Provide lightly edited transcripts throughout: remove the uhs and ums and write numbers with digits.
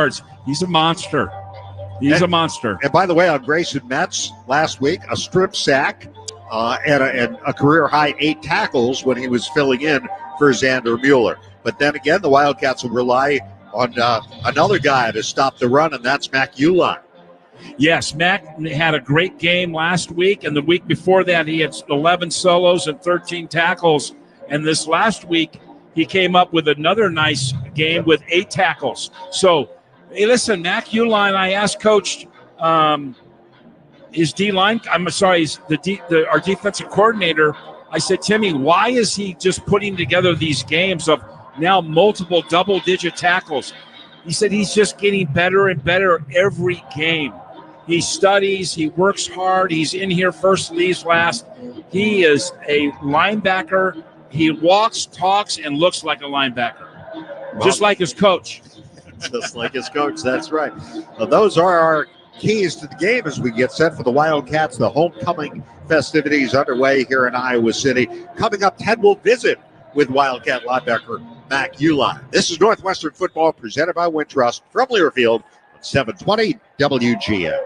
yards. He's a monster. He's a monster. And by the way, on Grayson Metz last week, a strip sack and a career-high 8 tackles when he was filling in for Xander Mueller. But then again, the Wildcats will rely on another guy to stop the run, and that's Mac Uline. Yes, Mac had a great game last week, and the week before that he had 11 solos and 13 tackles. And this last week he came up with another nice game with 8 tackles. So, hey, listen, Mac Uline, I asked Coach his D-line, our defensive coordinator, I said, Timmy, why is he just putting together these games of now multiple double-digit tackles? He said he's just getting better and better every game. He studies, he works hard, he's in here first, leaves last. He is a linebacker. He walks, talks, and looks like a linebacker, just like his coach. Just like his coach, that's right. Well, those are our keys to the game as we get set for the Wildcats. The homecoming festivities underway here in Iowa City. Coming up, Ted will visit with Wildcat linebacker Mac Uline. This is Northwestern football presented by Wintrust from Learfield on 720 WGN.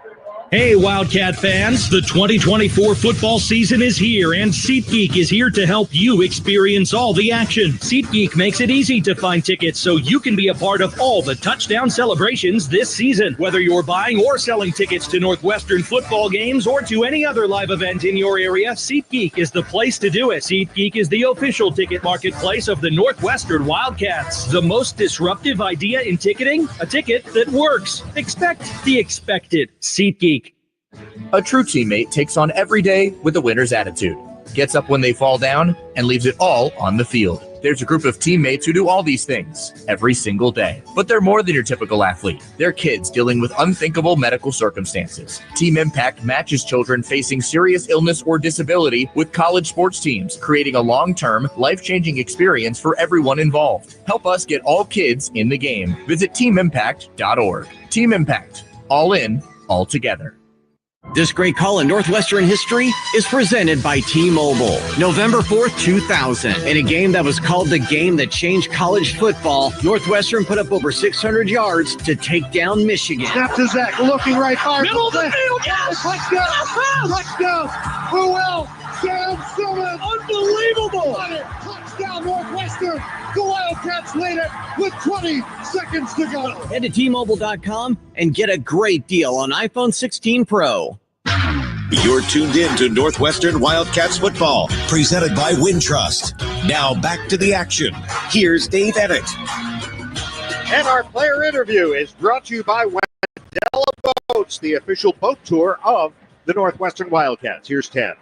Hey, Wildcat fans, the 2024 football season is here, and SeatGeek is here to help you experience all the action. SeatGeek makes it easy to find tickets so you can be a part of all the touchdown celebrations this season. Whether you're buying or selling tickets to Northwestern football games or to any other live event in your area, SeatGeek is the place to do it. SeatGeek is the official ticket marketplace of the Northwestern Wildcats. The most disruptive idea in ticketing? A ticket that works. Expect the expected. SeatGeek. A true teammate takes on every day with a winner's attitude, gets up when they fall down, and leaves it all on the field. There's a group of teammates who do all these things every single day. But they're more than your typical athlete. They're kids dealing with unthinkable medical circumstances. Team Impact matches children facing serious illness or disability with college sports teams, creating a long-term, life-changing experience for everyone involved. Help us get all kids in the game. Visit teamimpact.org. Team Impact. All in, all together. This great call in Northwestern history is presented by T-Mobile. November 4th, 2000. In a game that was called the game that changed college football, Northwestern put up over 600 yards to take down Michigan. Snap to Zach, looking right, fire. Middle of the field, yes! Touchdown! Touchdown! Who will? Sam Simmons! Unbelievable! Touchdown, Northwestern! The Wildcats lead it with 20 seconds to go. Head to T-Mobile.com and get a great deal on iPhone 16 Pro. You're tuned in to Northwestern Wildcats football, presented by Wintrust. Now back to the action. Here's Dave Eddett. And our player interview is brought to you by Wendella Boats, the official boat tour of the Northwestern Wildcats. Here's Ted.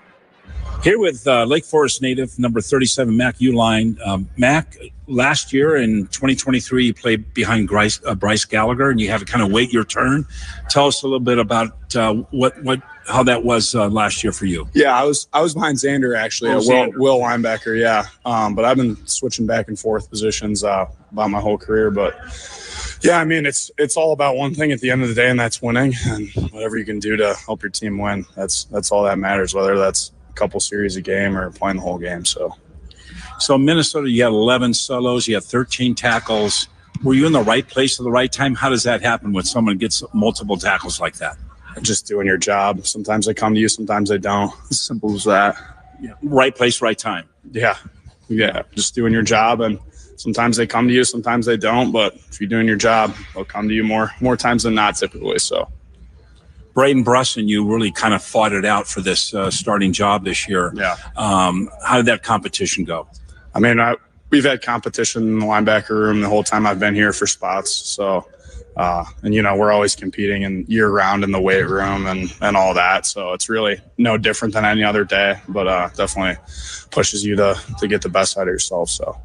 Here with Lake Forest native, number 37, Mac Uline. Mac, last year in 2023, you played behind Bryce Gallagher, and you had to kind of wait your turn. Tell us a little bit about how that was last year for you. Yeah, I was behind Xander, actually, Will linebacker, yeah. But I've been switching back and forth positions about my whole career. But, yeah, I mean, it's all about one thing at the end of the day, and that's winning. And whatever you can do to help your team win, that's all that matters, whether that's couple series a game or playing the whole game. So Minnesota, you had 11 solos, you had 13 tackles. Were you in the right place at the right time? How does that happen when someone gets multiple tackles like that? Just doing your job. Sometimes they come to you, sometimes they don't. As simple as that. Yeah. Right place, right time. Yeah. Just doing your job, and sometimes they come to you, sometimes they don't. But if you're doing your job, they'll come to you more times than not, typically. So Braden Brusson, you really kind of fought it out for this starting job this year. Yeah. How did that competition go? I mean, we've had competition in the linebacker room the whole time I've been here for spots. So, and, we're always competing in year-round in the weight room and all that. So it's really no different than any other day, but definitely pushes you to get the best out of yourself. So.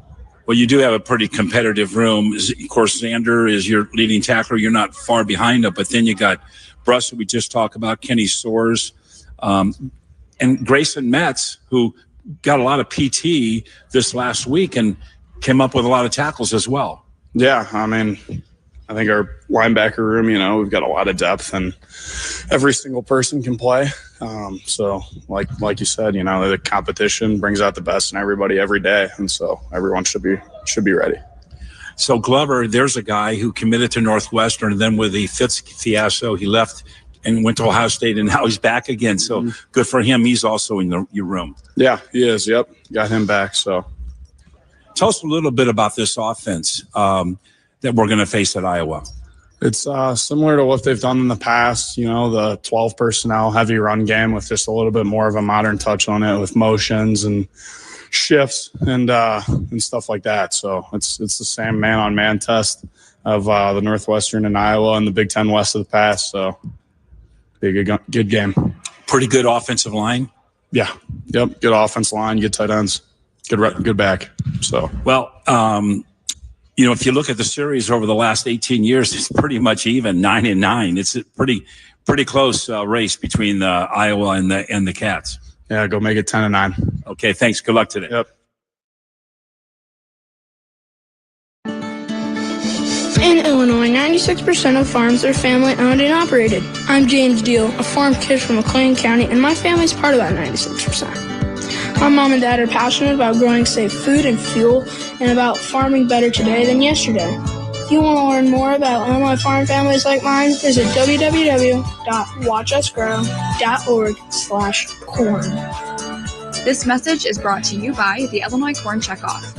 Well, you do have a pretty competitive room. Of course, Xander is your leading tackler. You're not far behind him, but then you got Bruss, we just talked about, Kenny Soares, and Grayson Metz, who got a lot of PT this last week and came up with a lot of tackles as well. Yeah, I mean, I think our linebacker room, we've got a lot of depth, and every single person can play. So like you said, the competition brings out the best in everybody every day, and so everyone should be ready. So Glover, there's a guy who committed to Northwestern, and then with the Fitz fiasco, he left and went to Ohio State, and now he's back again. So good for him. He's also in your room. Yeah, he is. Yep, got him back. So tell us a little bit about this offense that we're going to face at Iowa. It's similar to what they've done in the past, the 12 personnel heavy run game with just a little bit more of a modern touch on it with motions and shifts and stuff like that. So it's the same man-on-man test of the Northwestern and Iowa and the Big Ten West of the past. So be a good game. Pretty good offensive line. Yeah. Yep. Good offensive line, good tight ends, good back. So well, if you look at the series over the last 18 years, it's pretty much even 9-9. It's a pretty close race between Iowa and the Cats. Yeah, go make it 10-9. Okay, thanks. Good luck today. Yep. In Illinois, 96% of farms are family-owned and operated. I'm James Deal, a farm kid from McLean County, and my family's part of that 96%. My mom and dad are passionate about growing safe food and fuel and about farming better today than yesterday. If you want to learn more about Illinois farm families like mine, visit www.watchuSgrow.org/corn. This message is brought to you by the Illinois Corn Checkoff.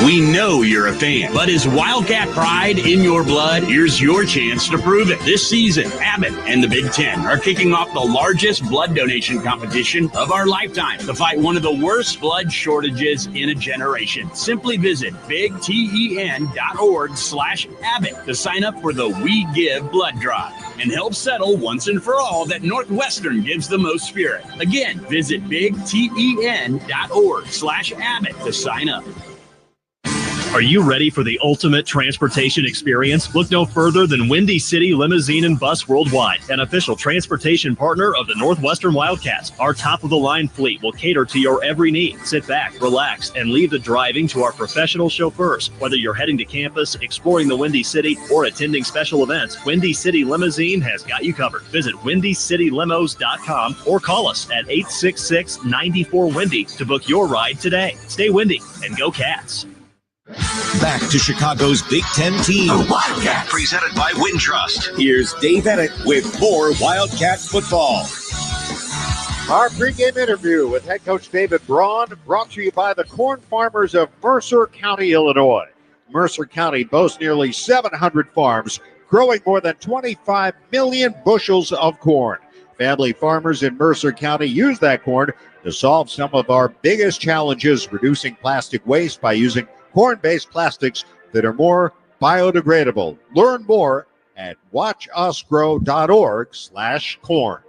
We know you're a fan, but is Wildcat pride in your blood? Here's your chance to prove it. This season, Abbott and the Big Ten are kicking off the largest blood donation competition of our lifetime to fight one of the worst blood shortages in a generation. Simply visit bigten.org/Abbott to sign up for the We Give blood drive and help settle once and for all that Northwestern gives the most spirit. Again, visit bigten.org/Abbott to sign up. Are you ready for the ultimate transportation experience? Look no further than Windy City Limousine and Bus Worldwide, an official transportation partner of the Northwestern Wildcats. Our top-of-the-line fleet will cater to your every need. Sit back, relax, and leave the driving to our professional chauffeurs. Whether you're heading to campus, exploring the Windy City, or attending special events, Windy City Limousine has got you covered. Visit WindyCityLimos.com or call us at 866-94-WINDY to book your ride today. Stay windy and go Cats. Back to Chicago's Big Ten team. The Wildcats. Presented by Wintrust. Here's Dave Emmett with more Wildcat football. Our pregame interview with head coach David Braun, brought to you by the corn farmers of Mercer County, Illinois. Mercer County boasts nearly 700 farms, growing more than 25 million bushels of corn. Family farmers in Mercer County use that corn to solve some of our biggest challenges, reducing plastic waste by using corn-based plastics that are more biodegradable. Learn more at watchusgrow.org/corn.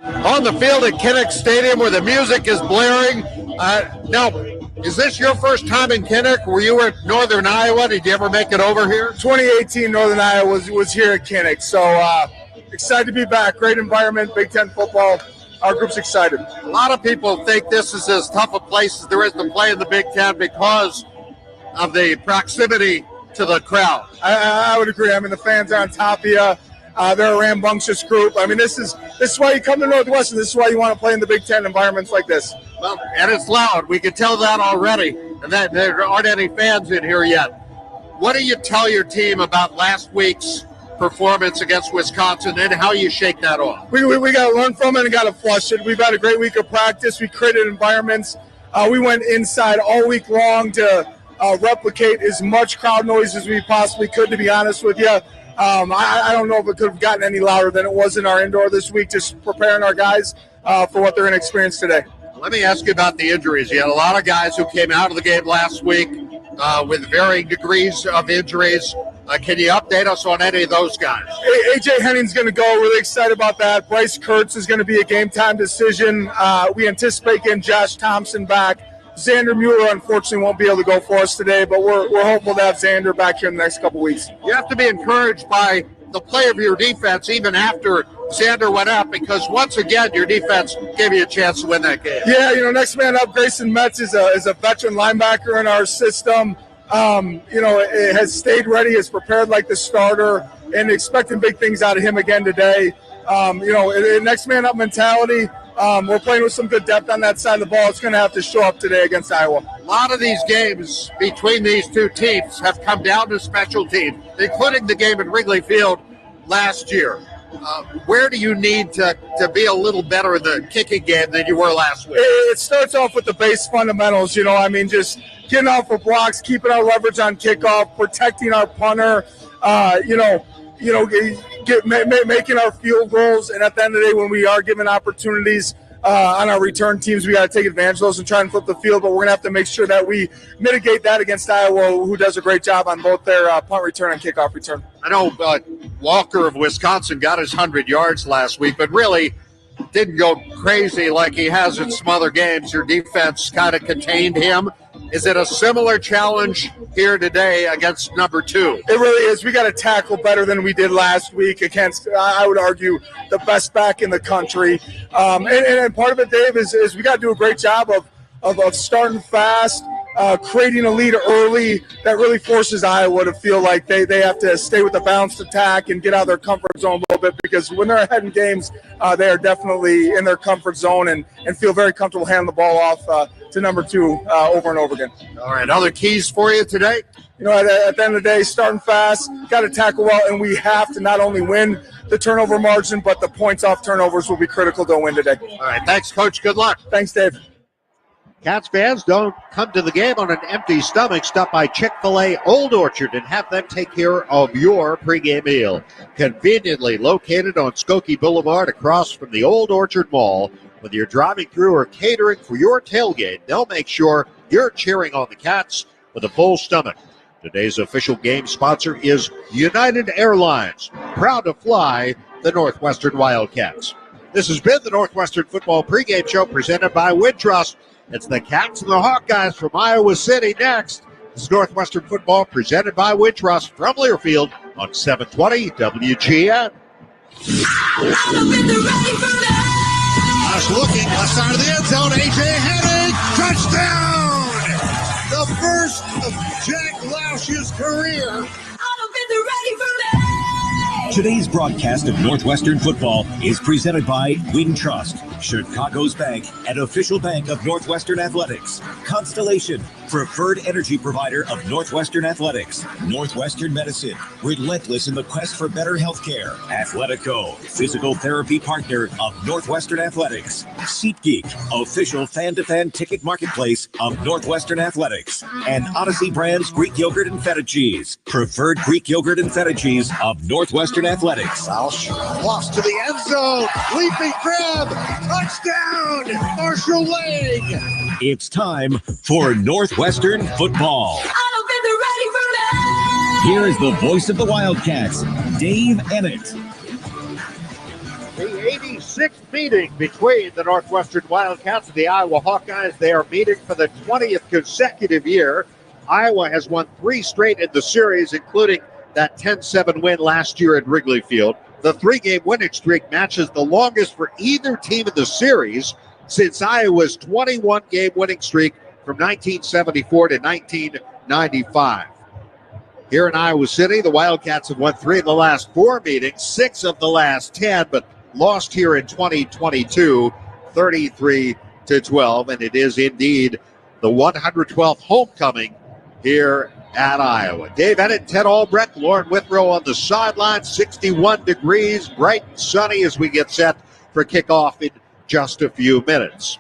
On the field at Kinnick Stadium where the music is blaring. Now, is this your first time in Kinnick? Were you at Northern Iowa? Did you ever make it over here? 2018 Northern Iowa was here at Kinnick. So excited to be back. Great environment, Big Ten football. Our group's excited. A lot of people think this is as tough a place as there is to play in the Big Ten because of the proximity to the crowd. I would agree. I mean, the fans are on top of you. They're a rambunctious group. I mean, this is why you come to Northwestern. This is why you want to play in the Big Ten environments like this. Well, and it's loud. We can tell that already. And that there aren't any fans in here yet. What do you tell your team about last week's performance against Wisconsin and how you shake that off? We got to learn from it and got to flush it. We've had a great week of practice. We created environments. We went inside all week long to replicate as much crowd noise as we possibly could, to be honest with you. I don't know if it could have gotten any louder than it was in our indoor this week, just preparing our guys for what they're going to experience today. Let me ask you about the injuries. You had a lot of guys who came out of the game last week with varying degrees of injuries. Can you update us on any of those guys? A.J. Henning's going to go. Really excited about that. Bryce Kurtz is going to be a game-time decision. We anticipate getting Josh Thompson back. Xander Mueller, unfortunately, won't be able to go for us today, but we're hopeful to have Xander back here in the next couple weeks. You have to be encouraged by the play of your defense even after Xander went out, because once again your defense gave you a chance to win that game. Yeah, next man up, Grayson Metz is a veteran linebacker in our system. It has stayed ready, has prepared like the starter, and expecting big things out of him again today. Next man up mentality. We're playing with some good depth on that side of the ball. It's going to have to show up today against Iowa. lot of these games between these two teams have come down to special teams, including the game at Wrigley Field last year. Where do you need to be a little better in the kicking game than you were last week? It starts off with the base fundamentals, just getting off of blocks, keeping our leverage on kickoff, protecting our punter, making our field goals. And at the end of the day, when we are given opportunities on our return teams, we got to take advantage of those and try and flip the field. But we're going to have to make sure that we mitigate that against Iowa, who does a great job on both their punt return and kickoff return. I know Walker of Wisconsin got his 100 yards last week, but really didn't go crazy like he has in some other games. Your defense kind of contained him. Is it a similar challenge here today against number 2? It really is. We got to tackle better than we did last week against, I would argue, the best back in the country. And part of it, Dave, is we got to do a great job of starting fast, creating a lead early that really forces Iowa to feel like they have to stay with the balanced attack and get out of their comfort zone a little bit, because when they're ahead in games, they are definitely in their comfort zone and feel very comfortable handing the ball off to number 2 over and over again. All right, other keys for you today? At the end of the day, starting fast, got to tackle well, and we have to not only win the turnover margin, but the points off turnovers will be critical to win today. All right, thanks, Coach. Good luck. Thanks, Dave. Cats fans, don't come to the game on an empty stomach. Stop by Chick-fil-A Old Orchard and have them take care of your pregame meal. Conveniently located on Skokie Boulevard across from the Old Orchard Mall. Whether you're driving through or catering for your tailgate, they'll make sure you're cheering on the Cats with a full stomach. Today's official game sponsor is United Airlines, proud to fly the Northwestern Wildcats. This has been the Northwestern Football Pregame Show presented by Wintrust. It's the Cats and the Hawkeyes from Iowa City next. This is Northwestern Football presented by Wintrust from Learfield on 720 WGN. Looking left side of the end zone. A.J. Hennig, touchdown! The first of Jack Lausch's career. Today's broadcast of Northwestern football is presented by Wintrust, Chicago's bank and official bank of Northwestern Athletics. Constellation, preferred energy provider of Northwestern Athletics. Northwestern Medicine, relentless in the quest for better health care. Athletico, physical therapy partner of Northwestern Athletics. SeatGeek, official fan-to-fan ticket marketplace of Northwestern Athletics. And Odyssey Brands Greek Yogurt and Feta Cheese, preferred Greek Yogurt and Feta Cheese of Northwestern Athletics. Lausch lost to the end zone. Leaping grab. Touchdown. Marshall Lang. It's time for Northwestern football. Here is the voice of the Wildcats, Dave Emmett. The 86th meeting between the Northwestern Wildcats and the Iowa Hawkeyes. They are meeting for the 20th consecutive year. Iowa has won 3 straight in the series, including that 10-7 win last year at Wrigley Field. The 3-game winning streak matches the longest for either team in the series since Iowa's 21-game winning streak from 1974 to 1995. Here in Iowa City, the Wildcats have won 3 of the last 4 meetings, 6 of the last 10, but lost here in 2022, 33-12, and it is indeed the 112th homecoming here at Iowa. Dave Ennett, Ted Albrecht, Lauren Withrow on the sideline. 61 degrees, bright and sunny as we get set for kickoff in just a few minutes.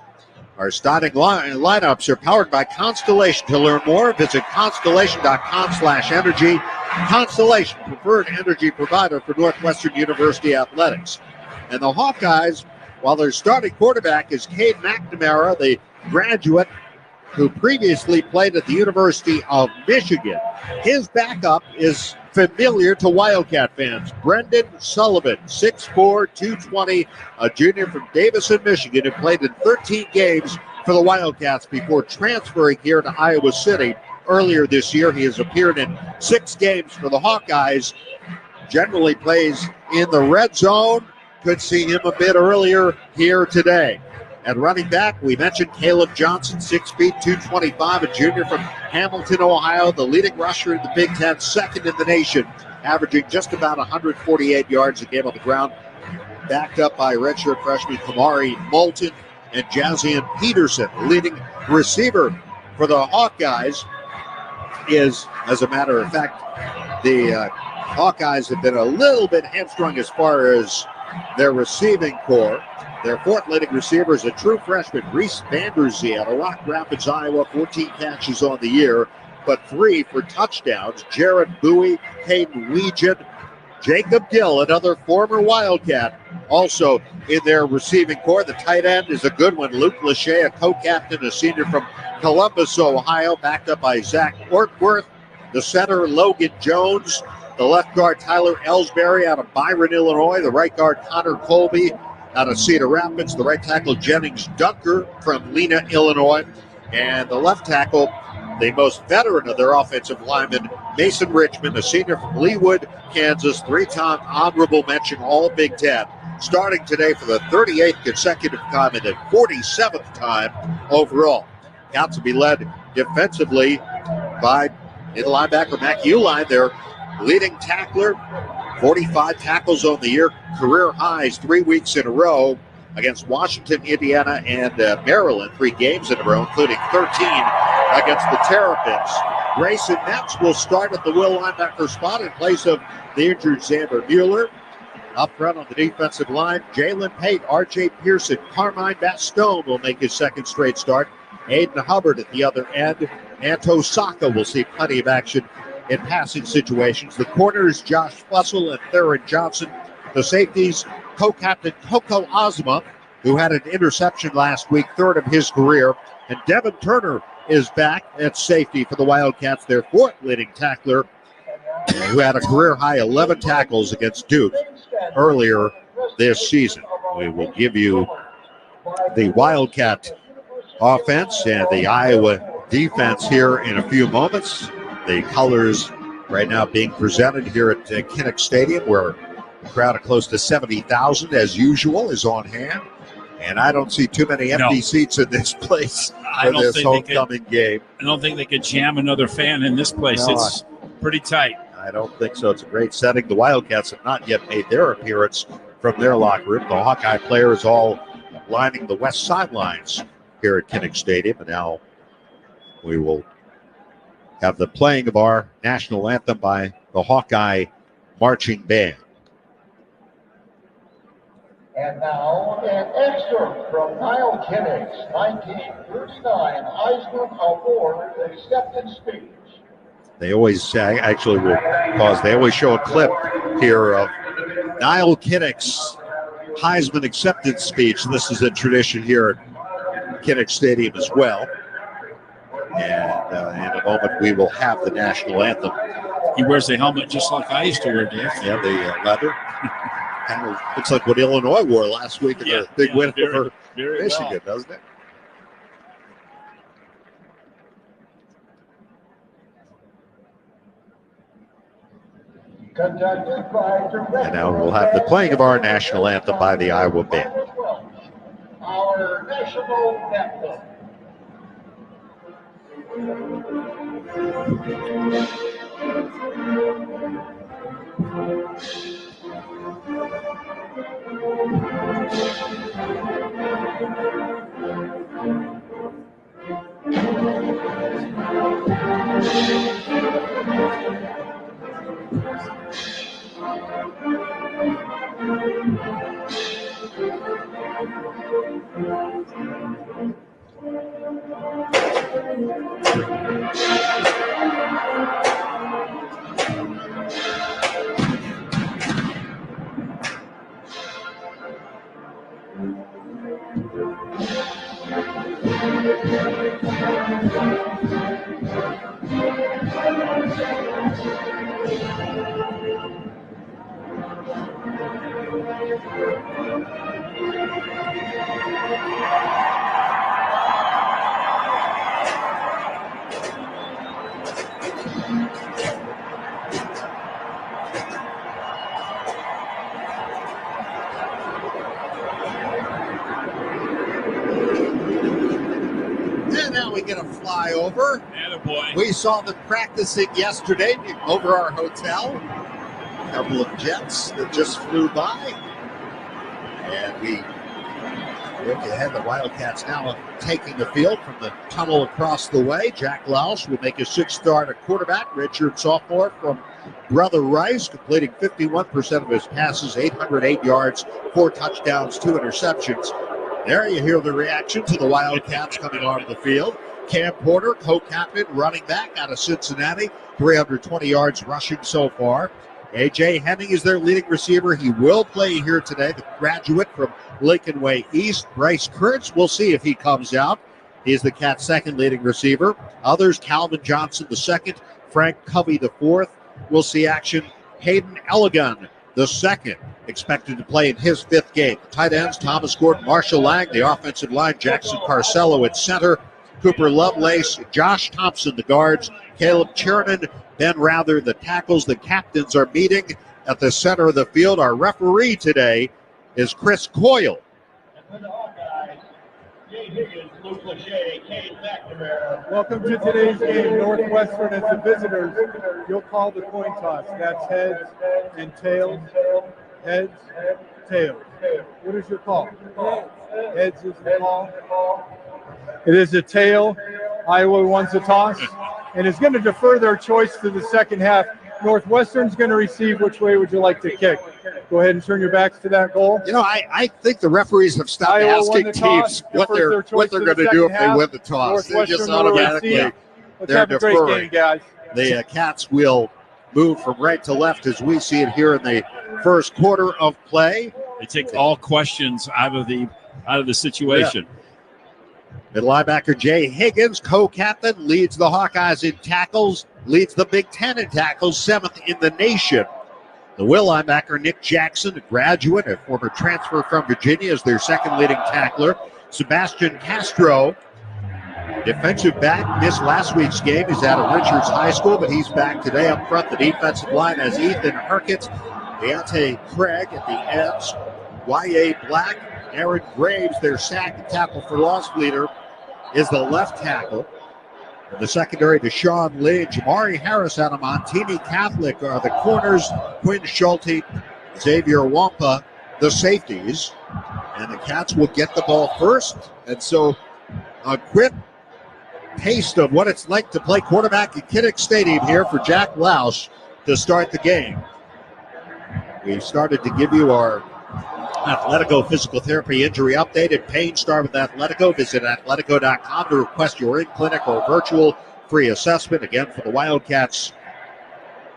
Our starting lineups are powered by Constellation. To learn more, visit constellation.com/energy. Constellation, preferred energy provider for Northwestern University Athletics. And the Hawkeyes, while their starting quarterback is Cade McNamara, the graduate who previously played at the University of Michigan. His backup is familiar to Wildcat fans. Brendan Sullivan, 6'4", 220, a junior from Davison, Michigan, who played in 13 games for the Wildcats before transferring here to Iowa City earlier this year. He has appeared in 6 games for the Hawkeyes, generally plays in the red zone. Could see him a bit earlier here today. At running back, we mentioned Caleb Johnson, 6 feet, 225, a junior from Hamilton, Ohio, the leading rusher in the Big Ten, second in the nation, averaging just about 148 yards a game on the ground, backed up by redshirt freshman Kamari Moulton and Jazian Peterson, leading receiver for the Hawkeyes is, as a matter of fact, the Hawkeyes have been a little bit hamstrung as far as their receiving core. Their fourth leading receiver is a true freshman, Reese Vanderzee out of Rock Rapids, Iowa, 14 catches on the year, but 3 for touchdowns. Jared Bowie, Hayden Weegan, Jacob Gill, another former Wildcat, also in their receiving core. The tight end is a good one, Luke Lachey, a co-captain, a senior from Columbus, Ohio, backed up by Zach Ortworth. The center, Logan Jones. The left guard, Tyler Ellsbury out of Byron, Illinois. The right guard, Connor Colby out of Cedar Rapids. The right tackle, Jennings Dunker from Lena, Illinois. And the left tackle, the most veteran of their offensive linemen, Mason Richmond, a senior from Leawood, Kansas, 3-time honorable mention All Big Ten. Starting today for the 38th consecutive time and the 47th time overall. Got to be led defensively by middle linebacker Mac Uline, their leading tackler, 45 tackles on the year, career highs 3 weeks in a row against Washington, Indiana, and Maryland, 3 games in a row, including 13 against the Terrapins. Grayson Metz will start at the will linebacker spot in place of the injured Xander Mueller. Up front on the defensive line, Jalen Pate, R.J. Pearson, Carmine Bastone will make his second straight start. Aiden Hubbard at the other end. Anto Saka will see plenty of action in passing situations. The corners, Josh Fussell and Theron Johnson. The safeties, co-captain Coco Ozma, who had an interception last week, 3rd of his career. And Devin Turner is back at safety for the Wildcats, their 4th leading tackler, who had a career-high 11 tackles against Duke earlier this season. We will give you the Wildcat offense and the Iowa defense here in a few moments. The colors right now being presented here at Kinnick Stadium, where a crowd of close to 70,000, as usual, is on hand. And I don't see too many empty seats in this place for this homecoming game. I don't think they could jam another fan in this place. No, it's pretty tight. I don't think so. It's a great setting. The Wildcats have not yet made their appearance from their locker room. The Hawkeye players all lining the west sidelines here at Kinnick Stadium. And now we will have the playing of our national anthem by the Hawkeye Marching Band. And now, an excerpt from Niall Kinnick's 1939 Eisner Award acceptance speech. They always, actually will pause, they always show a clip here of Niall Kinnick's Heisman acceptance speech. This is a tradition here at Kinnick Stadium as well. And in a moment, we will have the national anthem. He wears the helmet just like I used to wear, Dave. Yeah, the leather. Kind of looks like what Illinois wore last week in the big win over Michigan, doesn't it? And now we'll have the playing of our national anthem by the Iowa Band. Our national anthem. We saw them practicing yesterday over our hotel. A couple of jets that just flew by. And we Look ahead, the Wildcats now taking the field from the tunnel across the way. Jack Lausch will make a 6th start at quarterback. Redshirt sophomore from Brother Rice, completing 51% of his passes, 808 yards, 4 touchdowns, 2 interceptions. There you hear the reaction to the Wildcats coming onto the field. Cam Porter, co-captain, running back out of Cincinnati, 320 yards rushing so far. A.J. Henning is their leading receiver. He will play here today. The graduate from Lincoln Way East, Bryce Kurtz. We'll see if he comes out. He is the Cats' second leading receiver. Others, Calvin Johnson the second, Frank Covey the fourth. We'll see action. Hayden Elligan the second, expected to play in his 5th game. The tight ends, Thomas Gordon, Marshall Lang. The offensive line, Jackson Carcello at center. Cooper Lovelace, Josh Thompson, the guards, Caleb Chernin, Ben Rather, the tackles. The captains are meeting at the center of the field. Our referee today is Chris Coyle. Welcome to today's game. Northwestern as the visitors. You'll call the coin toss. That's heads and tails. Heads, tails. What is your call? Heads is the call. It is a tail. Iowa wants a toss and is going to defer their choice to the second half. Northwestern's going to receive. Which way would you like to kick? Go ahead and turn your backs to that goal. You know, I think the referees have stopped asking teams what they're going to do if they win the toss. They just automatically they're deferring. Great game, guys. The Cats will move from right to left as we see it here in the first quarter of play. They take all questions out of the situation. Yeah. Middle linebacker Jay Higgins, co-captain, leads the Hawkeyes in tackles, leads the Big Ten in tackles, 7th in the nation. The will linebacker Nick Jackson, a graduate, a former transfer from Virginia, is their second leading tackler. Sebastian Castro, defensive back, missed last week's game. He's out of Richards High School, but he's back today. Up front, the defensive line has Ethan Herkett, Deontay Craig at the ends, Y.A. Black, Aaron Graves, their sack and tackle for loss leader, is the left tackle. In the secondary, Deshaun Lee, Jamari Harris out of Montini Catholic are the corners. Quinn Schulte, Xavier Wampa, the safeties. And the Cats will get the ball first. And so a quick taste of what it's like to play quarterback at Kinnick Stadium here for Jack Lausch to start the game. We've started to give you our Athletico Physical Therapy Injury Update and pain. Start with Athletico. Visit athletico.com to request your in-clinic or virtual free assessment. Again, for the Wildcats,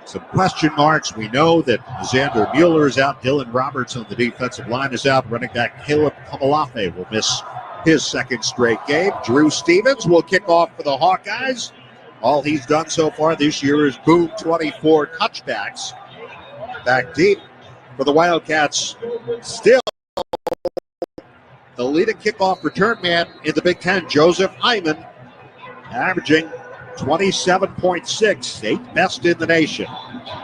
some question marks. We know that Xander Mueller is out. Dylan Roberts on the defensive line is out. Running back Caleb Kamalafe will miss his 2nd straight game. Drew Stevens will kick off for the Hawkeyes. All he's done so far this year is boom 24 touchbacks. Back deep for the Wildcats. Still the leading kickoff return man in the Big Ten, Joseph Hyman, averaging 27.6, 8th best in the nation.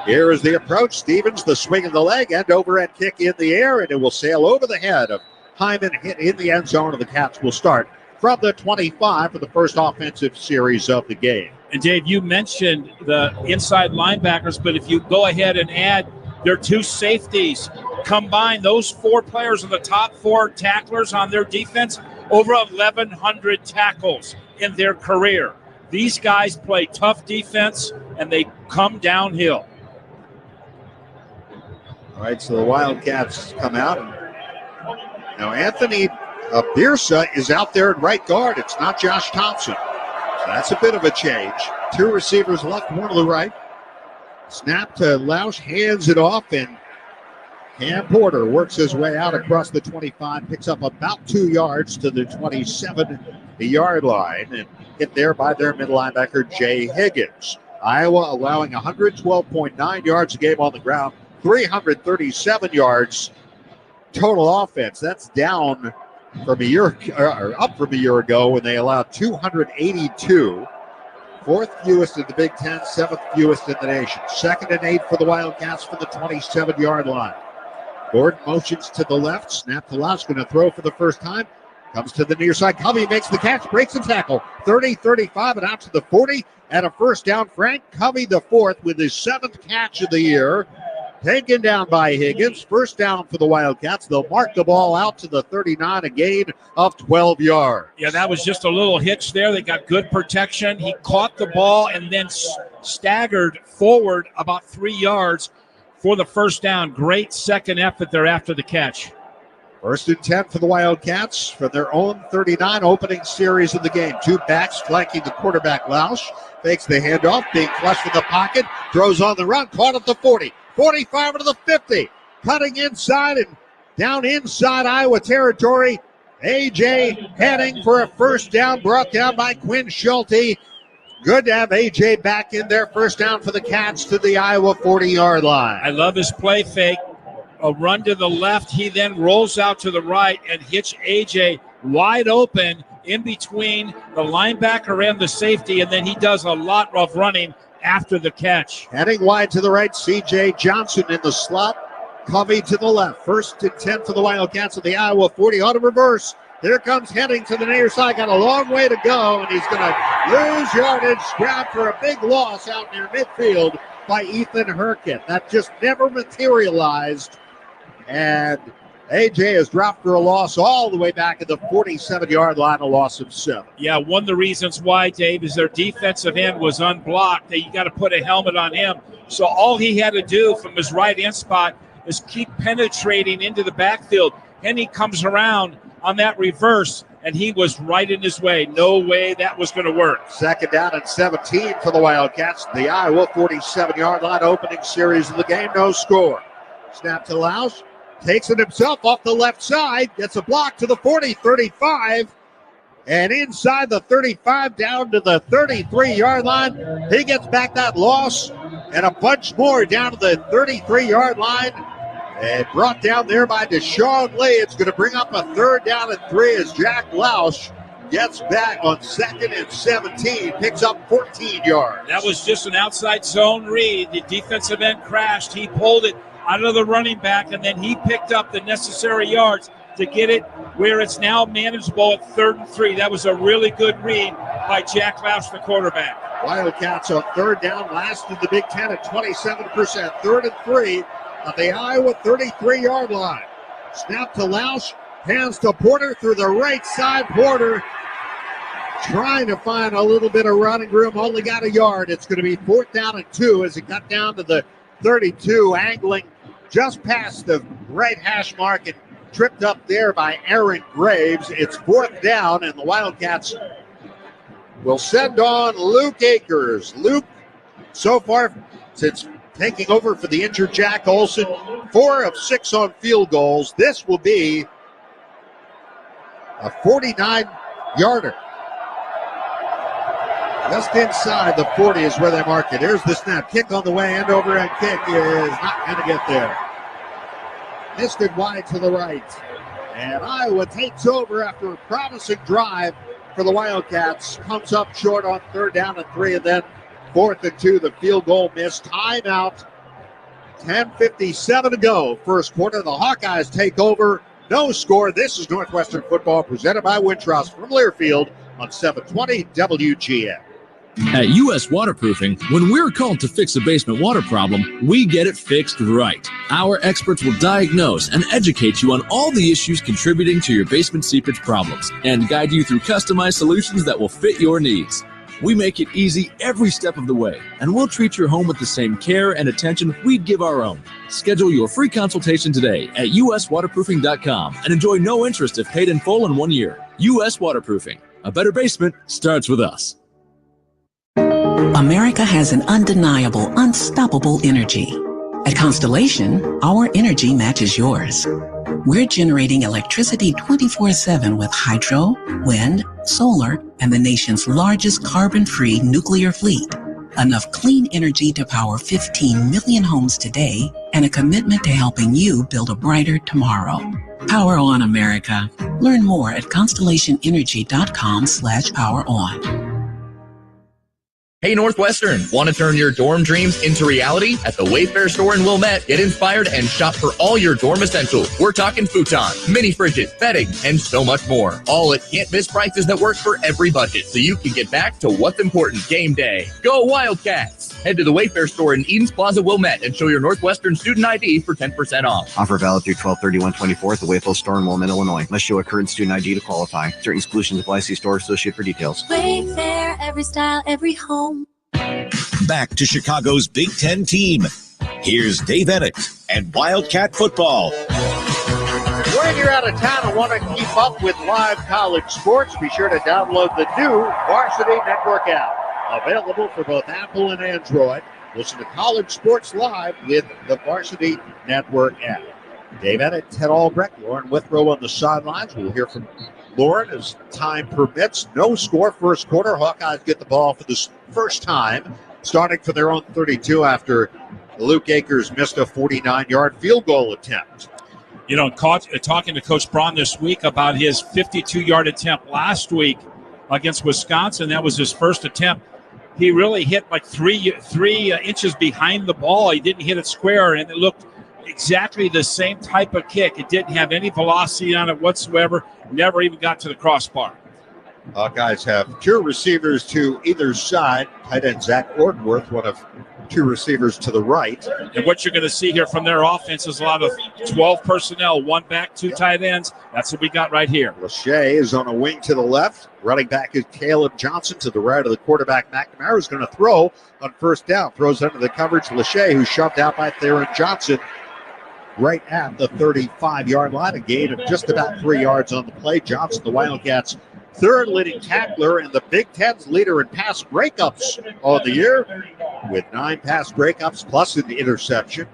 Here is the approach. Stevens, the swing of the leg, and overhead kick in the air, and it will sail over the head of Hyman, hit in the end zone, and the Cats will start from the 25 for the first offensive series of the game. And Dave, you mentioned the inside linebackers, but if you go ahead and add their 2 safeties, combine those 4 players are the top 4 tacklers on their defense, over 1,100 tackles in their career. These guys play tough defense, and they come downhill. All right, so the Wildcats come out. Now, Anthony Birsa is out there at right guard. It's not Josh Thompson. So that's a bit of a change. 2 receivers left, 1 to the right. Snap to Lausch, hands it off, and Cam Porter works his way out across the 25, picks up about 2 yards to the 27-yard line, and hit there by their middle linebacker, Jay Higgins. Iowa allowing 112.9 yards a game on the ground, 337 yards total offense. That's down from a year, or up from a year ago when they allowed 282. 4th fewest in the Big Ten, 7th fewest in the nation. 2nd and 8 for the Wildcats from the 27-yard line. Gordon motions to the left. Snap to Lausch, going to throw for the first time. Comes to the near side. Covey makes the catch, breaks the tackle. 30, 35, and out to the 40. And a first down. Frank Covey, the 4th, with his 7th catch of the year. Taken down by Higgins. First down for the Wildcats. They'll mark the ball out to the 39, a gain of 12 yards. Yeah, that was just a little hitch there. They got good protection. He caught the ball and then staggered forward about 3 yards for the first down. Great second effort there after the catch. 1st and 10 for the Wildcats from their own 39, opening series of the game. Two backs flanking the quarterback, Lausch. Fakes the handoff, being flushed in the pocket. Throws on the run, caught at the 40. 45 to the 50. Cutting inside and down inside Iowa territory. A.J. heading for a first down, brought down by Quinn Schulte. Good to have A.J. back in there. First down for the Cats to the Iowa 40-yard line. I love his play fake. A run to the left. He then rolls out to the right and hits A.J. wide open in between the linebacker and the safety, and then he does a lot of running after the catch. Heading wide to the right, C.J. Johnson in the slot. Covey to the left. 1st and 10 for the Wildcats at the Iowa 40. On a reverse. Here comes Heading to the near side. Got a long way to go, and he's going to lose yardage. Grabbed for a big loss out near midfield by Ethan Herkett. That just never materialized. And A.J. is dropped for a loss all the way back at the 47-yard line, a loss of 7. Yeah, one of the reasons why, Dave, is their defensive end was unblocked. You got to put a helmet on him. So all he had to do from his right end spot is keep penetrating into the backfield. Henny comes around on that reverse, and he was right in his way. No way that was going to work. 2nd down and 17 for the Wildcats. The Iowa 47-yard line, opening series of the game, no score. Snap to Lausch. Takes it himself off the left side. Gets a block to the 40, 35. And inside the 35 down to the 33-yard line. He gets back that loss and a bunch more down to the 33-yard line. And brought down there by Deshaun Lee. It's going to bring up a 3rd down and 3 as Jack Lausch gets back on 2nd and 17. Picks up 14 yards. That was just an outside zone read. The defensive end crashed. He pulled it out of the running back, and then he picked up the necessary yards to get it where it's now manageable at 3rd and 3. That was a really good read by Jack Lausch, the quarterback. Wildcats on 3rd down, last in the Big Ten at 27%. 3rd and 3 at the Iowa 33-yard line. Snap to Lausch, hands to Porter through the right side. Porter trying to find a little bit of running room, only got a yard. It's going to be 4th down and 2 as he got down to the 32, angling just past the right hash mark and tripped up there by Aaron Graves. It's 4th down, and the Wildcats will send on Luke Akers. Luke, so far, since taking over for the injured Jack Olson, 4 of 6 on field goals. This will be a 49-yarder. Just inside the 40 is where they mark it. Here's the snap. Kick on the way. End over end kick is not going to get there. Missed it wide to the right. And Iowa takes over after a promising drive for the Wildcats. Comes up short on 3rd down and 3, and then 4th and 2. The field goal missed. Timeout. 10:57 to go. First quarter. The Hawkeyes take over. No score. This is Northwestern football presented by Wintrust from Learfield on 720 WGN. At U.S. Waterproofing, when we're called to fix a basement water problem, we get it fixed right. Our experts will diagnose and educate you on all the issues contributing to your basement seepage problems and guide you through customized solutions that will fit your needs. We make it easy every step of the way, and we'll treat your home with the same care and attention we'd give our own. Schedule your free consultation today at uswaterproofing.com and enjoy no interest if paid in full in 1 year. U.S. Waterproofing. A better basement starts with us. America has an undeniable, unstoppable energy. At Constellation, our energy matches yours. We're generating electricity 24/7 with hydro, wind, solar, and the nation's largest carbon-free nuclear fleet. Enough clean energy to power 15 million homes today, and a commitment to helping you build a brighter tomorrow. Power on, America. Learn more at constellationenergy.com/poweron. Hey Northwestern, want to turn your dorm dreams into reality? At the Wayfair store in Wilmette, get inspired and shop for all your dorm essentials. We're talking futon, mini fridges, bedding, and so much more. All at can't-miss prices that work for every budget, so you can get back to what's important game day. Go Wildcats! Head to the Wayfair store in Edens Plaza, Wilmette, and show your Northwestern student ID for 10% off. Offer valid through 12/31/24 at the Wayfield store in Wilmette, Illinois. Must show a current student ID to qualify. Certain exclusions apply. See store associate for details. Wayfair, every style, every home. Back to Chicago's Big Ten team. Here's Dave Ennett and Wildcat football. When you're out of town and want to keep up with live college sports, be sure to download the new Varsity Network app. Available for both Apple and Android. Listen to college sports live with the Varsity Network app. Dave Ennett, Ted Albrecht, Lauren Withrow on the sidelines. We'll hear from Lauren as time permits. No score first quarter. Hawkeyes get the ball for the first time, starting for their own 32 after Luke Akers missed a 49-yard field goal attempt. You know, talking to Coach Braun this week about his 52-yard attempt last week against Wisconsin. That was his first attempt. He really hit like three inches behind the ball. He didn't hit it square, and it looked exactly the same type of kick. It didn't have any velocity on it whatsoever. Never even got to the crossbar. Hawkeyes have two receivers to either side. Tight end Zach Ortworth, one of two receivers to the right. And what you're going to see here from their offense is a lot of 12 personnel, one back, two tight ends. That's what we got right here. Lachey is on a wing to the left. Running back is Caleb Johnson. To the right of the quarterback, McNamara, is going to throw on first down. Throws under the coverage. Lachey, who's shoved out by Theron Johnson right at the 35-yard line. A gain of just about 3 yards on the play. Johnson, the Wildcats' third leading tackler and the Big Ten's leader in pass breakups on the year, with 9 pass breakups plus an interception.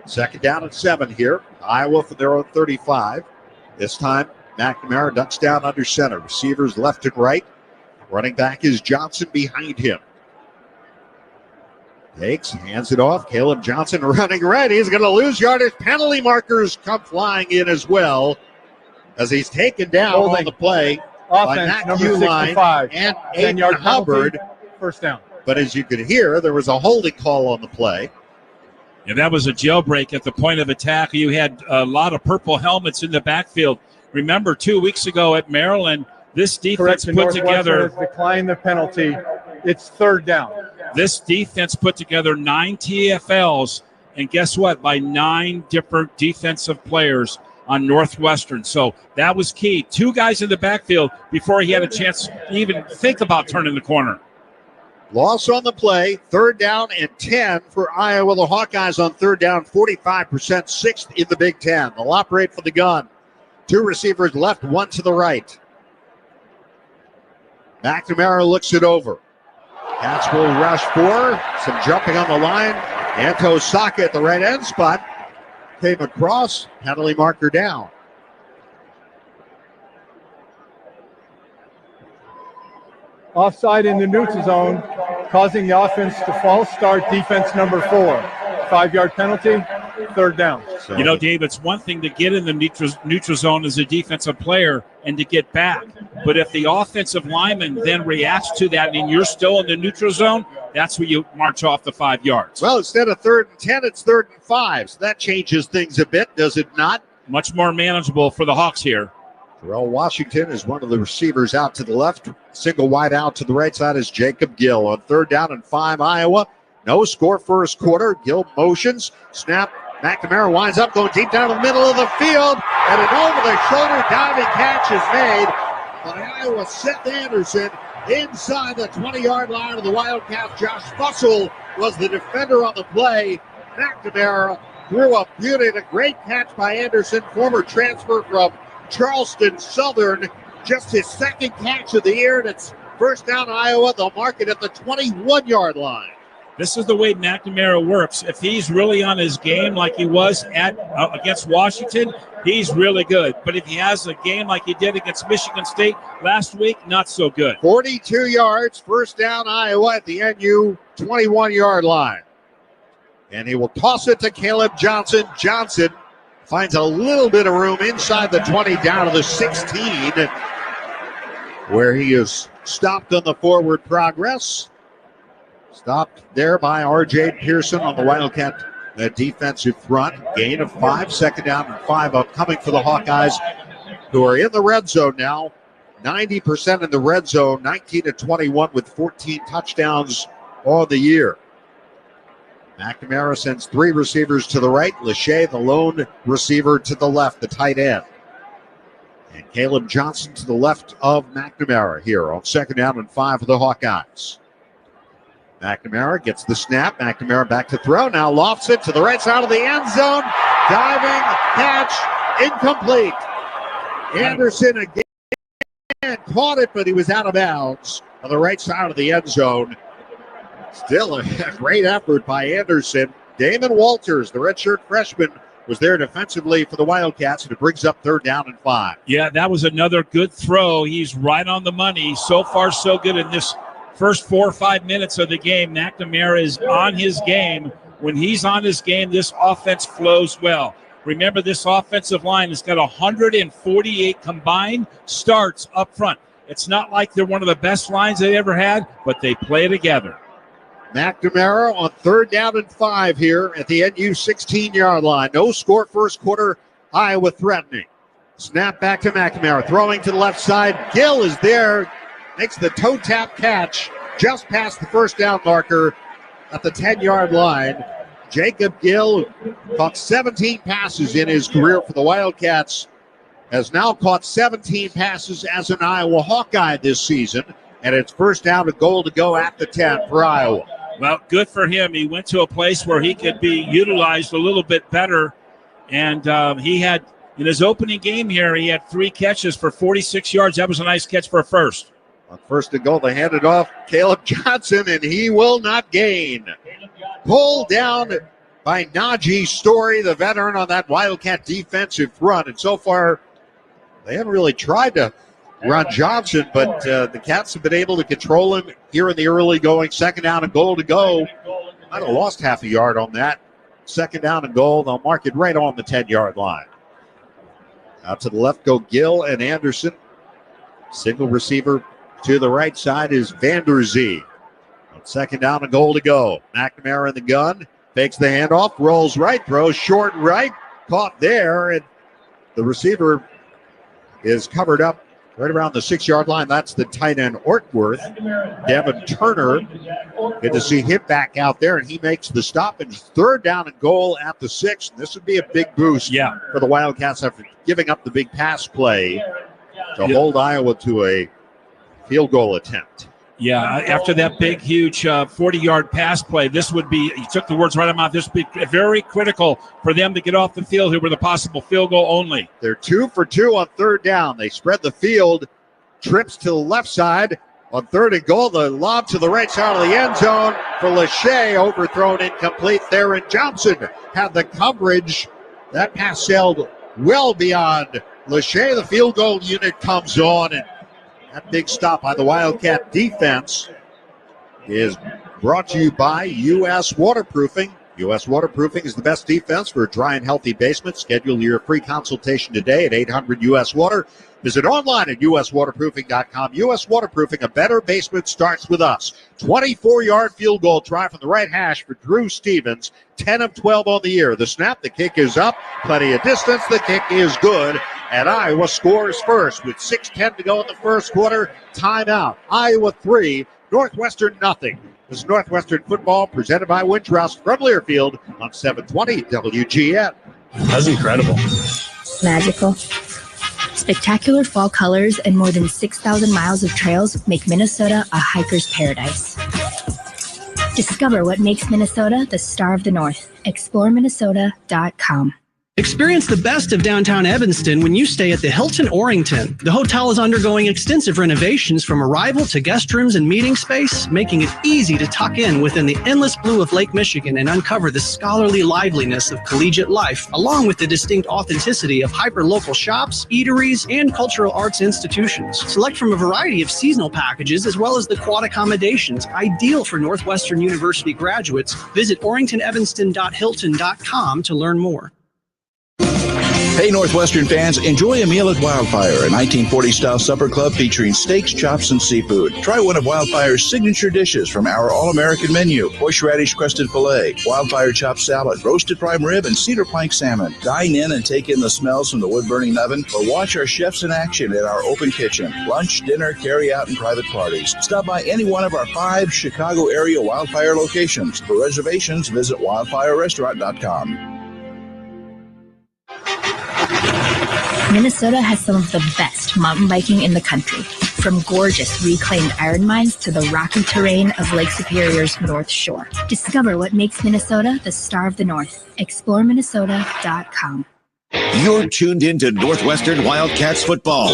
Second down and 7 here. Iowa for their own 35. This time, McNamara ducks down under center. Receivers left and right. Running back is Johnson behind him. Takes, hands it off. Caleb Johnson running right. He's going to lose yardage. Penalty markers come flying in as well as he's taken down on the play. Offense, number 65. And Aiden Hubbard. First down. But as you could hear, there was a holding call on the play. And that was a jailbreak at the point of attack. You had a lot of purple helmets in the backfield. Remember, 2 weeks ago at Maryland, this defense put together. Has declined the penalty. It's third down. This defense put together 9 TFLs, and guess what? By 9 different defensive players on Northwestern. So that was key. 2 guys in the backfield before he had a chance to even think about turning the corner. Loss on the play, third down and 10 for Iowa. The Hawkeyes on third down, 45%, 6th in the Big Ten. They'll operate for the gun. 2 receivers left, 1 to the right. McNamara looks it over. Cats will rush 4. Some jumping on the line. Anto Saka at the right end spot. Came across. Penalty marker down. Offside in the neutral zone, causing the offense to false start. Defense number 4. 5-yard penalty, third down. So, you know, Dave, it's one thing to get in the neutral zone as a defensive player and to get back. But if the offensive lineman then reacts to that and you're still in the neutral zone, that's where you march off the 5 yards. Well, instead of third and 10, it's third and 5. So that changes things a bit, does it not? Much more manageable for the Hawks here. Terrell Washington is one of the receivers out to the left. Single wide out to the right side is Jacob Gill. On third down and 5, Iowa. No score first quarter. Gill motions. Snap. McNamara winds up going deep down the middle of the field. And an over-the-shoulder diving catch is made by Iowa Seth Anderson inside the 20-yard line of the Wildcats. Josh Fussell was the defender on the play. McNamara threw a beauty. A great catch by Anderson, former transfer from Charleston Southern. Just his second catch of the year. And it's first down Iowa. They'll mark it at the 21-yard line. This is the way McNamara works. If he's really on his game like he was at against Washington, he's really good. But if he has a game like he did against Michigan State last week, not so good. 42 yards, first down Iowa at the NU 21-yard line. And he will toss it to Caleb Johnson. Johnson finds a little bit of room inside the 20 down to the 16, where he is stopped on the forward progress. Stopped there by R.J. Pearson on the Wildcat defensive front. Gain of 5, 2nd down and 5 upcoming for the Hawkeyes, who are in the red zone now. 90% in the red zone, 19-21 with 14 touchdowns on the year. McNamara sends 3 receivers to the right. Lachey, the lone receiver, to the left, the tight end. And Caleb Johnson to the left of McNamara here on 2nd down and 5 for the Hawkeyes. McNamara gets the snap. McNamara back to throw. Now lofts it to the right side of the end zone. Diving catch, incomplete. Anderson again caught it, but he was out of bounds on the right side of the end zone. Still a great effort by Anderson. Damon Walters, the redshirt freshman, was there defensively for the Wildcats, and it brings up 3rd down and 5. Yeah, that was another good throw. He's right on the money. So far, so good in this first 4 or 5 minutes of the game. McNamara is on his game. When he's on his game, this offense flows well. Remember, this offensive line has got 148 combined starts up front. It's not like they're one of the best lines they ever had, but they play together. McNamara on 3rd down and 5 here at the NU 16-yard line. No score first quarter. Iowa threatening. Snap back to McNamara. Throwing to the left side. Gill is there. Makes the toe tap catch just past the 1st down marker at the 10-yard line. Jacob Gill caught 17 passes in his career for the Wildcats. Has now caught 17 passes as an Iowa Hawkeye this season. And it's 1st down and goal to go at the 10 for Iowa. Well, good for him. He went to a place where he could be utilized a little bit better. And he had, in his opening game here, he had 3 catches for 46 yards. That was a nice catch for a first. On 1st and goal, they hand it off Caleb Johnson, and he will not gain. Pulled down by Najee Story, the veteran on that Wildcat defensive front. And so far, they haven't really tried to run Johnson, but the Cats have been able to control him here in the early going. 2nd down and goal to go. Might have lost half a yard on that. 2nd down and goal. They'll mark it right on the 10-yard line. Out to the left go Gill and Anderson. Single receiver to the right side is Vanderzee. 2nd down and goal to go. McNamara in the gun. Fakes the handoff. Rolls right. Throws short right. Caught there. And the receiver is covered up right around the 6-yard line. That's the tight end Ortworth. Devin Turner. Good to see him back out there, and he makes the stop. And 3rd down and goal at the 6. This would be a big boost for the Wildcats after giving up the big pass play to hold Iowa to a field goal attempt. Yeah, after that big, huge 40-yard pass play, this would be, you took the words right out of my mouth, this would be very critical for them to get off the field here with a possible field goal only. They're 2 for 2 on 3rd down. They spread the field, trips to the left side. On 3rd and goal, the lob to the right side of the end zone for Lachey, overthrown incomplete. Theron Johnson had the coverage. That pass sailed well beyond Lachey. The field goal unit comes on, and that big stop by the Wildcat defense is brought to you by U.S. Waterproofing. U.S. Waterproofing is the best defense for a dry and healthy basement. Schedule your free consultation today at 800-US-WATER. Visit online at uswaterproofing.com. U.S. Waterproofing, a better basement starts with us. 24-yard field goal try from the right hash for Drew Stevens. 10 of 12 on the year. The snap, the kick is up. Plenty of distance. The kick is good. And Iowa scores first with 6:10 to go in the first quarter. Timeout. Iowa 3, Northwestern nothing. This is Northwestern football presented by Wintrust from Learfield on 720 WGN. That's incredible. Magical. Spectacular fall colors and more than 6,000 miles of trails make Minnesota a hiker's paradise. Discover what makes Minnesota the star of the North. ExploreMinnesota.com. Experience the best of downtown Evanston when you stay at the Hilton Orrington. The hotel is undergoing extensive renovations from arrival to guest rooms and meeting space, making it easy to tuck in within the endless blue of Lake Michigan and uncover the scholarly liveliness of collegiate life, along with the distinct authenticity of hyper-local shops, eateries, and cultural arts institutions. Select from a variety of seasonal packages as well as the quad accommodations, ideal for Northwestern University graduates. Visit orringtonevanston.hilton.com to learn more. Hey, Northwestern fans, enjoy a meal at Wildfire, a 1940-style supper club featuring steaks, chops, and seafood. Try one of Wildfire's signature dishes from our all-American menu: horseradish-crusted filet, Wildfire chopped salad, roasted prime rib, and cedar plank salmon. Dine in and take in the smells from the wood-burning oven, or watch our chefs in action at our open kitchen. Lunch, dinner, carry-out, and private parties. Stop by any one of our 5 Chicago-area Wildfire locations. For reservations, visit wildfirerestaurant.com. Minnesota has some of the best mountain biking in the country, from gorgeous reclaimed iron mines to the rocky terrain of Lake Superior's North Shore. Discover what makes Minnesota the star of the North. ExploreMinnesota.com. You're tuned into Northwestern Wildcats football.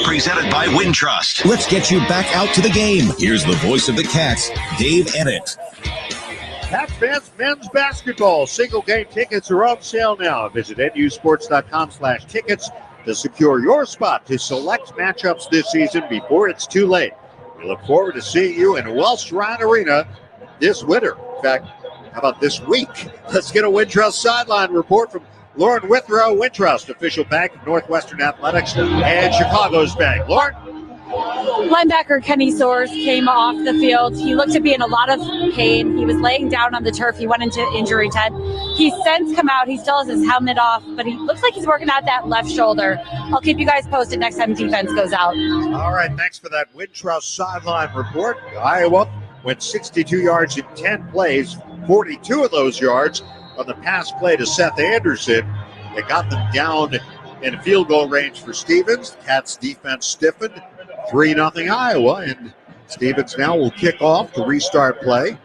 Presented by Wintrust. Let's get you back out to the game. Here's the voice of the Cats, Dave Ennett. Cat fans, men's basketball. Single game tickets are on sale now. Visit nusports.com/tickets to secure your spot to select matchups this season before it's too late. We look forward to seeing you in Welsh Ryan Arena this winter. In fact, how about this week? Let's get a Wintrust sideline report from Lauren Withrow, Wintrust, official bank of Northwestern Athletics and Chicago's bank. Lauren? Linebacker Kenny Soares came off the field. He looked to be in a lot of pain. He was laying down on the turf. He went into injury tent. He's since come out. He still has his helmet off, but he looks like he's working out that left shoulder. I'll keep you guys posted next time defense goes out. All right, thanks for that Wintrust sideline report. Iowa went 62 yards in 10 plays, 42 of those yards on the pass play to Seth Anderson. They got them down in field goal range for Stevens. The Cats defense stiffened. 3-0 Iowa, and Stevens now will kick off to restart play.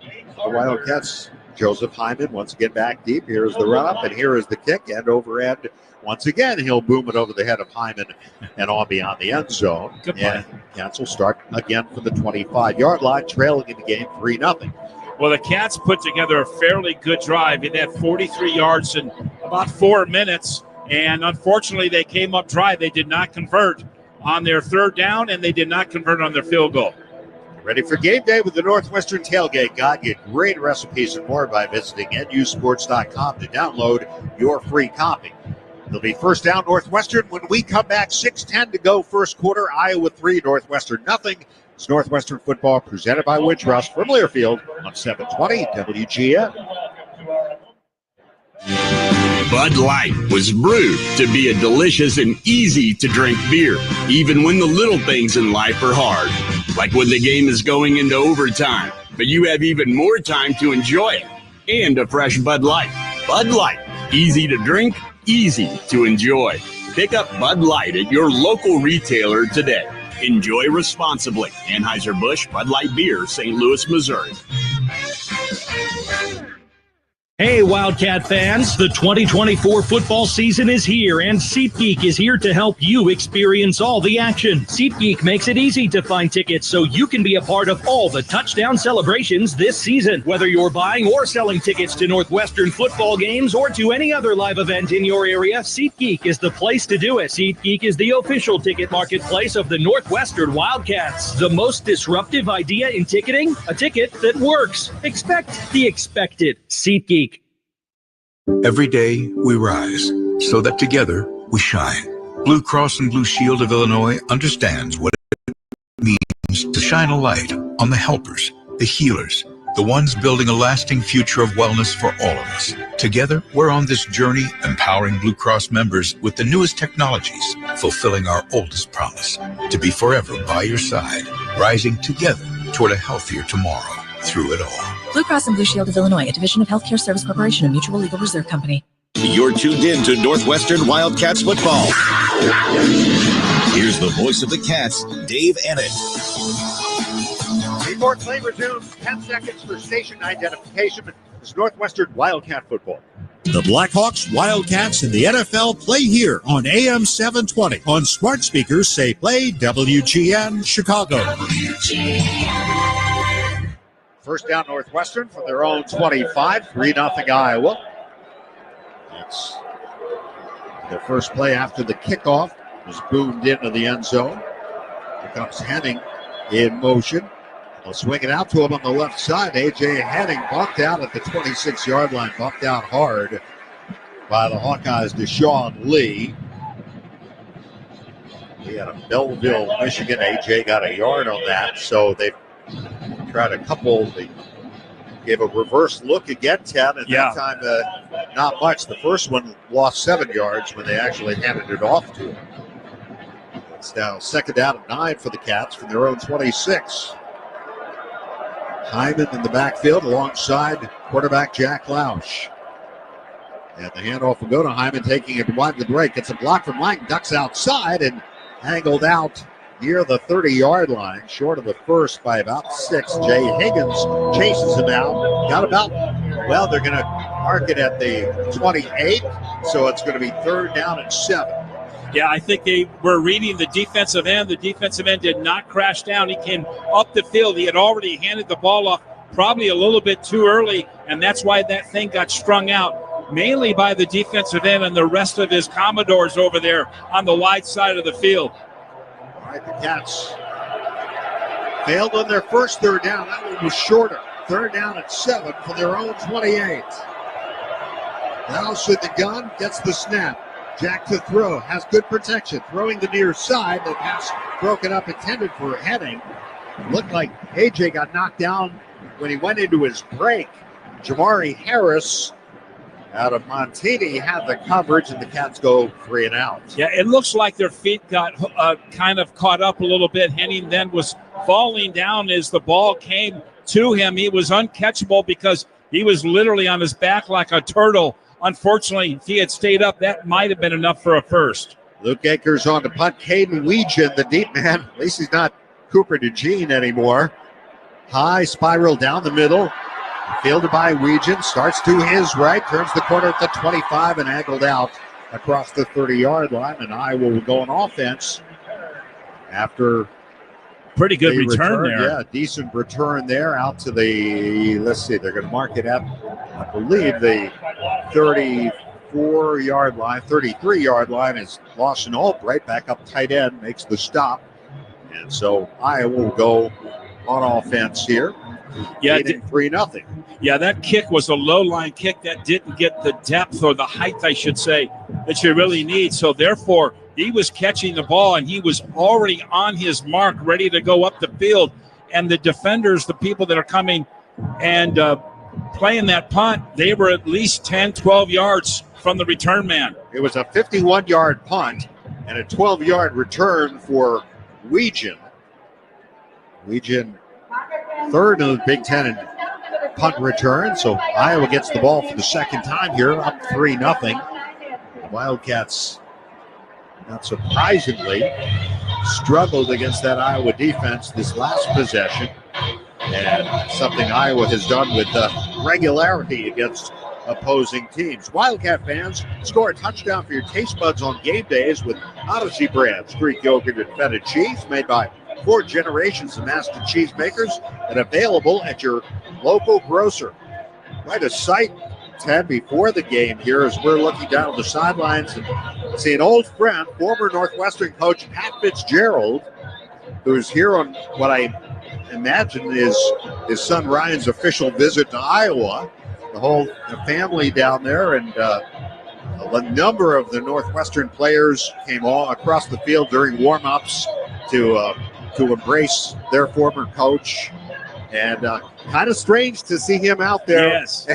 The Wildcats, Joseph Hyman once again back deep. Here's the run-up, and here is the kick, end over end. Once again, he'll boom it over the head of Hyman and on beyond the end zone. Good play. And Cats will start again from the 25-yard line, trailing in the game 3-0. Well, the Cats put together a fairly good drive. It had 43 yards in about 4 minutes, and unfortunately, they came up dry. They did not convert on their third down, and they did not convert on their field goal. Ready for game day with the Northwestern Tailgate Guide. Get great recipes and more by visiting nusports.com to download your free copy. There'll be first down Northwestern when we come back. 6:10 to go first quarter. Iowa 3, Northwestern nothing. It's Northwestern football presented by Wintrust from Learfield on 720 WGN. Bud Light was brewed to be a delicious and easy-to-drink beer, even when the little things in life are hard, like when the game is going into overtime, but you have even more time to enjoy it, and a fresh Bud Light. Bud Light, easy to drink, easy to enjoy. Pick up Bud Light at your local retailer today. Enjoy responsibly. Anheuser-Busch Bud Light Beer, St. Louis, Missouri. Hey, Wildcat fans, the 2024 football season is here, and SeatGeek is here to help you experience all the action. SeatGeek makes it easy to find tickets so you can be a part of all the touchdown celebrations this season. Whether you're buying or selling tickets to Northwestern football games or to any other live event in your area, SeatGeek is the place to do it. SeatGeek is the official ticket marketplace of the Northwestern Wildcats. The most disruptive idea in ticketing? A ticket that works. Expect the expected. SeatGeek. Every day we rise so that together we shine. Blue Cross and Blue Shield of Illinois understands what it means to shine a light on the helpers, the healers, the ones building a lasting future of wellness for all of us. Together, we're on this journey, empowering Blue Cross members with the newest technologies, fulfilling our oldest promise, to be forever by your side, rising together toward a healthier tomorrow through it all. Blue Cross and Blue Shield of Illinois, a division of Healthcare Service Corporation and Mutual Legal Reserve Company. You're tuned in to Northwestern Wildcats football. Here's the voice of the Cats, Dave Ennett. Before play resumes, 10 seconds for station identification. It's Northwestern Wildcat football. The Blackhawks, Wildcats, and the NFL play here on AM 720. On smart speakers, say play WGN Chicago. First down Northwestern from their own 25, 3-0 Iowa. That's the first play after the kickoff was boomed into the end zone. Here comes Henning in motion. They'll swing it out to him on the left side. A.J. Henning bumped out at the 26-yard line, bumped out hard. by the Hawkeyes, Deshaun Lee. He had a Belleville, Michigan. AJ got a yard on that, so they tried a couple. They gave a reverse look again, 10, and that time not much. The first one lost 7 yards when they actually handed it off to him. It's now second down and 9 for the Cats from their own 26. Hyman in the backfield alongside quarterback Jack Lausch. And the handoff will go to Hyman, taking it wide to the break. Gets a block from Mike, ducks outside and angled out near the 30-yard line, short of the first by about 6. Jay Higgins chases him out. Got about, they're going to mark it at the 28, so it's going to be third down and 7. Yeah, I think they were reading the defensive end. The defensive end did not crash down. He came up the field. He had already handed the ball off probably a little bit too early, and that's why that thing got strung out, mainly by the defensive end and the rest of his Commodores over there on the wide side of the field. All right, the Cats failed on their first third down. That one was shorter. Third down and 7 for their own 28. Lausch with the gun, gets the snap. Jack to throw, has good protection, throwing the near side. The pass broken up, intended for a heading. Looked like AJ got knocked down when he went into his break. Jamari Harris out of Montini had the coverage, and the Cats go 3 and out. Yeah, it looks like their feet got kind of caught up a little bit. Henning then was falling down as the ball came to him. He was uncatchable because he was literally on his back like a turtle. Unfortunately, if he had stayed up, that might have been enough for a first. Luke Akers on the punt. Caden Weegan, the deep man. At least he's not Cooper DeJean anymore. High spiral down the middle. Fielded by Weegan. Starts to his right. Turns the corner at the 25 and angled out across the 30-yard line. And Iowa will go on offense after pretty good return there. Yeah, decent return there out to the, they're going to mark it at, I believe, the 34-yard line, 33-yard line is Lawson Albright back up tight end, makes the stop. And so Iowa will go on offense here. Yeah, 3-0. Yeah, that kick was a low-line kick that didn't get the depth or the height, I should say, that you really need. So therefore, he was catching the ball, and he was already on his mark, ready to go up the field. And the defenders, the people that are coming and playing that punt, they were at least 10, 12 yards from the return man. It was a 51-yard punt and a 12-yard return for Weegan. Weegan, third in the Big Ten in punt return. So Iowa gets the ball for the second time here, up 3-0. The Wildcats, not surprisingly, struggled against that Iowa defense this last possession, and something Iowa has done with regularity against opposing teams. Wildcat fans, score a touchdown for your taste buds on game days with Odyssey Brands Greek yogurt and feta cheese, made by 4 generations of master cheesemakers, and available at your local grocer. Quite a sight, Ted, before the game here as we're looking down the sidelines and see an old friend, former Northwestern coach Pat Fitzgerald, who's here on what I imagine is his son Ryan's official visit to Iowa. The whole family down there, and a number of the Northwestern players came all across the field during warm-ups to embrace their former coach. And kind of strange to see him out there, yes,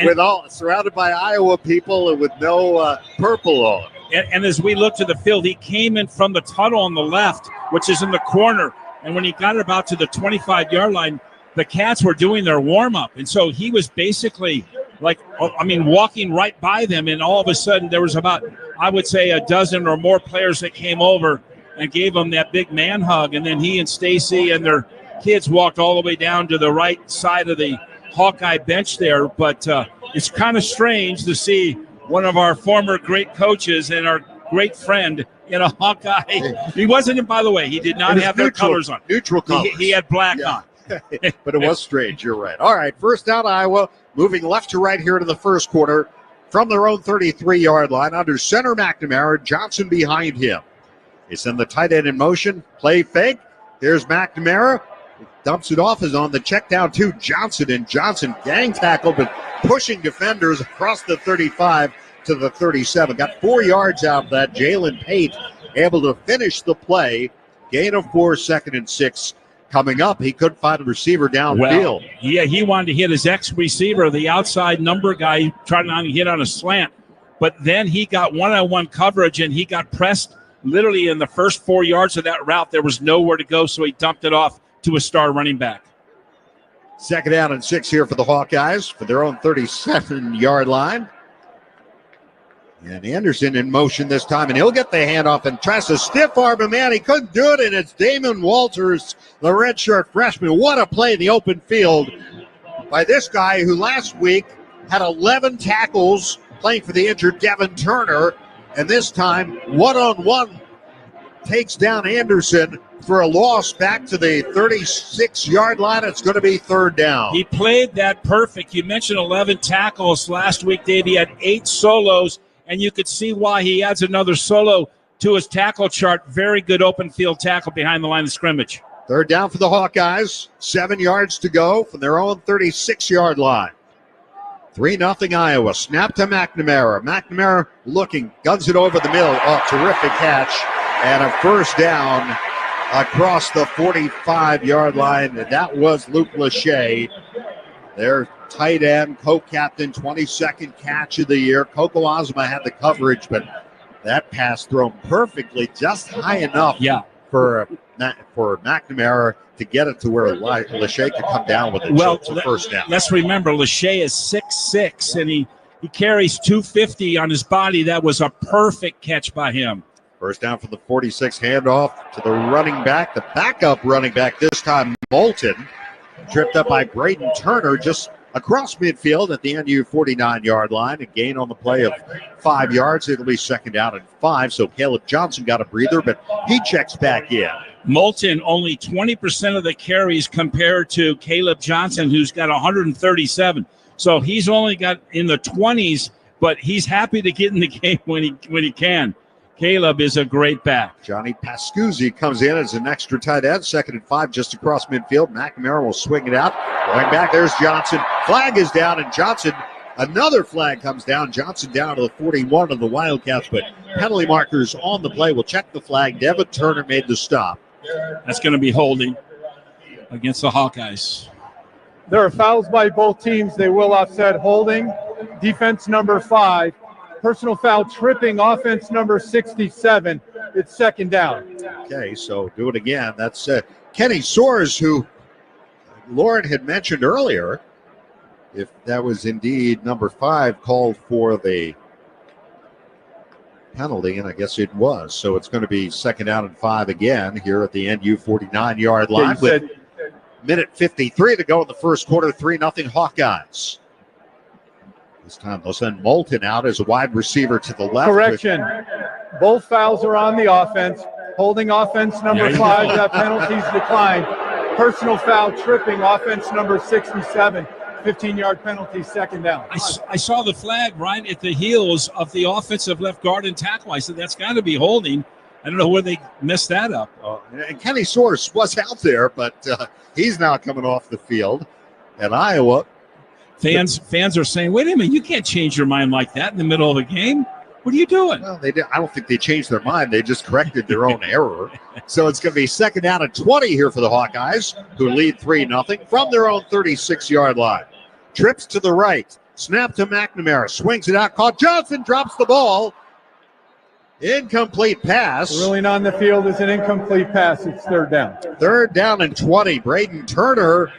with all surrounded by Iowa people and with no purple on. And as we look to the field, he came in from the tunnel on the left, which is in the corner. And when he got about to the 25-yard line, the Cats were doing their warm-up. And so he was basically walking right by them. And all of a sudden there was about, I would say, a dozen or more players that came over and gave him that big man hug. And then he and Stacy and their kids walked all the way down to the right side of the Hawkeye bench there. But it's kind of strange to see one of our former great coaches and our great friend in a Hawkeye. He wasn't, by the way, he did not have their colors on. Neutral colors. He had black on. But it was strange. You're right. All right, first down Iowa, moving left to right here to the first quarter from their own 33-yard line. Under center McNamara, Johnson behind him. They send the tight end in motion, play fake. Here's McNamara. Dumps it off, is on the check down to Johnson, and Johnson gang tackle, but pushing defenders across the 35 to the 37. Got 4 yards out of that. Jalen Pate able to finish the play. Gain of 4, 2nd and 6 coming up. He couldn't find a receiver downfield. Well, yeah, he wanted to hit his ex-receiver, the outside number guy, trying to hit on a slant. But then he got one-on-one coverage, and he got pressed literally in the first 4 yards of that route. There was nowhere to go, so he dumped it off to a star running back. 2nd down and 6 here for the Hawkeyes for their own 37-yard line. And Anderson in motion this time, and he'll get the handoff and tries to stiff arm a man. He couldn't do it, and it's Damon Walters, the redshirt freshman. What a play in the open field by this guy who last week had 11 tackles playing for the injured Devin Turner, and this time one-on-one takes down Anderson for a loss back to the 36-yard line. It's going to be 3rd down. He played that perfect. You mentioned 11 tackles last week, Dave. He had 8 solos, and you could see why he adds another solo to his tackle chart. Very good open field tackle behind the line of scrimmage. 3rd down for the Hawkeyes. 7 yards to go from their own 36-yard line. 3-0 Iowa. Snap to McNamara. McNamara looking, guns it over the middle. Oh, terrific catch. And a 1st down across the 45-yard line. And that was Luke Lachey, their tight end, co-captain, 22nd catch of the year. Coco Ozma had the coverage, but that pass thrown perfectly, just high enough for McNamara to get it to where Lachey could come down with it. Well, so it's a 1st down. Let's remember, Lachey is 6'6", and he carries 250 on his body. That was a perfect catch by him. 1st down for the 46, handoff to the running back, the backup running back, this time Moulton, tripped up by Braden Turner just across midfield at the NU 49-yard line. A gain on the play of 5 yards. It'll be 2nd down and 5, so Caleb Johnson got a breather, but he checks back in. Moulton only 20% of the carries compared to Caleb Johnson, who's got 137. So he's only got in the 20s, but he's happy to get in the game when he can. Caleb is a great back. Johnny Pascuzzi comes in as an extra tight end. 2nd and 5 just across midfield. McNamara will swing it out. Going back, there's Johnson. Flag is down, and Johnson, another flag comes down. Johnson down to the 41 of the Wildcats, but penalty markers on the play. We'll check the flag. Devin Turner made the stop. That's going to be holding against the Hawkeyes. There are fouls by both teams. They will offset holding. Defense number 5. Personal foul tripping, offense number 67. It's 2nd down. Okay, so do it again. That's Kenny Soares, who Lauren had mentioned earlier. If that was indeed number 5 called for the penalty, and I guess it was. So it's going to be 2nd down and 5 again here at the NU 49-yard line with minute 53 to go in the first quarter. 3-0 Hawkeyes. This time they'll send Moulton out as a wide receiver to the left. Correction. Both fouls are on the offense. Holding offense number 5, that penalty's declined. Personal foul tripping, offense number 67. 15-yard penalty, 2nd down. I saw the flag right at the heels of the offensive left guard and tackle. I said, that's got to be holding. I don't know where they messed that up. And Kenny Soares was out there, but he's now coming off the field. And Iowa. Fans are saying, wait a minute, you can't change your mind like that in the middle of a game. What are you doing? Well, I don't think they changed their mind. They just corrected their own error. So it's going to be 2nd down and 20 here for the Hawkeyes, who lead 3-0 from their own 36-yard line. Trips to the right. Snap to McNamara. Swings it out. Caught. Johnson drops the ball. Incomplete pass. Ruling on the field is an incomplete pass. It's 3rd down. 3rd down and 20. Braden Turner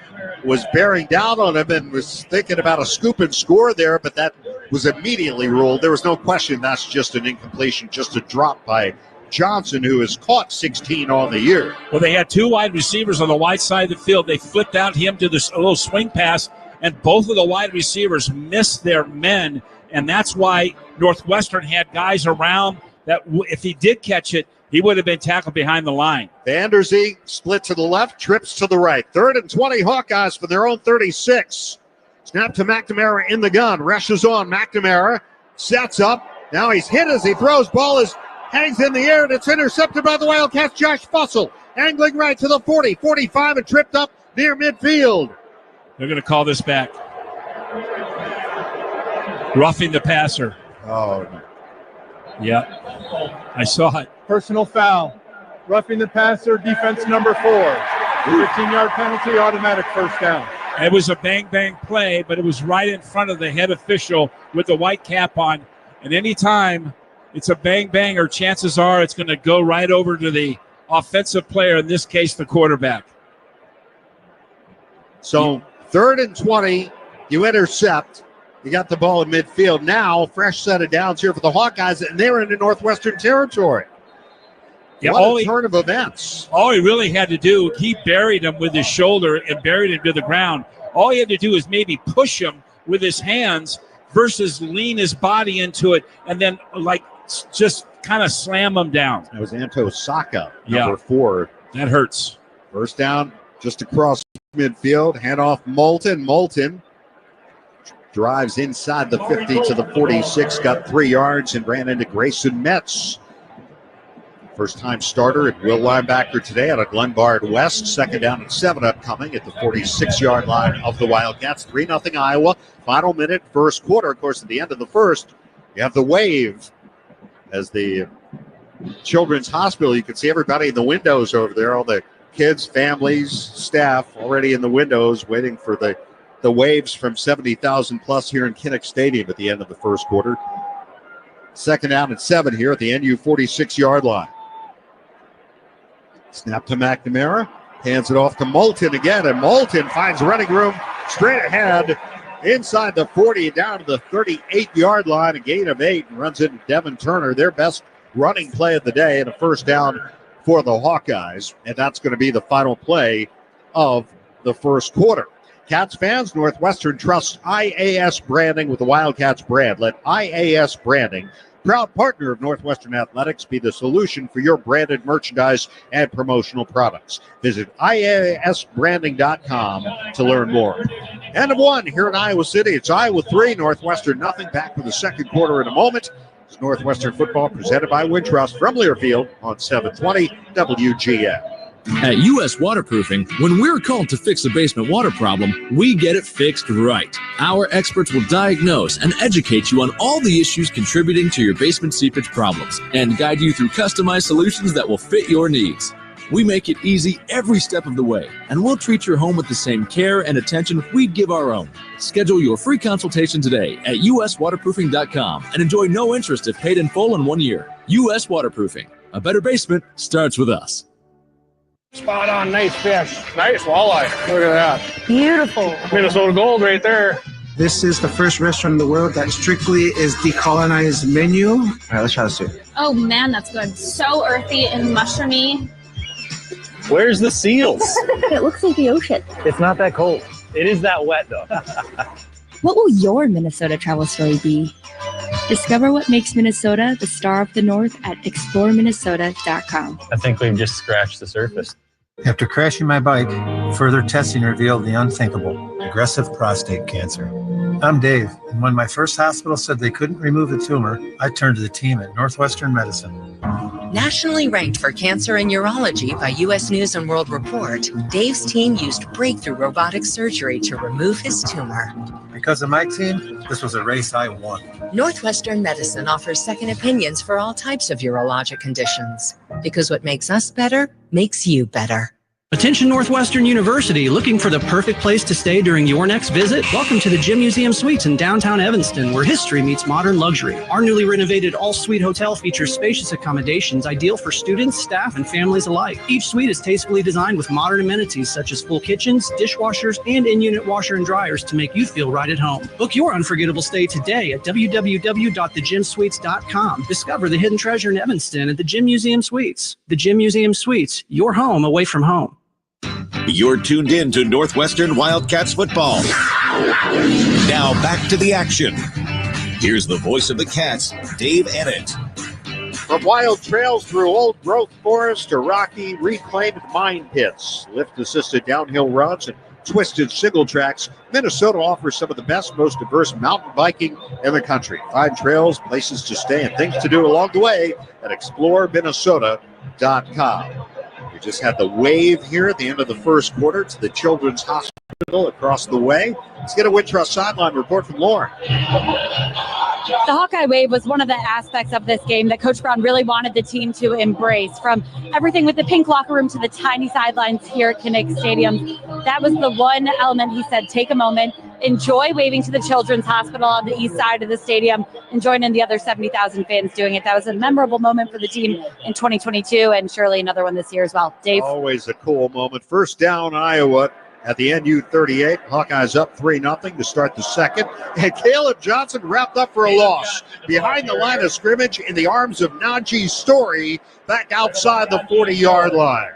was bearing down on him and was thinking about a scoop and score there, but that was immediately ruled. There was no question that's just an incompletion, just a drop by Johnson, who has caught 16 on the year. Well, they had 2 wide receivers on the wide side of the field. They flipped out him to this little swing pass, and both of the wide receivers missed their men, and that's why Northwestern had guys around that if he did catch it, he would have been tackled behind the line. Vanderzee split to the left, trips to the right. 3rd and 20 Hawkeyes for their own 36. Snap to McNamara in the gun. Rushes on. McNamara sets up. Now he's hit as he throws. Ball hangs in the air, and it's intercepted by the Wildcats. Josh Fussell angling right to the 40, 45, and tripped up near midfield. They're going to call this back. Roughing the passer. Oh, yeah. I saw it. Personal foul. Roughing the passer, defense number 4. 15-yard penalty, automatic first down. It was a bang-bang play, but it was right in front of the head official with the white cap on. And anytime it's a bang-banger, chances are it's going to go right over to the offensive player, in this case, the quarterback. So 3rd and 20, you intercept. You got the ball in midfield. Now, fresh set of downs here for the Hawkeyes, and they're into Northwestern territory. Yeah, what a turn of events. All he really had to do, he buried him with his shoulder and buried him to the ground. All he had to do is maybe push him with his hands versus lean his body into it and then, just kind of slam him down. That was Anto Saka, number 4. That hurts. First down, just across midfield. Handoff Moulton. Moulton drives inside the 50 to the 46, got 3 yards and ran into Grayson Metz. First-time starter at will linebacker today out of Glenbard West. 2nd down and 7 upcoming at the 46-yard line of the Wildcats. 3-0 Iowa. Final minute, first quarter. Of course, at the end of the first, you have the wave as the Children's Hospital. You can see everybody in the windows over there, all the kids, families, staff already in the windows waiting for the waves from 70,000 plus here in Kinnick Stadium at the end of the first quarter. 2nd down and 7 here at the NU 46-yard line. Snap to McNamara. Hands it off to Moulton again, and Moulton finds running room straight ahead inside the 40 down to the 38-yard line, a gain of 8, and runs into Devin Turner, their best running play of the day, and a first down for the Hawkeyes. And that's going to be the final play of the first quarter. Cats fans, Northwestern trusts IAS branding with the Wildcats brand. Let IAS branding, proud partner of Northwestern Athletics, be the solution for your branded merchandise and promotional products. Visit IASbranding.com to learn more. End of 1 here in Iowa City. It's Iowa 3, Northwestern nothing. Back for the second quarter in a moment. It's Northwestern football presented by Wintrust from Learfield on 720 WGN. At U.S. Waterproofing, when we're called to fix a basement water problem, we get it fixed right. Our experts will diagnose and educate you on all the issues contributing to your basement seepage problems and guide you through customized solutions that will fit your needs. We make it easy every step of the way, and we'll treat your home with the same care and attention we'd give our own. Schedule your free consultation today at uswaterproofing.com and enjoy no interest if paid in full in 1 year. U.S. Waterproofing. A better basement starts with us. Spot on, nice fish. Nice walleye. Look at that. Beautiful. Minnesota Gold right there. This is the first restaurant in the world that strictly is decolonized menu. All right, let's try this too. Oh man, that's good. So earthy and mushroomy. Where's the seals? It looks like the ocean. It's not that cold. It is that wet though. What will your Minnesota travel story be? Discover what makes Minnesota the star of the North at exploreminnesota.com. I think we've just scratched the surface. After crashing my bike, further testing revealed the unthinkable, aggressive prostate cancer. I'm Dave, and when my first hospital said they couldn't remove the tumor, I turned to the team at Northwestern Medicine. Nationally ranked for cancer and urology by U.S. News & World Report, Dave's team used breakthrough robotic surgery to remove his tumor. Because of my team, this was a race I won. Northwestern Medicine offers second opinions for all types of urologic conditions. Because what makes us better makes you better. Attention Northwestern University, looking for the perfect place to stay during your next visit? Welcome to the Gym Museum Suites in downtown Evanston, where history meets modern luxury. Our newly renovated all-suite hotel features spacious accommodations ideal for students, staff, and families alike. Each suite is tastefully designed with modern amenities such as full kitchens, dishwashers, and in-unit washer and dryers to make you feel right at home. Book your unforgettable stay today at www.thegymsuites.com. Discover the hidden treasure in Evanston at the Gym Museum Suites. The Gym Museum Suites, your home away from home. You're tuned in to Northwestern Wildcats football. Now back to the action. Here's the voice of the Cats, Dave Ennett. From wild trails through old growth forest to rocky reclaimed mine pits, lift-assisted downhill runs, and twisted single tracks, Minnesota offers some of the best, most diverse mountain biking in the country. Find trails, places to stay, and things to do along the way at exploreminnesota.com. We just had the wave here at the end of the first quarter to the Children's Hospital across the way. Let's get a Wintrust sideline report from Lauren. The Hawkeye Wave was one of the aspects of this game that Coach Brown really wanted the team to embrace, from everything with the pink locker room to the tiny sidelines here at Kinnick Stadium. That was the one element he said, take a moment, enjoy waving to the Children's Hospital on the east side of the stadium, and join in the other 70,000 fans doing it. That was a memorable moment for the team in 2022, and surely another one this year as well. Dave? Always a cool moment. First down, Iowa at the NU 38. Hawkeyes up 3-0 to start the second. And Caleb Johnson wrapped up for a loss behind the line of scrimmage in the arms of Najee Story back outside the 40-yard line.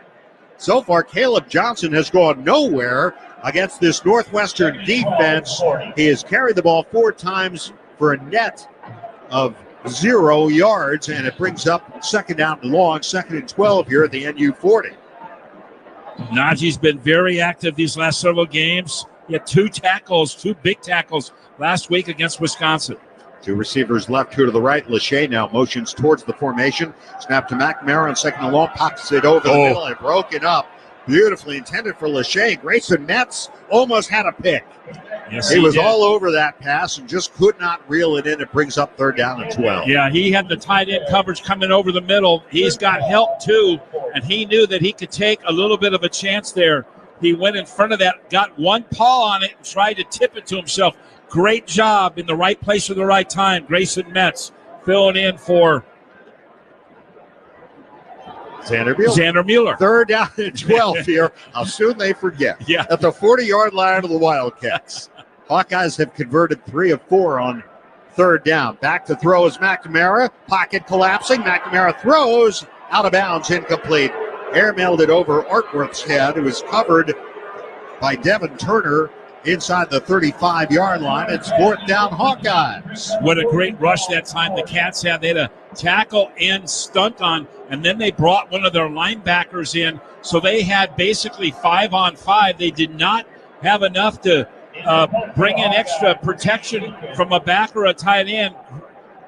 So far, Caleb Johnson has gone nowhere against this Northwestern defense. He has carried the ball 4 times for a net of 0 yards, and it brings up second down and long, 2nd and 12 here at the NU 40. Najee's been very active these last several games. He had 2 big tackles last week against Wisconsin. 2 receivers left, 2 to the right. Lachey now motions towards the formation. Snap to McNamara on 2nd and long. Pockets it over the middle and broken up. Beautifully intended for Lachey. Grayson Metz almost had a pick. Yes, he was did. all over that pass and just could not reel it in. It brings up 3rd down and 12. Yeah, he had the tight end coverage coming over the middle. He's got help too, and he knew that he could take a little bit of a chance there. He went in front of that, got one paw on it, and tried to tip it to himself. Great job in the right place at the right time. Grayson Metz filling in for Xander Mueller. 3rd down and 12 here. How soon they forget. Yeah. At the 40-yard line of the Wildcats. Hawkeyes have converted 3 of 4 on 3rd down. Back to throw is McNamara. Pocket collapsing. McNamara throws out of bounds, incomplete. Airmailed it over Artworth's head. It was covered by Devin Turner inside the 35-yard line. It's 4th down Hawkeyes. What a great rush that time the Cats had. They had a tackle and stunt on, and then they brought one of their linebackers in. So they had basically 5-on-5. They did not have enough to bring in extra protection from a back or a tight end.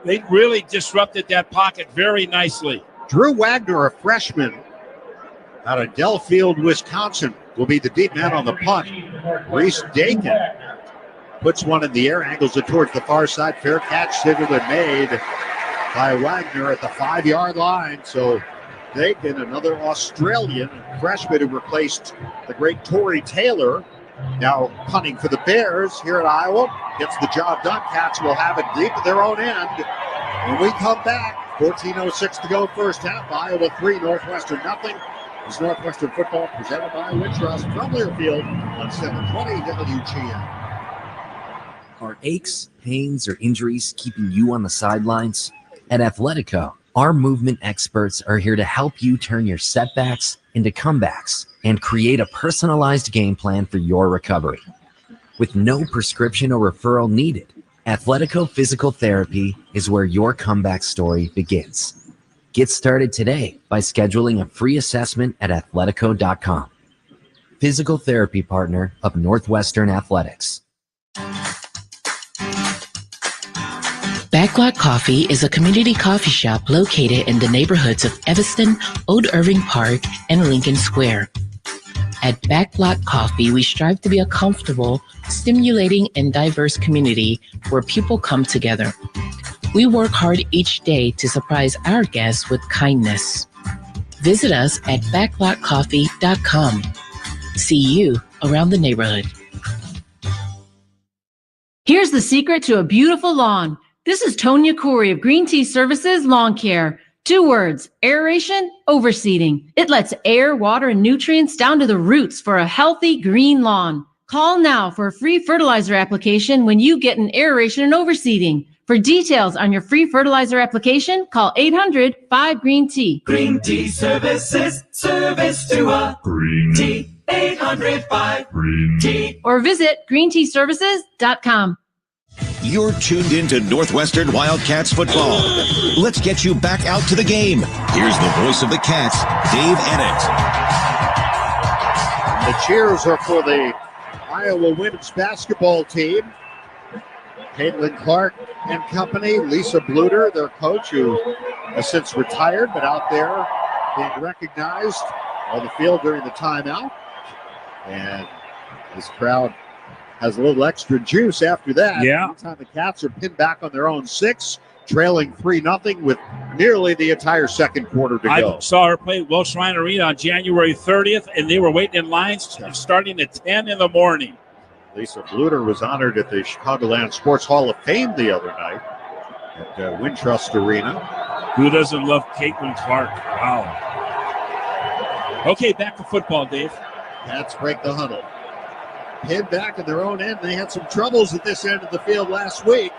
They really disrupted that pocket very nicely. Drew Wagner, a freshman out of Delafield, Wisconsin, will be the deep man on the punt. Reese Dakin puts one in the air, angles it towards the far side. Fair catch, signaled and made by Wagner at the 5-yard line. So Dakin, another Australian freshman who replaced the great Torrey Taylor, now punting for the Bears here at Iowa. Gets the job done. Cats will have it deep at their own end. When we come back, 14:06 to go first half. Iowa 3, Northwestern nothing. It's Northwestern football presented by Wintrust from Learfield on 720 WGN. Are aches, pains, or injuries keeping you on the sidelines? At Athletico, our movement experts are here to help you turn your setbacks into comebacks and create a personalized game plan for your recovery. With no prescription or referral needed, Athletico Physical Therapy is where your comeback story begins. Get started today by scheduling a free assessment at athletico.com. Physical therapy partner of Northwestern Athletics. Backlot Coffee is a community coffee shop located in the neighborhoods of Evanston, Old Irving Park, and Lincoln Square. At Backlot Coffee, we strive to be a comfortable, stimulating, and diverse community where people come together. We work hard each day to surprise our guests with kindness. Visit us at backlotcoffee.com. See you around the neighborhood. Here's the secret to a beautiful lawn. This is Tonya Corey of Green Tea Services Lawn Care. 2 words, aeration, overseeding. It lets air, water, and nutrients down to the roots for a healthy green lawn. Call now for a free fertilizer application when you get an aeration and overseeding. For details on your free fertilizer application, call 800-5-GREEN-TEA. Green Tea Services, service to a green tea. 800-5-GREEN-TEA. Or visit greenteaservices.com. You're tuned into Northwestern Wildcats football. Let's get you back out to the game. Here's the voice of the Cats, Dave Ennett. The cheers are for the Iowa women's basketball team. Caitlin Clark and company, Lisa Bluter, their coach, who has since retired, but out there being recognized on the field during the timeout. And this crowd has a little extra juice after that. Yeah. Meantime, the Cats are pinned back on their own 6, trailing 3-0 with nearly the entire second quarter to go. I saw her play at Welsh Ryan Arena on January 30th, and they were waiting in lines starting at 10 in the morning. Lisa Bluter was honored at the Chicagoland Sports Hall of Fame the other night at Wintrust Arena. Who doesn't love Caitlin Clark? Wow. Okay, back to football, Dave. Cats break the huddle. Pinned back in their own end. They had some troubles at this end of the field last week.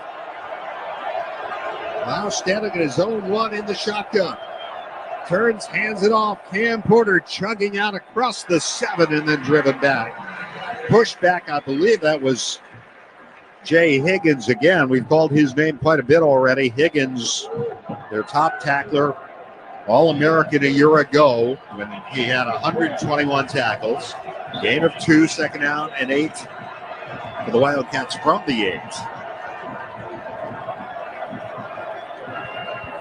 Now standing in his own 1 in the shotgun. Turns, hands it off. Cam Porter chugging out across the 7 and then driven back. Pushed back, I believe that was Jay Higgins again. We've called his name quite a bit already. Higgins, their top tackler, All-American a year ago when he had 121 tackles. Gain of 2, second down, and 8 for the Wildcats from the 8.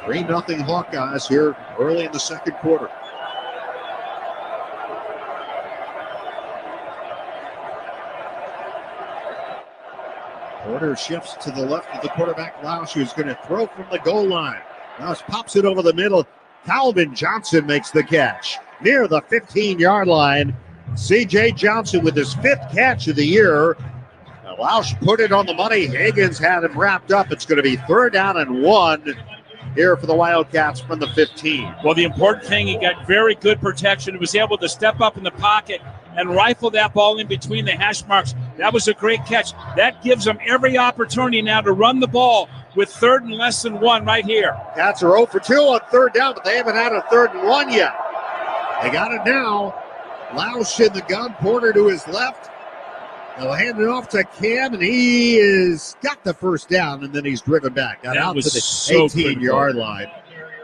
3-0 Hawkeyes here early in the second quarter. Porter shifts to the left of the quarterback, Lausch, who's going to throw from the goal line. Lausch pops it over the middle. Calvin Johnson makes the catch near the 15-yard line. C.J. Johnson with his 5th catch of the year. Lausch put it on the money. Higgins had him wrapped up. It's going to be 3rd down and 1 here for the Wildcats from the 15. Well, the important thing, he got very good protection. He was able to step up in the pocket and rifle that ball in between the hash marks. That was a great catch. That gives them every opportunity now to run the ball with 3rd and less than 1 right here. Cats are 0 for 2 on 3rd down, but they haven't had a 3rd and 1 yet. They got it now. Lausch in the gun, Porter to his left. They'll hand it off to Cam, and he is got the 1st down, and then he's driven back. Got out to the 18-yard line.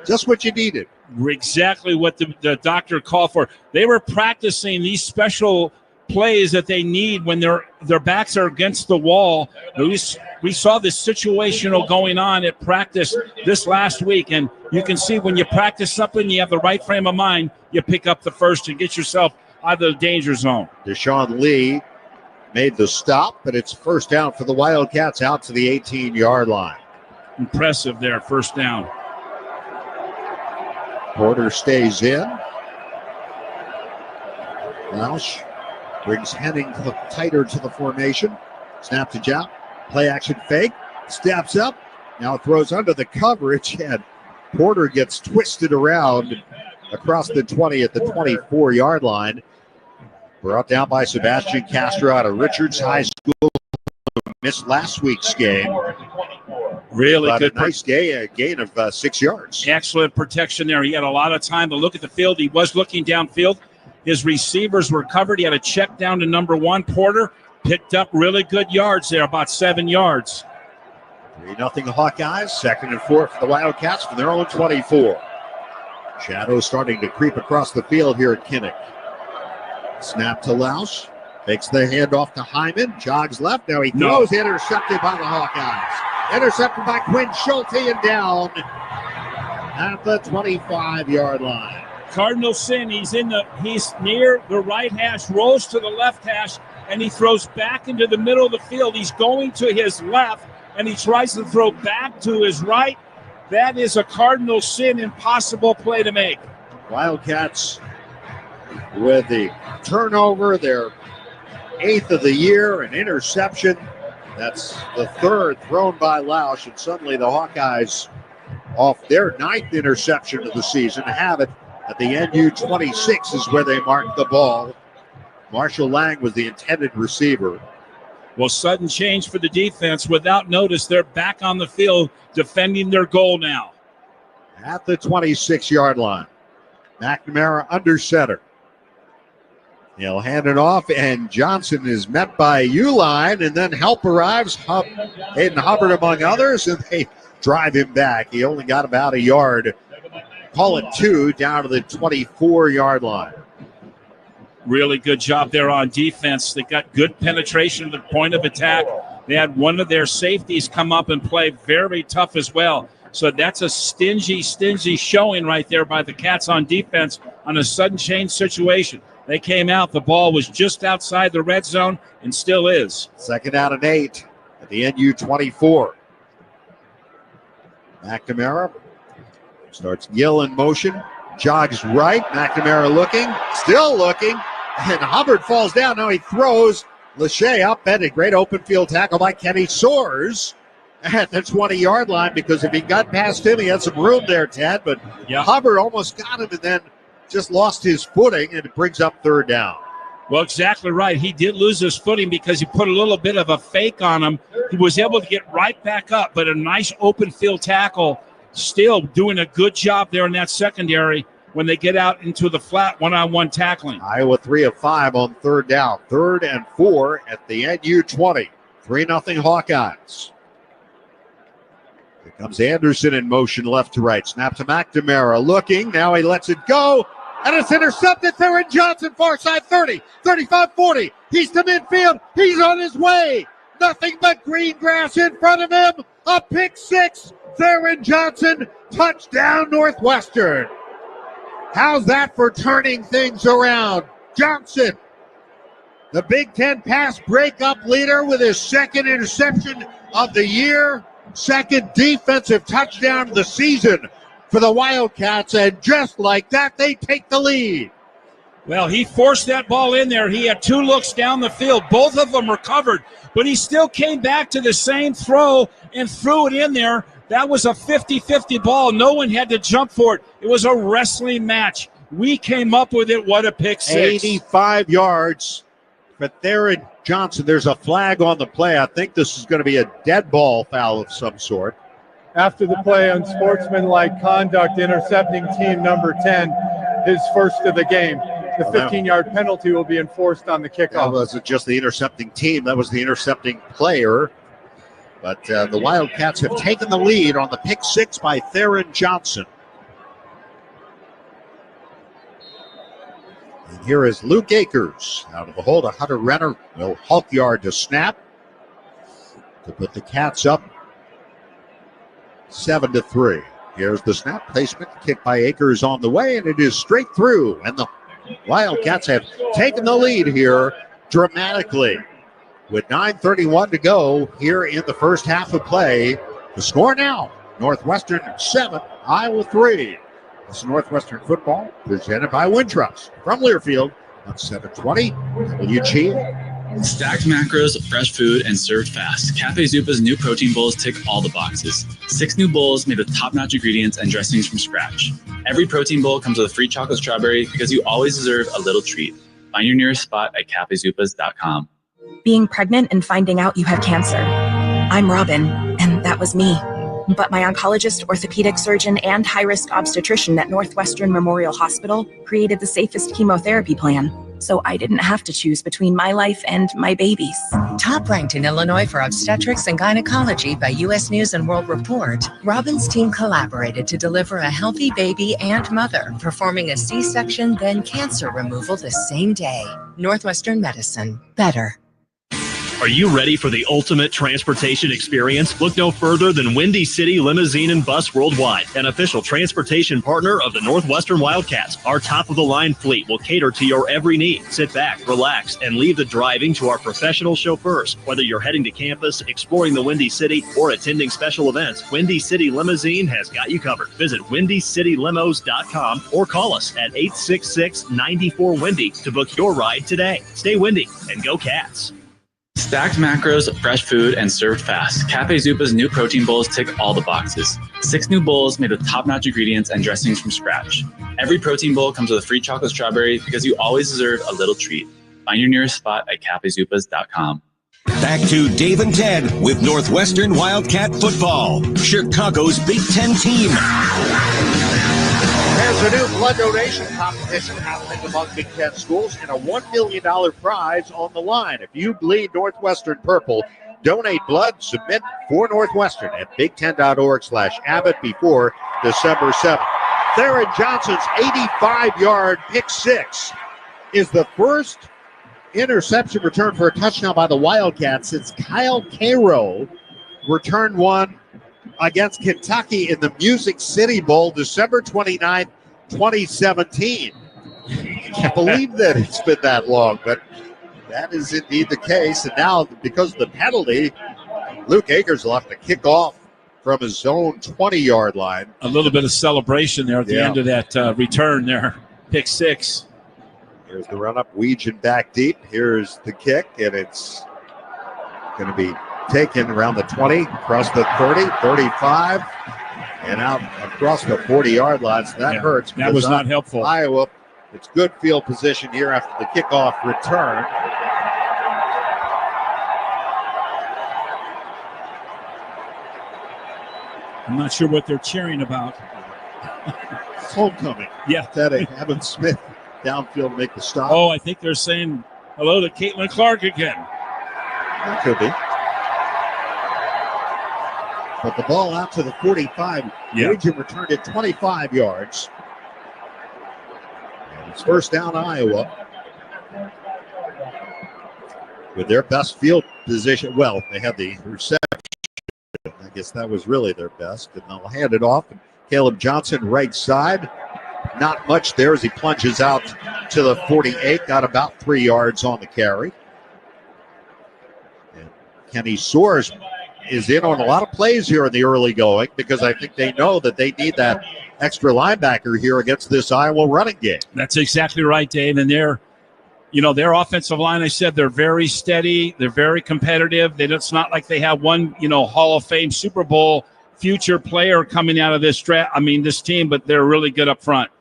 Just what you needed. Exactly what the doctor called for. They were practicing these special plays that they need when their backs are against the wall. We saw this situational going on at practice this last week, and you can see when you practice something, you have the right frame of mind, you pick up the first and get yourself out of the danger zone. Deshaun Lee made the stop, but it's 1st down for the Wildcats out to the 18-yard line. Impressive there, 1st down. Porter stays in. Lausch brings Henning tighter to the formation. Snap to Jap. Play action fake. Steps up. Now throws under the coverage, and Porter gets twisted around across the 20 at the 24-yard line. Brought down by Sebastian Castro out of Richards High School. Missed last week's game. Really but good. A nice gain of 6 yards. Excellent protection there. He had a lot of time to look at the field. He was looking downfield. His receivers were covered. He had a check down to number 1. Porter picked up really good yards there, about 7 yards. 3-0 Hawkeyes. 2nd and 4 for the Wildcats from their own 24. Shadows starting to creep across the field here at Kinnick. Snap to Lausch. Makes the handoff to Hyman. Jogs left. Now he throws. Intercepted by the Hawkeyes. Intercepted by Quinn Schulte and down at the 25-yard line. Cardinal sin. He's near the right hash, rolls to the left hash, and he throws back into the middle of the field. He's going to his left, and he tries to throw back to his right. That is a cardinal sin, impossible play to make. Wildcats with the turnover, their 8th of the year, an interception. That's the 3rd thrown by Lausch, and suddenly the Hawkeyes, off their 9th interception of the season, have it at the NU 26 is where they marked the ball. Marshall Lang was the intended receiver. Well, sudden change for the defense. Without notice, they're back on the field defending their goal now. At the 26-yard line. McNamara under center. He'll hand it off, and Johnson is met by Uline, and then help arrives, Hayden Hubbard among others, and they drive him back. He only got about a yard. Call it 2 down to the 24-yard line. Really good job there on defense. They got good penetration to the point of attack. They had one of their safeties come up and play very tough as well. So that's a stingy showing right there by the Cats on defense on a sudden change situation. They came out. The ball was just outside the red zone and still is. 2nd down and 8 at the NU 24. McNamara starts Gill in motion. Jogs right. McNamara looking. Still looking. And Hubbard falls down. Now he throws. Lachey up at a great open field tackle by Kenny Soares at the 20-yard line, because if he got past him, he had some room there, Ted. But Hubbard almost got him and then just lost his footing, and it brings up 3rd down. Well, exactly right. He did lose his footing because he put a little bit of a fake on him. He was able to get right back up, but a nice open field tackle, still doing a good job there in that secondary when they get out into the flat one-on-one tackling. Iowa 3 of 5 on 3rd down. 3rd and 4 at the NU 20. 3-0 Hawkeyes. Here comes Anderson in motion left to right. Snap to McNamara. Looking. Now he lets it go. And it's intercepted. Theron Johnson, far side 30, 35, 40. He's to midfield. He's on his way. Nothing but green grass in front of him. A pick 6. Theron Johnson. Touchdown Northwestern. How's that for turning things around? Johnson, the Big Ten pass breakup leader, with his 2nd interception of the year. 2nd defensive touchdown of the season for the Wildcats. And just like that, they take the lead. Well, he forced that ball in there. He had 2 looks down the field. Both of them recovered, but he still came back to the same throw and threw it in there. That was a 50-50 ball. No one had to jump for it. It was a wrestling match. We came up with it. What a pick 6. 85 yards for Theron Johnson. There's a flag on the play. I think this is going to be a dead ball foul of some sort. After the play, unsportsmanlike conduct, intercepting team number 10, his first of the game. The 15-yard penalty will be enforced on the kickoff. That wasn't just the intercepting team. That was the intercepting player. But the Wildcats have taken the lead on the pick 6 by Theron Johnson. And here is Luke Akers out of the hole to Hunter Renner. Will Hulk yard to snap to put the Cats up 7-3. Here's the snap placement. Kick by Akers on the way, and it is straight through. And the Wildcats have taken the lead here dramatically. With 9:31 to go here in the first half of play, the score now, Northwestern 7, Iowa 3. This is Northwestern football presented by Wintrust from Learfield on 720 WG. Stacked macros, fresh food, and served fast. Cafe Zupa's new protein bowls tick all the boxes. 6 new bowls made with top-notch ingredients and dressings from scratch. Every protein bowl comes with a free chocolate strawberry, because you always deserve a little treat. Find your nearest spot at cafezupas.com. Being pregnant and finding out you have cancer. I'm Robin, and that was me. But my oncologist, orthopedic surgeon, and high-risk obstetrician at Northwestern Memorial Hospital created the safest chemotherapy plan, so I didn't have to choose between my life and my baby's. Top ranked in Illinois for obstetrics and gynecology by U.S. News and World Report, Robin's team collaborated to deliver a healthy baby and mother, performing a C-section, then cancer removal the same day. Northwestern Medicine. Better. Are you ready for the ultimate transportation experience? Look no further than Windy City Limousine and Bus Worldwide, an official transportation partner of the Northwestern Wildcats. Our top-of-the-line fleet will cater to your every need. Sit back, relax, and leave the driving to our professional chauffeurs. Whether you're heading to campus, exploring the Windy City, or attending special events, Windy City Limousine has got you covered. Visit WindyCityLimos.com or call us at 866-94-WINDY to book your ride today. Stay windy and go Cats. Stacked macros, fresh food, and served fast. Cafe Zupa's new protein bowls tick all the boxes. 6 new bowls made with top-notch ingredients and dressings from scratch. Every protein bowl comes with a free chocolate strawberry, because you always deserve a little treat. Find your nearest spot at cafezupas.com. Back to Dave and Ted with Northwestern Wildcat football, Chicago's Big Ten team. There's a new blood donation competition happening among Big Ten schools, and a $1 million prize on the line. If you bleed Northwestern purple, donate blood, submit for Northwestern at big10.org/Abbott before December 7th. Theron Johnson's 85-yard pick 6 is the first interception return for a touchdown by the Wildcats since Kyle Cairo returned one against Kentucky in the Music City Bowl, December 29th, 2017. can't believe that it's been that long, but that is indeed the case. And now, because of the penalty, Luke Akers will have to kick off from his own 20-yard line. A little bit of celebration there at the end of that return there. Pick 6. Here's the run-up. Weegan back deep. Here's the kick, and it's going to be taken around the 20, across the 30, 35, and out across the 40-yard line. So that hurts. That was not helpful. Iowa, it's good field position here after the kickoff return. I'm not sure what they're cheering about. It's homecoming. Yeah. That Evan Smith downfield to make the stop. Oh, I think they're saying hello to Caitlin Clark again. That could be. But the ball out to the 45. Weegan returned it 25 yards. And it's first down Iowa. With their best field position. Well, they had the reception. I guess that was really their best. And they'll hand it off. And Caleb Johnson, right side. Not much there as he plunges out to the 48. Got about 3 yards on the carry. And Kenny Soares is in on a lot of plays here in the early going because I think they know that they need that extra linebacker here against this Iowa running game. That's exactly right, Dave. And their offensive line, I said, they're very steady. They're very competitive. It's not like they have one, Hall of Fame Super Bowl future player coming out of this this team, but they're really good up front.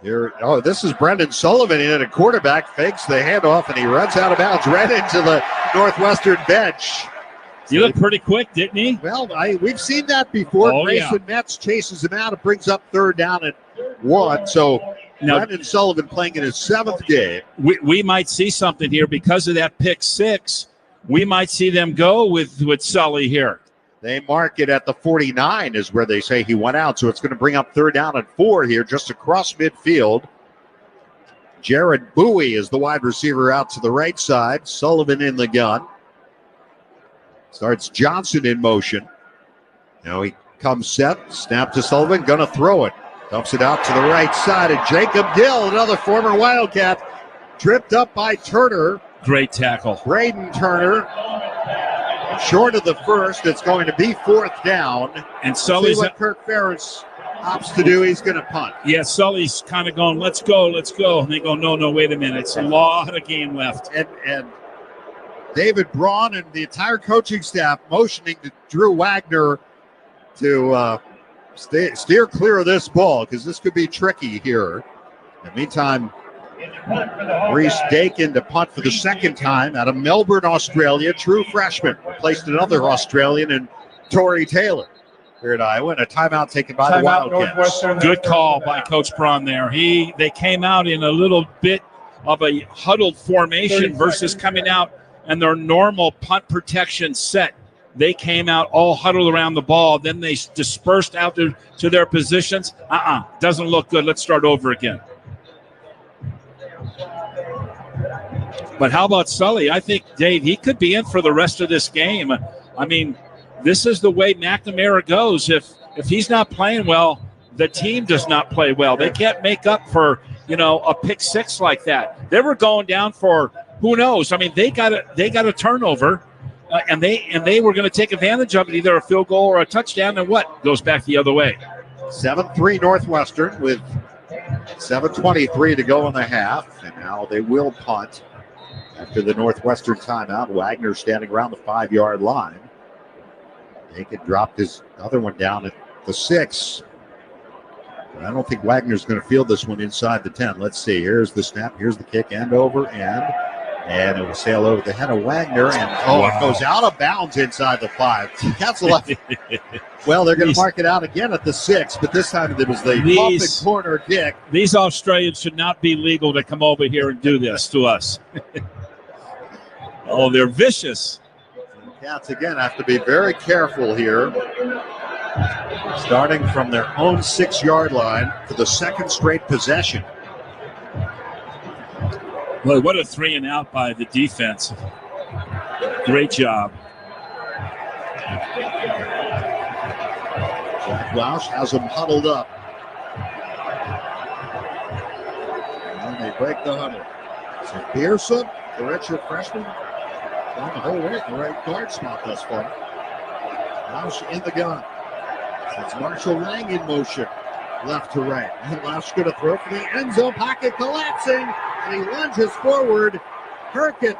This is Brendan Sullivan in a quarterback, fakes the handoff, and he runs out of bounds right into the Northwestern bench. He looked pretty quick, didn't he? Well, we've seen that before. Grayson Metz chases him out. It brings up 3rd down and 1. So now, Brendan Sullivan playing in his 7th game. We might see something here because of that pick 6. We might see them go with Sully here. They mark it at the 49 is where they say he went out. So it's going to bring up 3rd down and 4 here just across midfield. Jared Bowie is the wide receiver out to the right side. Sullivan in the gun. Starts Johnson in motion. Now he comes set. Snap to Sullivan. Going to throw it. Dumps it out to the right side. And Jacob Dill, another former Wildcat, tripped up by Turner. Great tackle. Braden Turner. Short of the first. It's going to be 4th down. And Sully's what Kirk Ferentz opts to do. He's going to punt. Yeah, Sully's kind of going, let's go. And they go, no, wait a minute. It's a lot of game left. And David Braun and the entire coaching staff motioning to Drew Wagner to steer clear of this ball because this could be tricky here. In the meantime, Reese Dakin to punt for the 2nd time out of Melbourne, Australia. True freshman. Replaced another Australian in Torrey Taylor here at Iowa. And a timeout taken by the Wildcats. Good call by Coach Braun there. They came out in a little bit of a huddled formation versus coming out and their normal punt protection set. They came out all huddled around the ball. Then they dispersed out to their positions. Doesn't look good. Let's start over again. But how about Sully? I think, Dave, he could be in for the rest of this game. I mean, this is the way McNamara goes. If he's not playing well, the team does not play well. They can't make up for, a pick 6 like that. They were going down for who knows. I mean, they got a turnover, and they were going to take advantage of it, either a field goal or a touchdown, and what goes back the other way. 7-3 Northwestern with 7:23 to go in the half, and now they will punt after the Northwestern timeout. Wagner standing around the 5-yard line. Dakin dropped his other one down at the 6. But I don't think Wagner's going to field this one inside the 10. Let's see. Here's the snap. Here's the kick. End over end. And it will sail over the head of Wagner. And it goes out of bounds inside the 5. That's left. Well, they're going to mark it out again at the 6, but this time it was the pump and corner kick. These Australians should not be legal to come over here and do this to us. Oh, they're vicious. Cats again have to be very careful here. Starting from their own 6-yard line for the 2nd straight possession. Boy, what a 3-and-out by the defense. Great job. Jack Welsh has them huddled up. And they break the huddle. So Pearson, the redshirt freshman, gone the whole way in the right guard spot thus far. Lausch in the gun. It's Marshall Lang in motion. Left to right. And Lausch going to throw for the end zone. Pocket collapsing. And he lunges forward. Herkett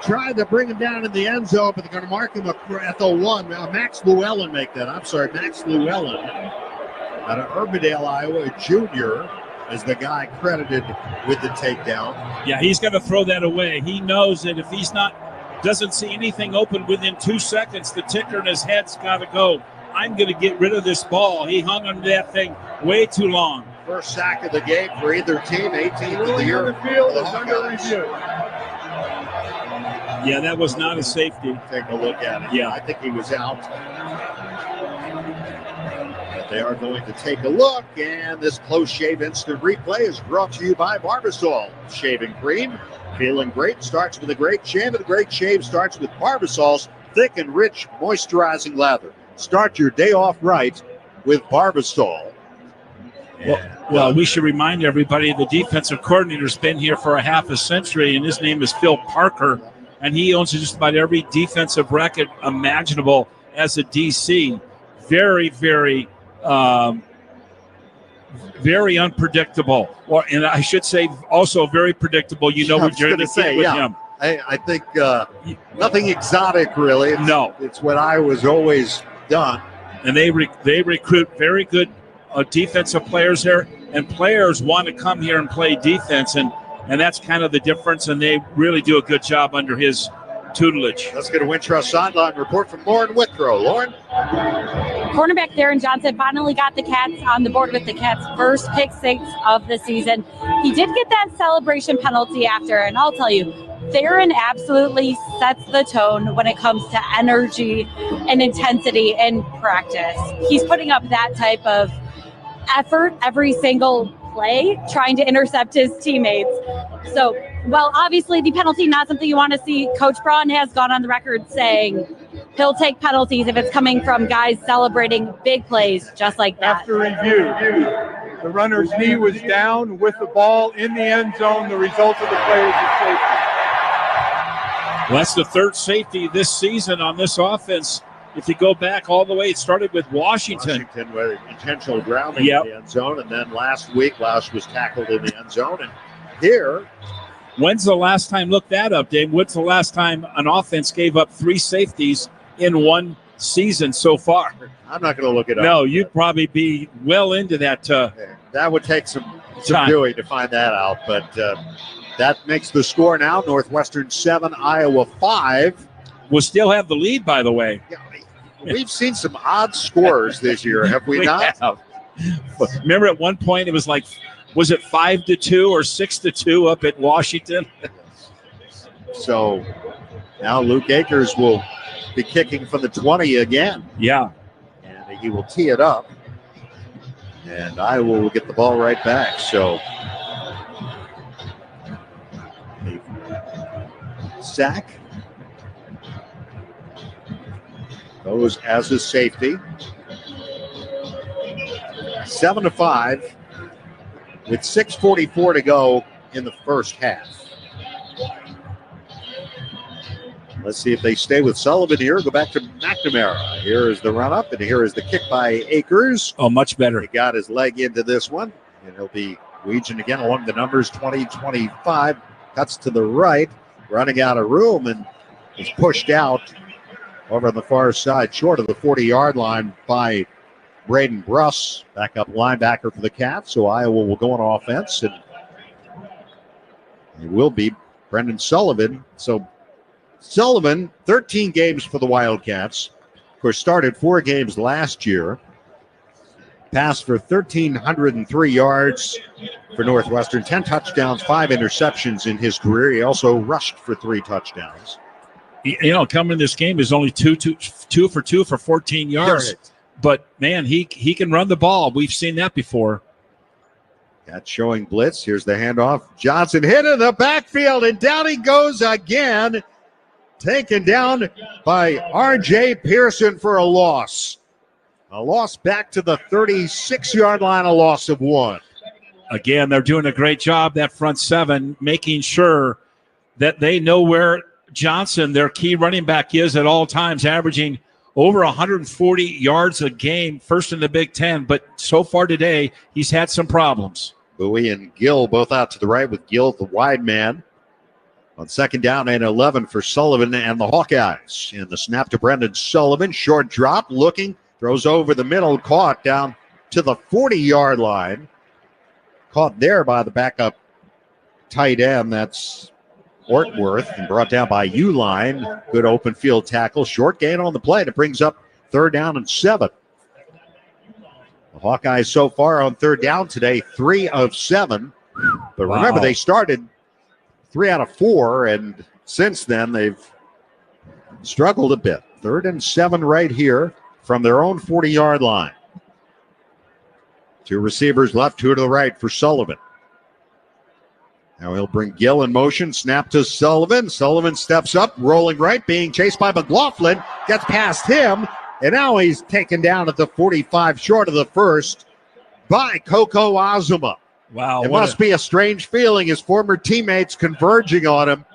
tried to bring him down in the end zone, but they're going to mark him at the 1. Max Llewellyn make that. I'm sorry, Max Llewellyn out of Urbandale, Iowa, junior, is the guy credited with the takedown. Yeah, he's going to throw that away. He knows that if he's doesn't see anything open within 2 seconds, the ticker in his head's got to go. I'm going to get rid of this ball. He hung on to that thing way too long. First sack of the game for either team, 18th of the year. The field is under review. Yeah, that was not a safety. Take a look at it. Yeah. I think he was out. But they are going to take a look, and this close shave instant replay is brought to you by Barbasol Shaving Cream. Feeling great starts with a great shave, and a great shave starts with Barbasol's thick and rich moisturizing lather. Start your day off right with Barbasol. Well, we should remind everybody the defensive coordinator's been here for a half a century, and his name is Phil Parker, and he owns just about every defensive record imaginable as a DC. Very, very, very unpredictable. And I should say also very predictable. You know what you're going to get with him. I think nothing exotic, really. No. It's what I was always done. And they recruit very good defensive players here, and players want to come here and play defense, and that's kind of the difference, and they really do a good job under his tutelage. Let's get a Wintrust sideline report from Lauren Withrow. Lauren? Cornerback Darren Johnson finally got the Cats on the board with the Cats' first pick 6 of the season. He did get that celebration penalty after, and I'll tell you, Darren absolutely sets the tone when it comes to energy and intensity in practice. He's putting up that type of effort every single play, trying to intercept his teammates. So, well, obviously the penalty, not something you want to see. Coach Braun has gone on the record saying he'll take penalties if it's coming from guys celebrating big plays just like that. After review, the runner's knee was down with the ball in the end zone. The result of the play is a safety. Well, that's the third safety this season on this offense. If you go back all the way, it started with Washington with intentional grounding in the end zone, and then last week, Lausch was tackled in the end zone. And here, when's the last time? Look that up, Dave. When's the last time an offense gave up 3 safeties in one season so far? I'm not going to look it up. No, you'd probably be well into that. That would take some doing to find that out, but that makes the score now: Northwestern 7, Iowa 5. We'll still have the lead, by the way. Yeah, we've seen some odd scores this year, have we not? Have. Remember at one point it was like, was it 5-2 or 6-2 up at Washington? So now Luke Akers will be kicking from the 20 again. Yeah. And he will tee it up. And Iowa will get the ball right back. So sack goes as a safety. 7-5 with 6:44 to go in the first half. Let's see if they stay with Sullivan here. Go back to McNamara. Here is the run up, and here is the kick by Akers. Oh, much better. He got his leg into this one, and he'll be weaving again along the numbers. 20-25, cuts to the right, running out of room, and is pushed out over on the far side, short of the 40-yard line by Braden Bruss, backup linebacker for the Cats. So Iowa will go on offense, and it will be Brendan Sullivan. So Sullivan, 13 games for the Wildcats. Of course, started 4 games last year. Passed for 1,303 yards for Northwestern, 10 touchdowns, 5 interceptions in his career. He also rushed for 3 touchdowns. You know, coming in this game is only 2 for 2 for 14 yards. But, man, he can run the ball. We've seen that before. That's showing blitz. Here's the handoff. Johnson hit in the backfield, and down he goes again. Taken down by R.J. Pearson for a loss. A loss back to the 36-yard line, a loss of 1. Again, they're doing a great job, that front seven, making sure that they know where Johnson, their key running back, is at all times, averaging over 140 yards a game, first in the Big Ten. But so far today, he's had some problems. Bowie and Gill both out to the right, with Gill the wide man. On second down and 11 for Sullivan and the Hawkeyes. And the snap to Brendan Sullivan. Short drop, looking, throws over the middle, caught down to the 40-yard line. Caught there by the backup tight end. That's Ortworth, and brought down by Uline. Good open field tackle. Short gain on the play. That brings up third down and 7. The Hawkeyes so far on third down today, 3 of 7. But remember, they started 3 out of 4, and since then they've struggled a bit. 3rd and 7 right here from their own 40-yard line. 2 receivers left, 2 to the right for Sullivan. Now he'll bring Gill in motion. Snap to Sullivan. Sullivan steps up, rolling right, being chased by McLaughlin. Gets past him, and now he's taken down at the 45, short of the first, by Coco Azuma. Wow. It must be a strange feeling, his former teammates converging on him.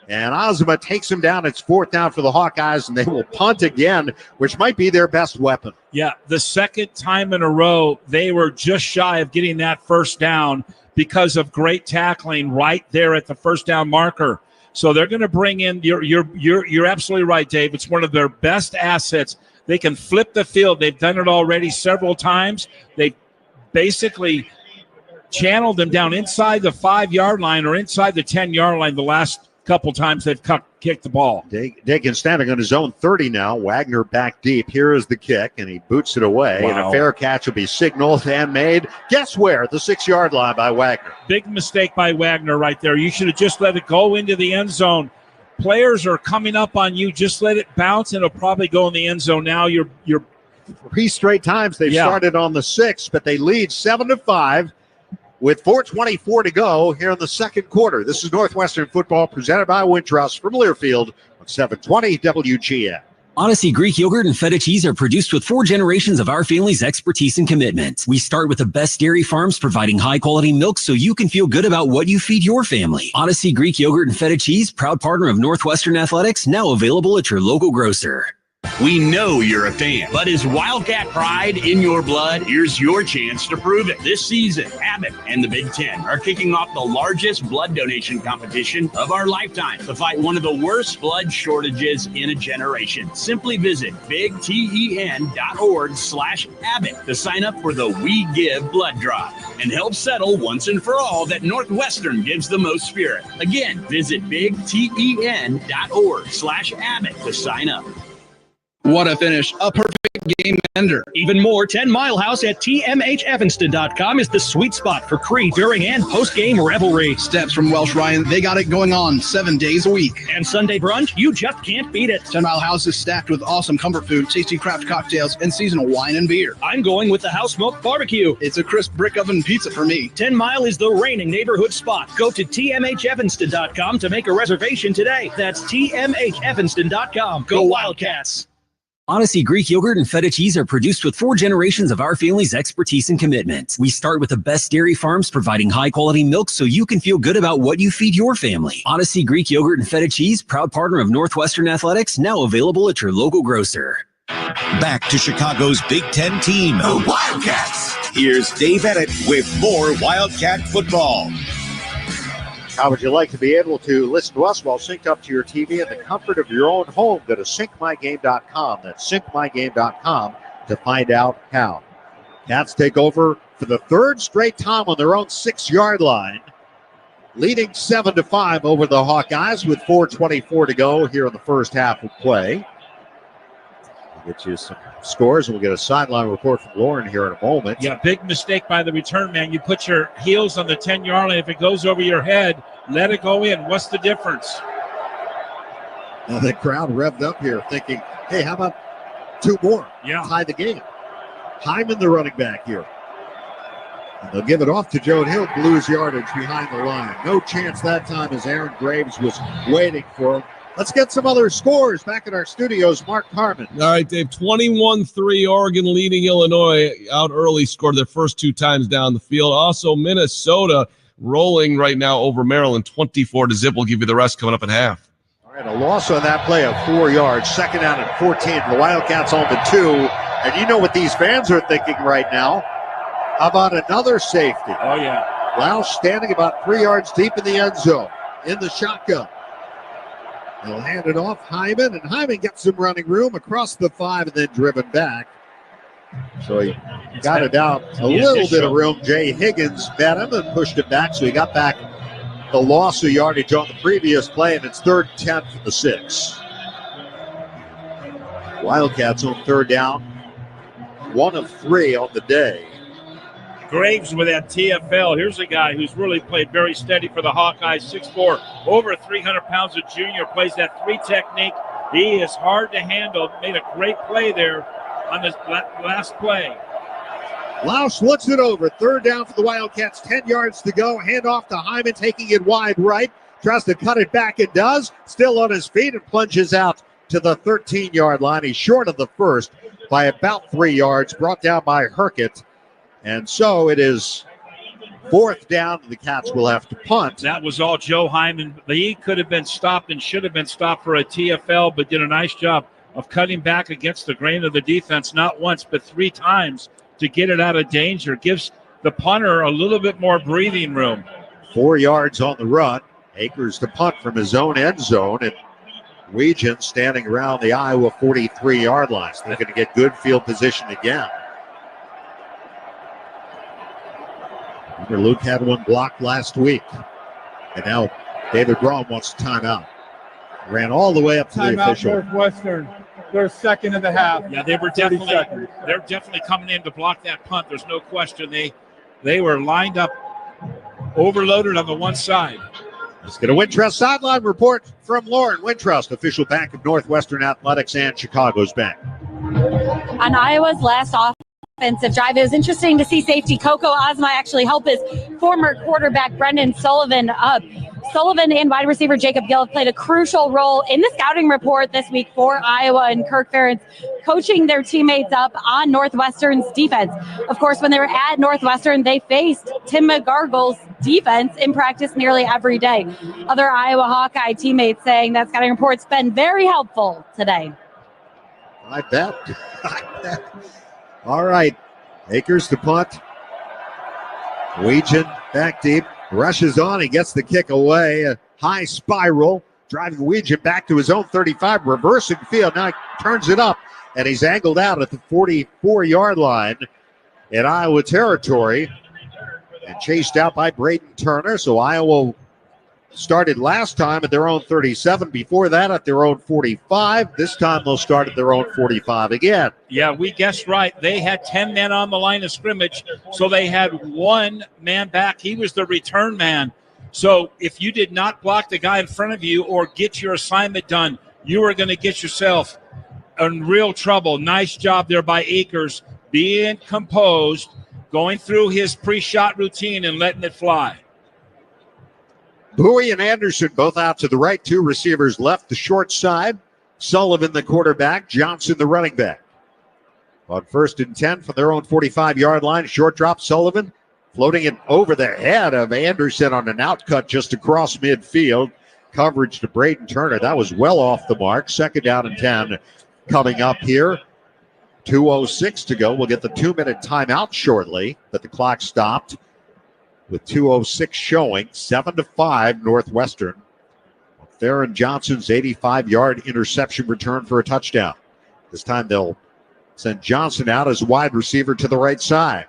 And Azuma takes him down. It's 4th down for the Hawkeyes, and they will punt again, which might be their best weapon. Yeah, the second time in a row, they were just shy of getting that first down because of great tackling right there at the first down marker. So they're going to bring in, you're absolutely right, Dave. It's one of their best assets. They can flip the field. They've done it already several times. They basically channeled them down inside the 5-yard line or inside the 10-yard line the last couple times they've kicked the ball. Dakin standing on his own 30 now. Wagner back deep. Here is the kick, and he boots it away. Wow. And a fair catch will be signaled and made. Guess where? The 6-yard line by Wagner. Big mistake by Wagner right there. You should have just let it go into the end zone. Players are coming up on you. Just let it bounce, and it'll probably go in the end zone. Now you're 3 straight times they've started on the 6, but they lead 7-5. With 4:24 to go here in the second quarter. This is Northwestern football presented by Wintrust from Learfield on 720 WGN. Odyssey Greek yogurt and feta cheese are produced with 4 generations of our family's expertise and commitment. We start with the best dairy farms providing high-quality milk so you can feel good about what you feed your family. Odyssey Greek yogurt and feta cheese, proud partner of Northwestern Athletics, now available at your local grocer. We know you're a fan, but is Wildcat pride in your blood? Here's your chance to prove it. This season, Abbott and the Big Ten are kicking off the largest blood donation competition of our lifetime to fight one of the worst blood shortages in a generation. Simply visit bigten.org/Abbott to sign up for the We Give blood drive and help settle once and for all that Northwestern gives the most spirit. Again, visit bigten.org/Abbott to sign up. What a finish. A perfect game ender. Even more, 10 Mile House at tmhevanston.com is the sweet spot for pre, during, and post-game revelry. Steps from Welsh Ryan, they got it going on 7 days a week. And Sunday brunch, you just can't beat it. 10 Mile House is stacked with awesome comfort food, tasty craft cocktails, and seasonal wine and beer. I'm going with the house smoked barbecue. It's a crisp brick oven pizza for me. 10 Mile is the reigning neighborhood spot. Go to tmhevanston.com to make a reservation today. That's tmhevanston.com. Go Wildcats. Odyssey Greek yogurt and feta cheese are produced with 4 generations of our family's expertise and commitment. We start with the best dairy farms providing high-quality milk so you can feel good about what you feed your family. Odyssey Greek yogurt and feta cheese, proud partner of Northwestern Athletics, now available at your local grocer. Back to Chicago's Big Ten team, the Wildcats. Here's Dave Ennett with more Wildcat football. How would you like to be able to listen to us while synced up to your TV in the comfort of your own home? Go to syncmygame.com. That's syncmygame.com to find out how. Cats take over for the 3rd straight time on their own 6-yard line, leading 7-5 over the Hawkeyes with 4:24 to go here in the first half of play. We'll get you some scores, and we'll get a sideline report from Lauren here in a moment. Yeah, big mistake by the return man. You put your heels on the 10-yard line. If it goes over your head, let it go in. What's the difference? Now the crowd revved up here thinking, hey, how about 2 more? Yeah. Tie the game. Hyman, the running back here. And they'll give it off to Joe Hill. Blues yardage behind the line. No chance that time as Aaron Graves was waiting for him. Let's get some other scores back in our studios. Mark Harmon. All right, Dave. 21-3, Oregon leading Illinois out early, scored their first 2 times down the field. Also, Minnesota rolling right now over Maryland, 24-0. We'll give you the rest coming up at half. All right, a loss on that play of 4 yards. Second down and 14. The Wildcats on the 2. And you know what these fans are thinking right now. How about another safety? Oh, yeah. Lausch standing about 3 yards deep in the end zone in the shotgun. He'll hand it off Hyman, and Hyman gets some running room across the 5 and then driven back. So he got it out a little bit of room. Jay Higgins met him and pushed it back, so he got back the loss of yardage on the previous play, and it's 3rd and 10 from the 6. Wildcats on 3rd down, 1 of 3 on the day. Graves with that TFL. Here's a guy who's really played very steady for the Hawkeyes. 6'4", over 300 pounds, a junior, plays that 3 technique. He is hard to handle. Made a great play there on this last play. Lausch looks it over. 3rd down for the Wildcats. 10 yards to go. Hand off to Hyman, taking it wide right. Tries to cut it back and does. Still on his feet and plunges out to the 13-yard line. He's short of the first by about 3 yards. Brought down by Herkett. And so it is 4th down. The Cats will have to punt. That was all Joe Hyman. He could have been stopped and should have been stopped for a TFL, but did a nice job of cutting back against the grain of the defense, not once, but 3 times to get it out of danger. Gives the punter a little bit more breathing room. 4 yards on the run. Akers to punt from his own end zone. And Weegan standing around the Iowa 43-yard line. So they're going to get good field position again. Luke had one blocked last week. And now David Braun wants a timeout. Ran all the way up to the official. Northwestern. They're second in the half. Yeah, they're definitely coming in to block that punt. There's no question. They were lined up, overloaded on the one side. Let's get a Wintrust sideline report from Lauren Wintrust, official bank of Northwestern Athletics and Chicago's bank. On Iowa's last offensive drive, it was interesting to see safety Coco Ozma actually help his former quarterback Brendan Sullivan up. Sullivan and wide receiver Jacob Gill have played a crucial role in the scouting report this week for Iowa, and Kirk Ferentz coaching their teammates up on Northwestern's defense. Of course, when they were at Northwestern, they faced Tim McGargle's defense in practice nearly every day. Other Iowa Hawkeye teammates saying that scouting report's been very helpful today. I bet. All right. Akers to punt. Weegan back deep. Rushes on. He gets the kick away. A high spiral. Driving Weegan back to his own 35. Reversing field. Now he turns it up. And he's angled out at the 44-yard line in Iowa territory. And chased out by Braden Turner. So Iowa started last time at their own 37. Before that at their own 45. This time they'll start at their own 45 again. Yeah, we guessed right. They had 10 men on the line of scrimmage, so they had 1 man back. He was the return man. So if you did not block the guy in front of you or get your assignment done, you were going to get yourself in real trouble. Nice job there by Akers, being composed, going through his pre-shot routine and letting it fly. Bowie and Anderson both out to the right. 2 receivers left, the short side. Sullivan, the quarterback. Johnson, the running back. On 1st and 10 from their own 45-yard line. Short drop, Sullivan floating it over the head of Anderson on an outcut just across midfield. Coverage to Braden Turner. That was well off the mark. 2nd down and 10 coming up here. 2:06 to go. We'll get the 2-minute timeout shortly, but the clock stopped with 2:06 showing. 7-5 Northwestern. Theron Johnson's 85-yard interception return for a touchdown. This time they'll send Johnson out as wide receiver to the right side.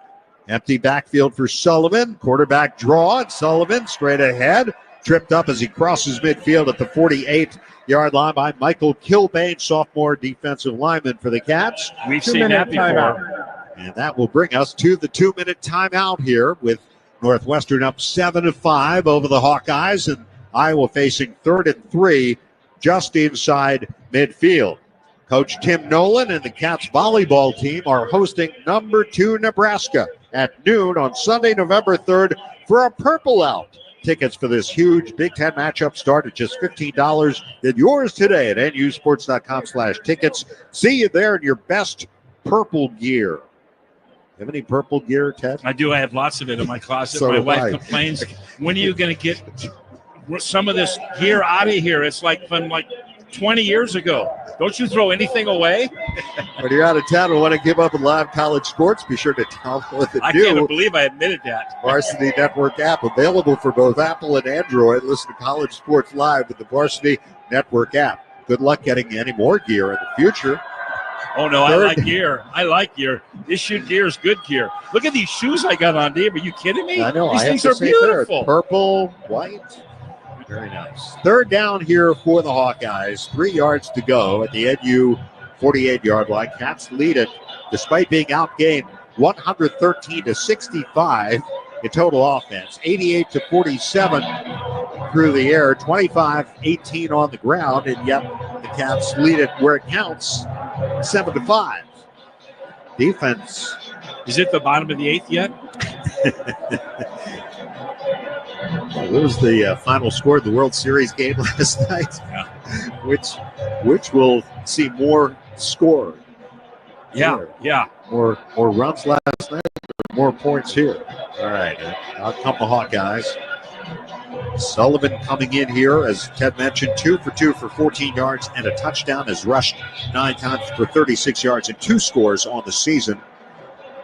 Empty backfield for Sullivan. Quarterback draw, and Sullivan straight ahead. Tripped up as he crosses midfield at the 48-yard line by Michael Kilbane, sophomore defensive lineman for the Cats. We've seen that before. And that will bring us to the 2-minute timeout here with Northwestern up 7-5 over the Hawkeyes, and Iowa facing 3rd and 3 just inside midfield. Coach Tim Nolan and the Cats volleyball team are hosting number 2 Nebraska at noon on Sunday, November 3rd for a Purple Out tickets for this huge Big Ten matchup start at just $15. Get yours today at nusports.com/tickets. See you there in your best purple gear. Have any purple gear, Ted? I do. I have lots of it in my closet. So My do wife I. complains, when are you going to get some of this gear out of here? It's like from like 20 years ago. Don't you throw anything away? When you're out of town and want to give up on live college sports, be sure to download the I new can't believe I admitted that. Varsity Network app, available for both Apple and Android. Listen to college sports live with the Varsity Network app. Good luck getting any more gear in the future. Oh, no, I like gear. I like gear. This shoe gear is good gear. Look at these shoes I got on, Dave. Are you kidding me? I know. These I things have are to say beautiful. Purple, white. Very nice. Third down here for the Hawkeyes. 3 yards to go at the NU 48-yard line. Cats lead it despite being outgained 113-65 in total offense. 88-47 through the air. 25-18 on the ground, and yet the Cats lead it where it counts, 7-5. Defense. Is it the bottom of the eighth yet? What was the final score of the World Series game last night? Yeah. Which will see more score. Yeah, here. yeah. More runs last night, more points here. All right, out come the Hawkeyes. Sullivan coming in here, as Ted mentioned, 2 for 2 for 14 yards and a touchdown, has rushed 9 times for 36 yards and 2 scores on the season.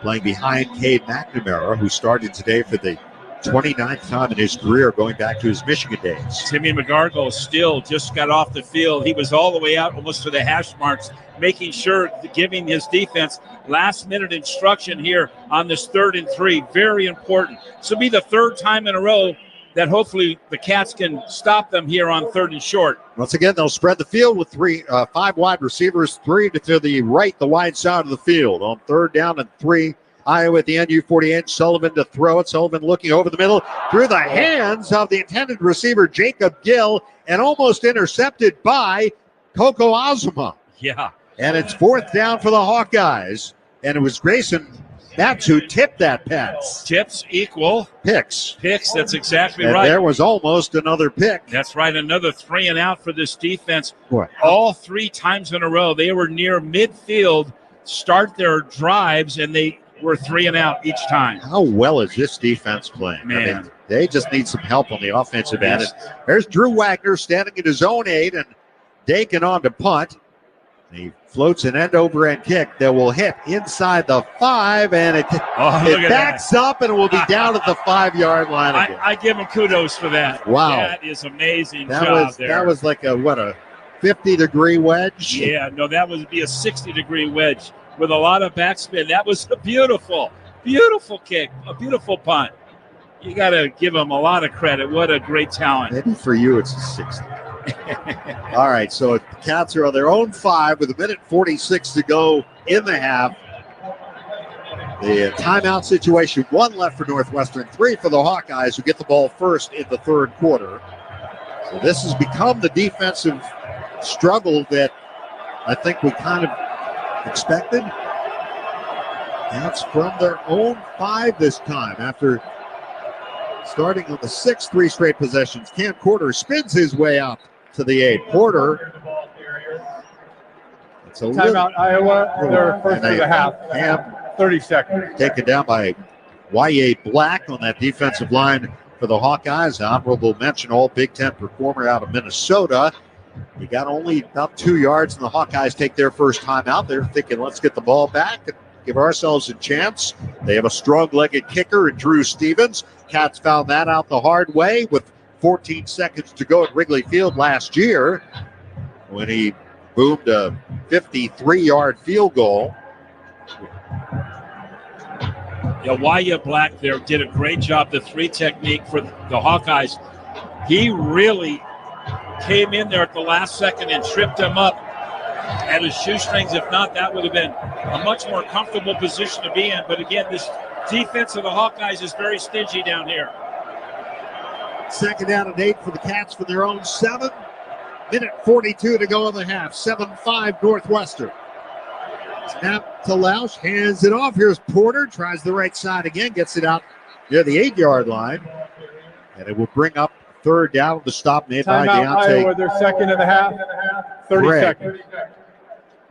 Playing behind Cade McNamara, who started today for the 29th time in his career, going back to his Michigan days. Timmy McGargle still just got off the field. He was all the way out almost to the hash marks, making sure, giving his defense last-minute instruction here on this 3rd and 3. Very important. This will be the 3rd time in a row that hopefully the Cats can stop them here on 3rd and short. Once again, they'll spread the field with 5 wide receivers, 3 to the right, the wide side of the field. On 3rd down and 3, Iowa at the NU 48. Sullivan to throw it. Sullivan looking over the middle through the hands of the intended receiver, Jacob Gill, and almost intercepted by Coco Azuma. Yeah. And it's 4th down for the Hawkeyes. And it was Grayson That's who tipped that pass. Tips equal picks. Picks, that's exactly and right. There was almost another pick. That's right, another 3 and out for this defense. What? All 3 times in a row, they were near midfield, start their drives, and they were 3 and out each time. How well is this defense playing? Man. I mean, they just need some help on the offensive end. Yes. There's Drew Wagner standing in his own 8 and Dakin on to punt. He floats an end-over-end kick that will hit inside the 5, and it backs up, and it will be down at the 5-yard line again. I give him kudos for that. Wow. That is amazing job there. That was like a 50-degree wedge? Yeah, no, that would be a 60-degree wedge with a lot of backspin. That was a beautiful, beautiful kick, a beautiful punt. You got to give him a lot of credit. What a great talent. Maybe for you it's a 60. All right, so the Cats are on their own 5 with 1:46 to go in the half. The timeout situation, 1 left for Northwestern, 3 for the Hawkeyes, who get the ball first in the third quarter. So this has become the defensive struggle that I think we kind of expected. Cats from their own 5 this time after starting on the 6th, 3 straight possessions. Cam Porter spins his way up to the 8. Porter. It's a Timeout, Iowa. They're first of the half. 30 seconds. Taken down by Y.A. Black on that defensive line for the Hawkeyes. Honorable mention, all Big Ten performer out of Minnesota. He got only about 2 yards, and the Hawkeyes take their first time out. They're thinking, let's get the ball back and give ourselves a chance. They have a strong-legged kicker in Drew Stevens. Cats found that out the hard way with 14 seconds to go at Wrigley Field last year when he boomed a 53-yard field goal. Yeah, Wyatt Black there did a great job. The 3 technique for the Hawkeyes. He really came in there at the last second and tripped him up at his shoestrings. If not, that would have been a much more comfortable position to be in. But again, this defense of the Hawkeyes is very stingy down here. 2nd down and 8 for the Cats for their own 7. 1:42 to go in the half. 7-5 Northwestern. Snap to Lausch, hands it off. Here's Porter, tries the right side again, gets it out near the 8-yard line. And it will bring up third down. The stop made by Timeout, Deontay. Iowa, their second and a half. 30 Greg. seconds.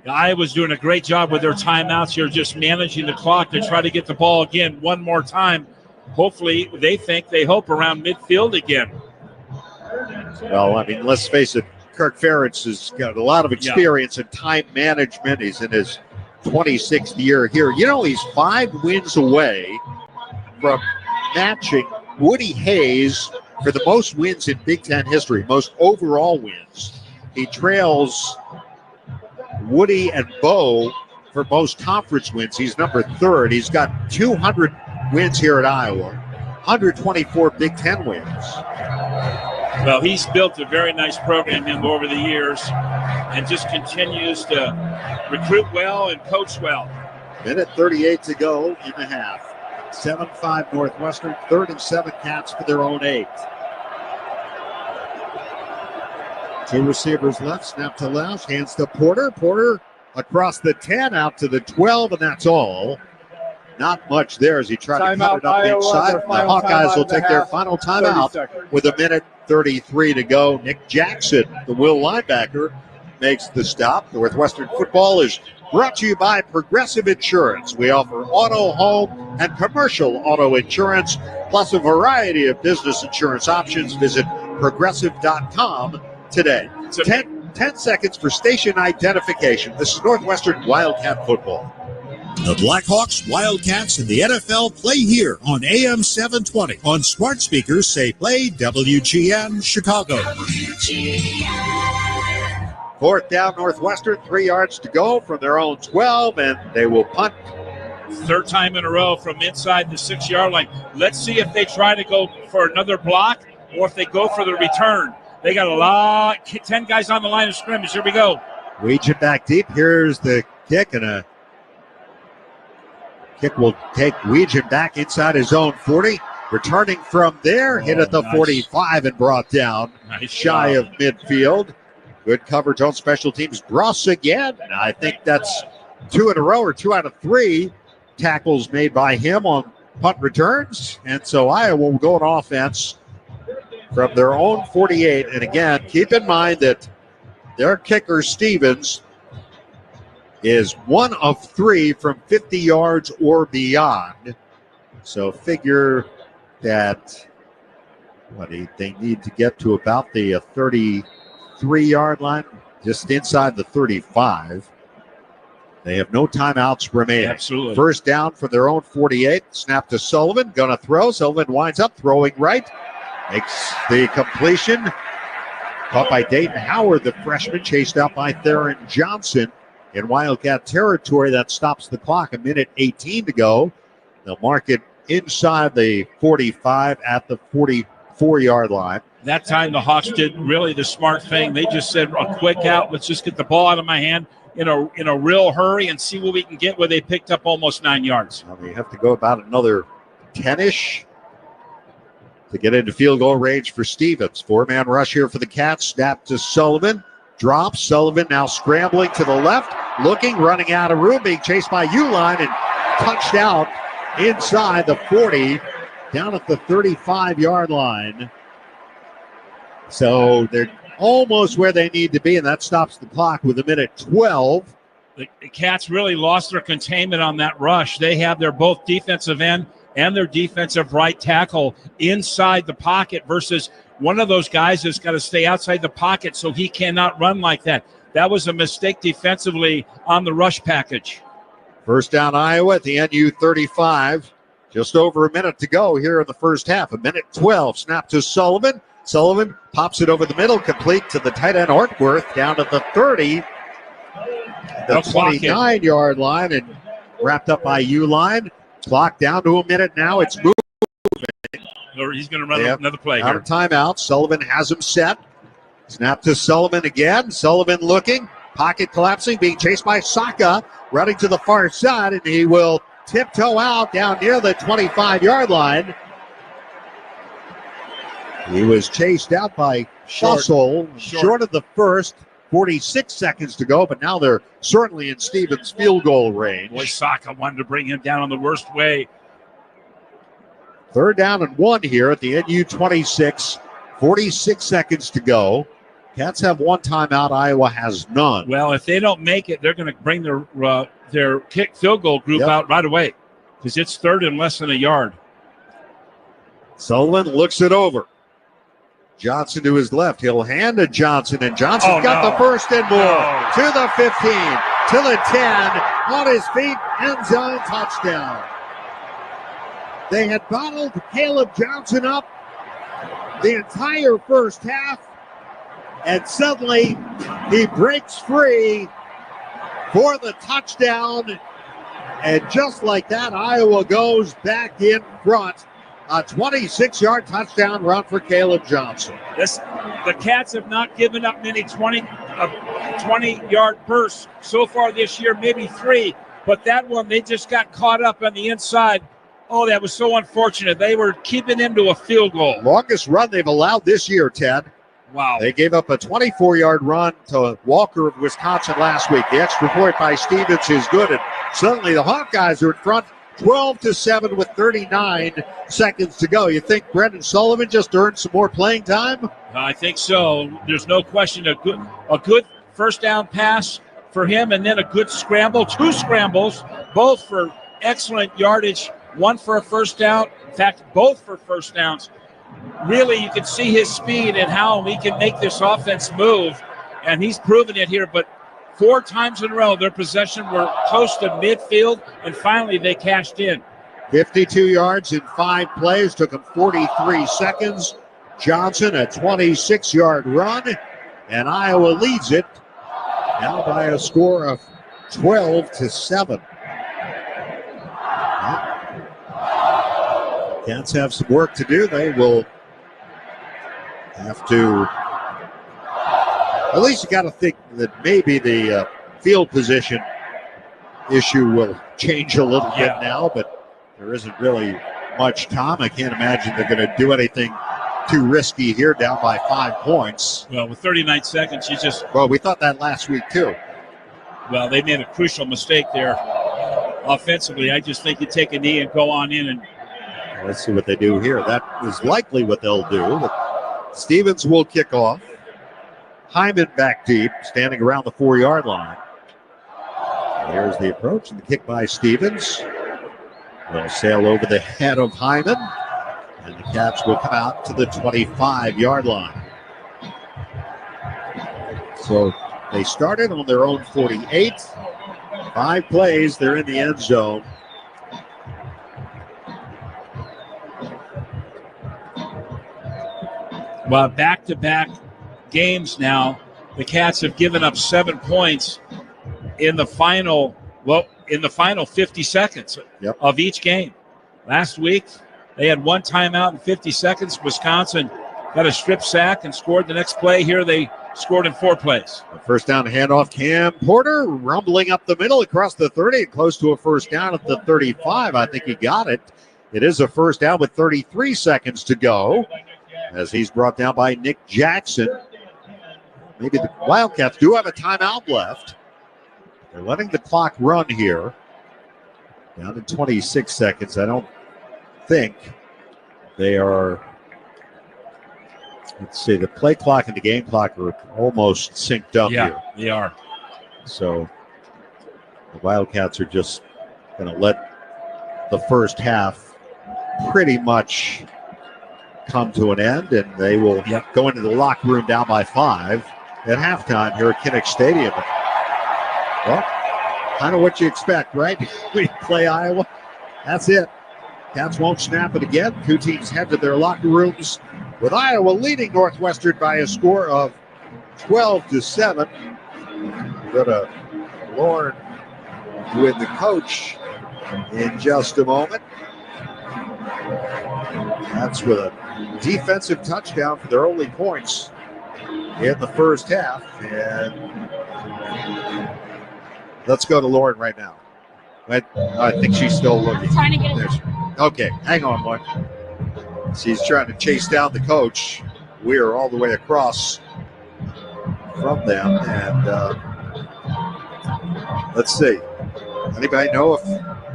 Iowa's doing a great job with their timeouts here, just managing the clock to try to get the ball again one more time. Hopefully, they hope around midfield again. Well, I mean, let's face it, Kirk Ferentz has got a lot of experience in time management. He's in his 26th year here. You know, he's 5 wins away from matching Woody Hayes for the most wins in Big Ten history, most overall wins. He trails Woody and Bo for most conference wins. He's number 3rd. He's got 200 wins here at Iowa, 124 Big Ten wins. Well, he's built a very nice program over the years and just continues to recruit well and coach well. Minute 38 to go in the half. 7-5 Northwestern, 3rd and 7 Cats for their own 8. 2 receivers left, snap to Lausch, hands to Porter. Porter across the 10, out to the 12, and that's all. Not much there as he tried to cut it up inside. The Hawkeyes will take their final timeout with 1:33 to go. Nick Jackson, the Will linebacker, makes the stop. Northwestern football is brought to you by Progressive Insurance. We offer auto, home, and commercial auto insurance, plus a variety of business insurance options. Visit progressive.com today. 10 seconds for station identification. This is Northwestern Wildcat football. The Blackhawks, Wildcats, and the NFL play here on AM 720. On smart speakers, say play WGN Chicago. 4th down Northwestern, 3 yards to go from their own 12, and they will punt. 3rd time in a row from inside the 6-yard line. Let's see if they try to go for another block or if they go for the return. They got a lot, 10 guys on the line of scrimmage. Here we go. Weege back deep. Here's the kick, and a kick will take Weege back inside his own 40. Returning from there, hit at the 45 and brought down shy of midfield. Good coverage on special teams. Bross again. I think that's 2 in a row or 2 out of 3 tackles made by him on punt returns. And so Iowa will go on offense from their own 48. And again, keep in mind that their kicker, Stevens, is 1 of 3 from 50 yards or beyond. So figure that they need to get to about the 33-yard line, just inside the 35. They have no timeouts remaining. Absolutely. 1st down from their own 48. Snap to Sullivan. Going to throw. Sullivan winds up throwing right. Makes the completion. Caught by Dayton Howard, the freshman, chased out by Theron Johnson in Wildcat territory. That stops the clock. 1:18 to go. They'll mark it inside the 45 at the 44-yard line. That time the Hawks did really the smart thing. They just said a quick out. Let's just get the ball out of my hand in a real hurry and see what we can get, where they picked up almost 9 yards. Well, they have to go about another 10-ish to get into field goal range for Stevens. 4-man rush here for the Cats. Snap to Sullivan. Drops. Sullivan now scrambling to the left. Looking, running out of room. Being chased by Uline and punched out inside the 40. Down at the 35-yard line. So they're almost where they need to be, and that stops the clock with 1:12. The Cats really lost their containment on that rush. They have their both defensive end and their defensive right tackle inside the pocket versus one of those guys that's got to stay outside the pocket so he cannot run like that. That was a mistake defensively on the rush package. 1st down Iowa at the NU 35. Just over a minute to go here in the first half. 1:12. Snap to Sullivan. Sullivan pops it over the middle, complete to the tight end Ortworth, down at the 30, the 29-yard line, and wrapped up by Uline. Clock down to a minute now. It's moving. He's going to run another play out here. of timeout. Sullivan has him set. Snap to Sullivan again. Sullivan looking. Pocket collapsing, being chased by Saka, running to the far side, and he will tiptoe out down near the 25-yard line. He was chased out by Fussell, short of the first. 46 seconds to go, but now they're certainly in Stevens' field goal range. Boy, Saka wanted to bring him down on the worst way. 3rd down and 1 here at the NU 26. 46 seconds to go. Cats have 1 timeout. Iowa has none. Well, if they don't make it, they're going to bring their kick field goal group out right away because it's 3rd and less than a yard. Sullivan looks it over. Johnson to his left. He'll hand to Johnson, and Johnson's got the first and more. To the 15, to the 10, on his feet, end zone touchdown. They had bottled Caleb Johnson up the entire first half, and suddenly he breaks free for the touchdown. And just like that, Iowa goes back in front. A 26-yard touchdown run for Caleb Johnson. The Cats have not given up many 20-yard bursts so far this year, maybe 3. But that one, they just got caught up on the inside. Oh, that was so unfortunate. They were keeping him to a field goal. Longest run they've allowed this year, Ted. Wow. They gave up a 24-yard run to Walker of Wisconsin last week. The extra point by Stevens is good. And suddenly the Hawkeyes are in front 12-7 with 39 seconds to go. You think Brendan Sullivan just earned some more playing time? I think so. There's no question. A good first down pass for him, and then a good scramble. 2 scrambles, both for excellent yardage. 1 for a first down. In fact, both for first downs. Really, you can see his speed and how he can make this offense move, and he's proven it here. But 4 times in a row, their possession were close to midfield, and finally they cashed in. 52 yards in 5 plays. Took him 43 seconds. Johnson, a 26-yard run, and Iowa leads it now by a score of 12-7. Cats have some work to do. They will have to. At least you got to think that maybe the field position issue will change a little bit now, but there isn't really much time. I can't imagine they're going to do anything too risky here, down by 5 points. Well, with 39 seconds, you just. Well, we thought that last week too. Well, they made a crucial mistake there offensively. I just think you take a knee and go on in and. Let's see what they do here. That is likely what they'll do. But Stevens will kick off. Hyman back deep, standing around the 4-yard line. Here's the approach and the kick by Stevens. Will sail over the head of Hyman. And the Cats will come out to the 25-yard line. So they started on their own 48. 5 plays, they're in the end zone. Well, back-to-back games now, the Cats have given up 7 points in the final 50 seconds of each game. Last week, they had 1 timeout in 50 seconds. Wisconsin got a strip sack and scored the next play. Here they scored in 4 plays. A first down handoff, Cam Porter rumbling up the middle across the 30, close to a first down at the 35. I think he got it. It is a first down with 33 seconds to go, as he's brought down by Nick Jackson. Maybe the Wildcats do have a timeout left. They're letting the clock run here. Down to 26 seconds. I don't think they are. Let's see, the play clock and the game clock are almost synced up here. Yeah, they are. So the Wildcats are just going to let the first half pretty much come to an end, and they will go into the locker room down by 5 at halftime here at Kinnick Stadium. Well, kind of what you expect, right? We play Iowa. That's it. Cats won't snap it again. 2 teams head to their locker rooms, with Iowa leading Northwestern by a score of 12-7. We'll go to Lauren with the coach in just a moment. That's with a defensive touchdown for their only points in the first half. And let's go to Lauren right now. I think she's still looking. Trying to get it. Okay, hang on, Lauren. She's trying to chase down the coach. We are all the way across from them. And let's see. Anybody know if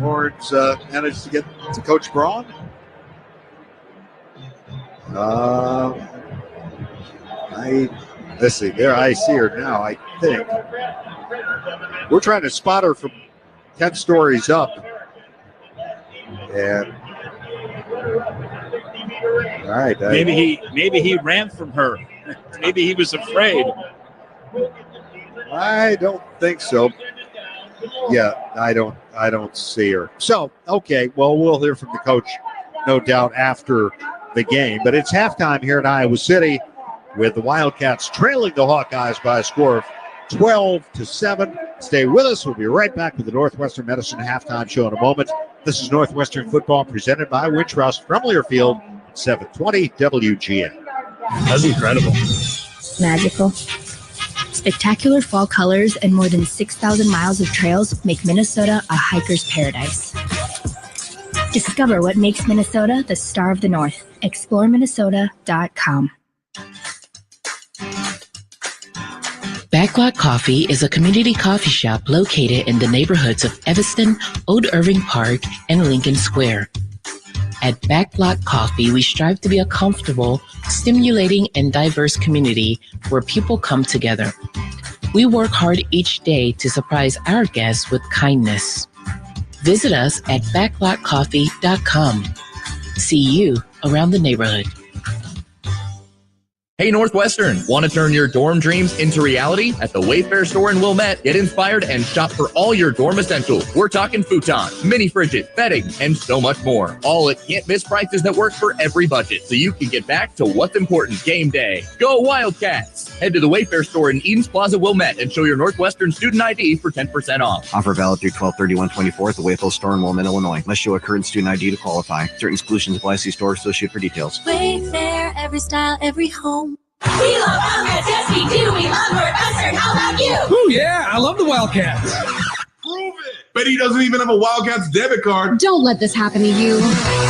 Lauren's managed to get to Coach Braun? Let's see. There, I see her now. I think we're trying to spot her from 10 stories up, and all right. Maybe he ran from her. Maybe he was afraid. I don't think so. Yeah, I don't see her. So, okay, well, we'll hear from the coach, no doubt, after the game. But it's halftime here in Iowa City with the Wildcats trailing the Hawkeyes by a score of 12-7. Stay with us. We'll be right back with the Northwestern Medicine halftime show in a moment. This is Northwestern football presented by Wintrust from Learfield, 720 WGN. That's incredible. Magical. Spectacular fall colors and more than 6,000 miles of trails make Minnesota a hiker's paradise. Discover what makes Minnesota the star of the North. ExploreMinnesota.com. Backlot Coffee is a community coffee shop located in the neighborhoods of Evanston, Old Irving Park, and Lincoln Square. At Backlot Coffee, we strive to be a comfortable, stimulating, and diverse community where people come together. We work hard each day to surprise our guests with kindness. Visit us at backlotcoffee.com. See you around the neighborhood. Hey Northwestern, want to turn your dorm dreams into reality? At the Wayfair store in Wilmette, get inspired and shop for all your dorm essentials. We're talking futons, mini fridges, bedding, and so much more. All at can't-miss prices that work for every budget, so you can get back to what's important game day. Go Wildcats! Head to the Wayfair store in Edens Plaza, Wilmette, and show your Northwestern student ID for 10% off. Offer valid through 12/31/24 at the Wayfair store in Wilmette, Illinois. Must show a current student ID to qualify. Certain exclusions apply. See store associate for details. Wayfair, every style, every home. We love Wildcats, yes we do. We love Northwestern. How about you? Oh yeah, I love the Wildcats. Prove it. Bet he doesn't even have a Wildcats debit card. Don't let this happen to you.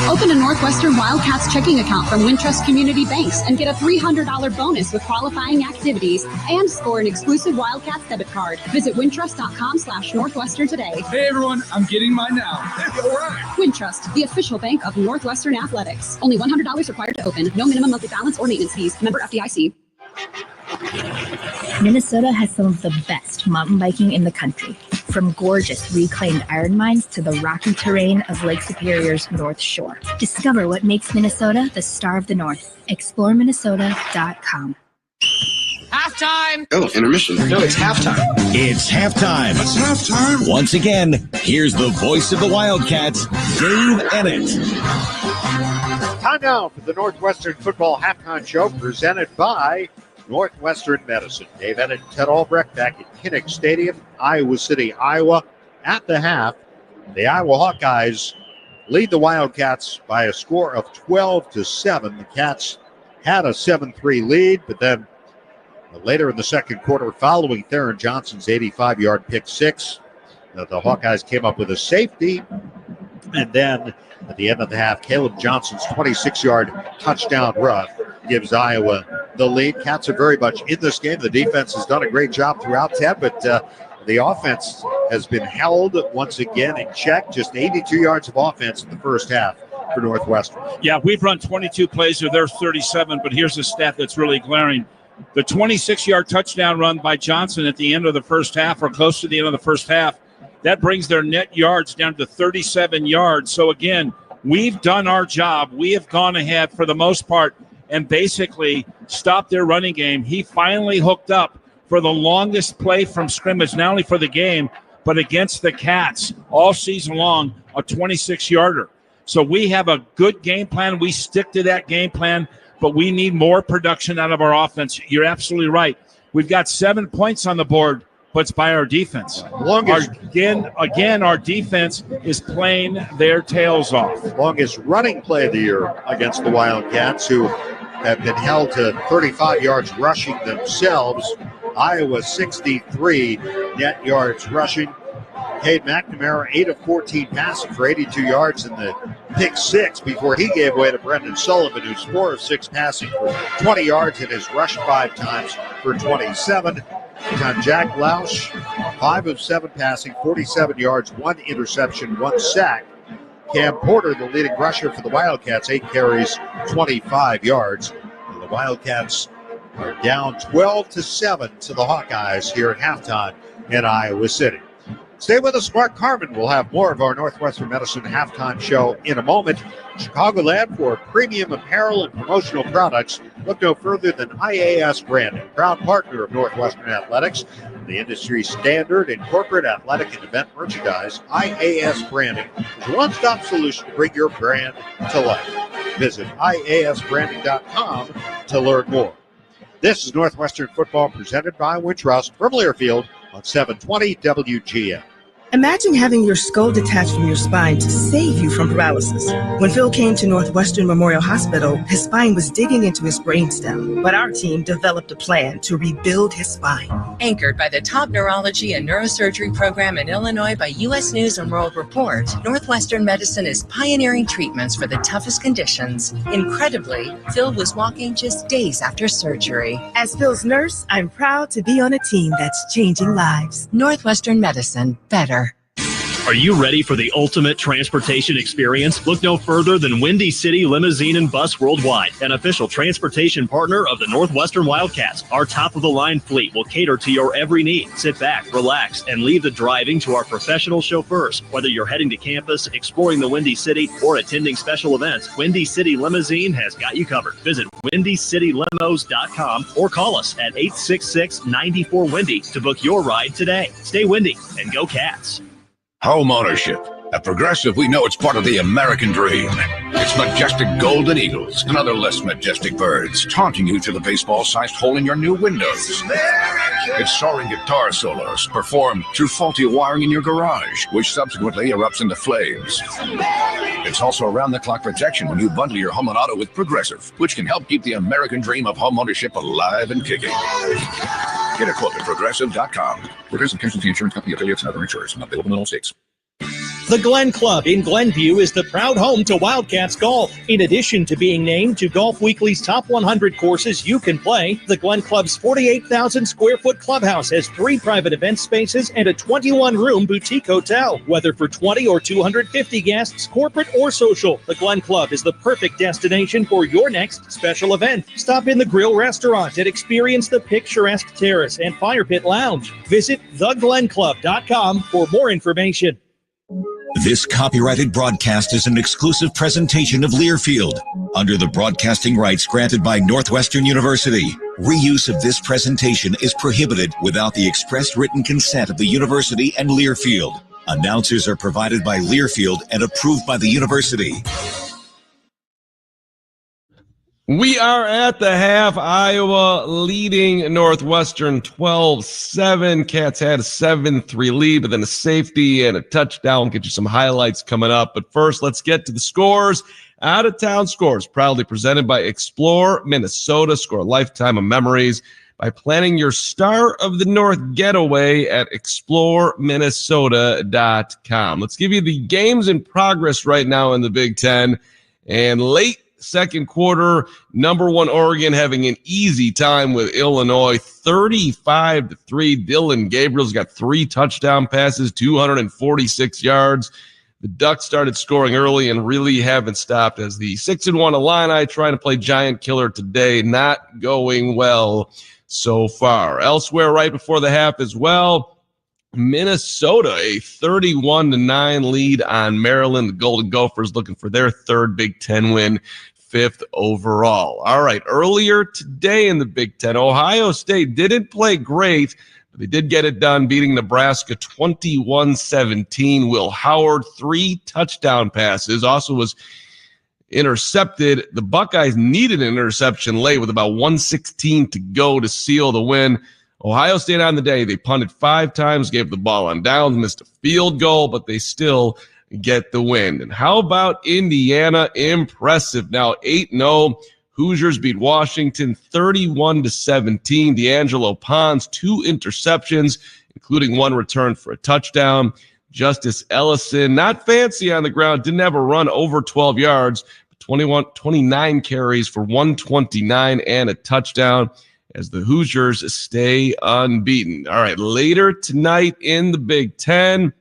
Open a Northwestern Wildcats checking account from Wintrust Community Banks and get a $300 bonus with qualifying activities and score an exclusive Wildcats debit card. Visit wintrust.com/Northwestern today. Hey everyone, I'm getting mine now. All right. Wintrust, the official bank of Northwestern Athletics. Only $100 required to open. No minimum monthly balance or maintenance fees. Member FDIC. Minnesota has some of the best mountain biking in the country, from gorgeous reclaimed iron mines to the rocky terrain of Lake Superior's North Shore. Discover what makes Minnesota the star of the North. ExploreMinnesota.com. Halftime! Oh, intermission. No, it's halftime. It's halftime. It's halftime. Once again, here's the voice of the Wildcats, Dave Ennett. Time now for the Northwestern Football Halftime Show presented by Northwestern Medicine. Dave Ennett and Ted Albrecht back at Kinnick Stadium, Iowa City, Iowa. At the half, the Iowa Hawkeyes lead the Wildcats by a score of 12-7. The Cats had a 7-3 lead, but then later in the second quarter, following Theron Johnson's 85-yard pick six, the Hawkeyes came up with a safety, and then at the end of the half, Caleb Johnson's 26-yard touchdown run gives Iowa the lead. Cats are very much in this game. The defense has done a great job throughout, Ted, but the offense has been held once again in check. Just 82 yards of offense in the first half for Northwestern. Yeah, we've run 22 plays, or there's 37, but here's a stat that's really glaring. The 26-yard touchdown run by Johnson at the end of the first half, or close to the end of the first half, that brings their net yards down to 37 yards. So, again, we've done our job. We have gone ahead for the most part and basically stopped their running game. He finally hooked up for the longest play from scrimmage, not only for the game, but against the Cats all season long, a 26-yarder. So we have a good game plan. We stick to that game plan, but we need more production out of our offense. You're absolutely right. We've got 7 points on the board, but it's by our defense. Again, our defense is playing their tails off. Longest running play of the year against the Wildcats, who have been held to 35 yards rushing themselves. Iowa 63 net yards rushing. Cade McNamara 8 of 14 passing for 82 yards in the pick six before he gave way to Brendan Sullivan, who's 4 of 6 passing for 20 yards and has rushed 5 times for 27. Meantime, Jack Lausch, 5 of 7 passing, 47 yards, 1 interception, 1 sack. Cam Porter, the leading rusher for the Wildcats, 8 carries, 25 yards. And the Wildcats are down 12-7 to the Hawkeyes here at halftime in Iowa City. Stay with us. Mark Carman will have more of our Northwestern Medicine halftime show in a moment. Chicagoland, for premium apparel and promotional products, look no further than IAS Branding, proud partner of Northwestern Athletics, the industry standard in corporate athletic and event merchandise. IAS Branding is a one-stop solution to bring your brand to life. Visit iasbranding.com to learn more. This is Northwestern Football presented by Wintrust from Learfield on 720 WGN. Imagine having your skull detached from your spine to save you from paralysis. When Phil came to Northwestern Memorial Hospital, his spine was digging into his brainstem, but our team developed a plan to rebuild his spine. Anchored by the top neurology and neurosurgery program in Illinois by U.S. News and World Report, Northwestern Medicine is pioneering treatments for the toughest conditions. Incredibly, Phil was walking just days after surgery. As Phil's nurse, I'm proud to be on a team that's changing lives. Northwestern Medicine, better. Are you ready for the ultimate transportation experience? Look no further than Windy City Limousine and Bus Worldwide, an official transportation partner of the Northwestern Wildcats. Our top-of-the-line fleet will cater to your every need. Sit back, relax, and leave the driving to our professional chauffeurs. Whether you're heading to campus, exploring the Windy City, or attending special events, Windy City Limousine has got you covered. Visit WindyCityLimos.com or call us at 866-94-WINDY to book your ride today. Stay windy and go Cats. Home ownership. At Progressive, we know it's part of the American dream. It's majestic golden eagles and other less majestic birds taunting you through the baseball-sized hole in your new windows. It's soaring guitar solos performed through faulty wiring in your garage, which subsequently erupts into flames. It's also around-the-clock protection when you bundle your home and auto with Progressive, which can help keep the American dream of home ownership alive and kicking. Get a quote at Progressive.com. Progressive Casualty Insurance Company, affiliates, and other insurers. Not available in all states. The Glen Club in Glenview is the proud home to Wildcats Golf. In addition to being named to Golf Weekly's top 100 courses you can play, the Glen Club's 48,000 square foot clubhouse has 3 private event spaces and a 21-room boutique hotel. Whether for 20 or 250 guests, corporate or social, the Glen Club is the perfect destination for your next special event. Stop in the Grill Restaurant and experience the picturesque terrace and fire pit lounge. Visit theglenclub.com for more information. This copyrighted broadcast is an exclusive presentation of Learfield under the broadcasting rights granted by Northwestern University. Reuse of this presentation is prohibited without the express written consent of the university and Learfield. Announcers are provided by Learfield and approved by the university. We are at the half. Iowa leading Northwestern 12-7. Cats had a 7-3 lead, but then a safety and a touchdown. We'll get you some highlights coming up. But first, let's get to the scores. Out-of-town scores, proudly presented by Explore Minnesota. Score a lifetime of memories by planning your Star of the North getaway at exploreminnesota.com. Let's give you the games in progress right now in the Big Ten. And late second quarter, number 1 Oregon having an easy time with Illinois, 35-3. Dylan Gabriel's got 3 touchdown passes, 246 yards. The Ducks started scoring early and really haven't stopped as the 6-1 Illini trying to play giant killer today, not going well so far. Elsewhere, right before the half as well, Minnesota, a 31-9 lead on Maryland. The Golden Gophers looking for their 3rd Big Ten win, 5th overall. All right, earlier today in the Big Ten, Ohio State didn't play great, but they did get it done, beating Nebraska 21-17. Will Howard, 3 touchdown passes, also was intercepted. The Buckeyes needed an interception late with about 1:16 to go to seal the win. Ohio State on the day, they punted 5 times, gave the ball on downs, missed a field goal, but they still get the win. And how about Indiana? Impressive. Now 8-0. Hoosiers beat Washington 31-17. D'Angelo Pons, 2 interceptions, including 1 return for a touchdown. Justice Ellison, not fancy on the ground, didn't have a run over 12 yards, but 29 carries for 129 and a touchdown as the Hoosiers stay unbeaten. All right, later tonight in the Big Ten,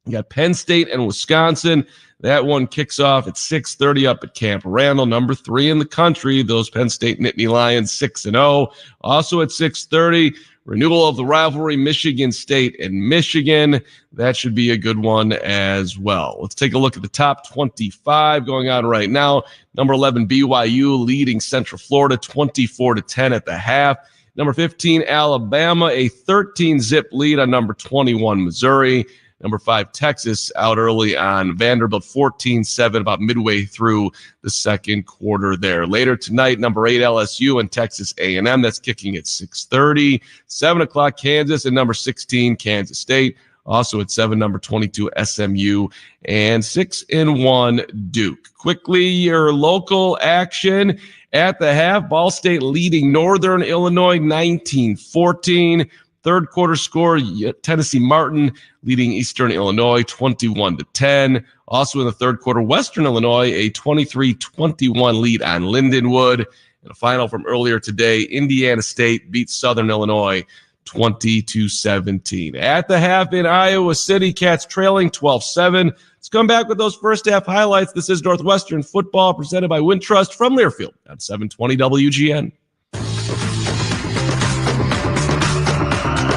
You got Penn State and Wisconsin. That one kicks off at 6:30 up at Camp Randall, number 3 in the country. Those Penn State Nittany Lions 6-0. Also at 6:30, renewal of the rivalry, Michigan State and Michigan. That should be a good one as well. Let's take a look at the top 25 going on right now. Number 11, BYU leading Central Florida 24-10 at the half. Number 15, Alabama, a 13-zip lead on number 21, Missouri. Number 5, Texas out early on Vanderbilt, 14-7, about midway through the second quarter there. Later tonight, number 8, LSU and Texas A&M. That's kicking at 6:30. 7 o'clock, Kansas, and number 16, Kansas State. Also at 7, number 22, SMU, and 6-1, Duke. Quickly, your local action at the half. Ball State leading Northern Illinois 19-14. Third quarter score, Tennessee Martin leading Eastern Illinois 21-10. Also in the third quarter, Western Illinois, a 23-21 lead on Lindenwood. And a final from earlier today, Indiana State beats Southern Illinois 20-17. At the half in Iowa City, Cats trailing 12-7. Let's come back with those first half highlights. This is Northwestern football presented by Wintrust from Learfield on 720 WGN.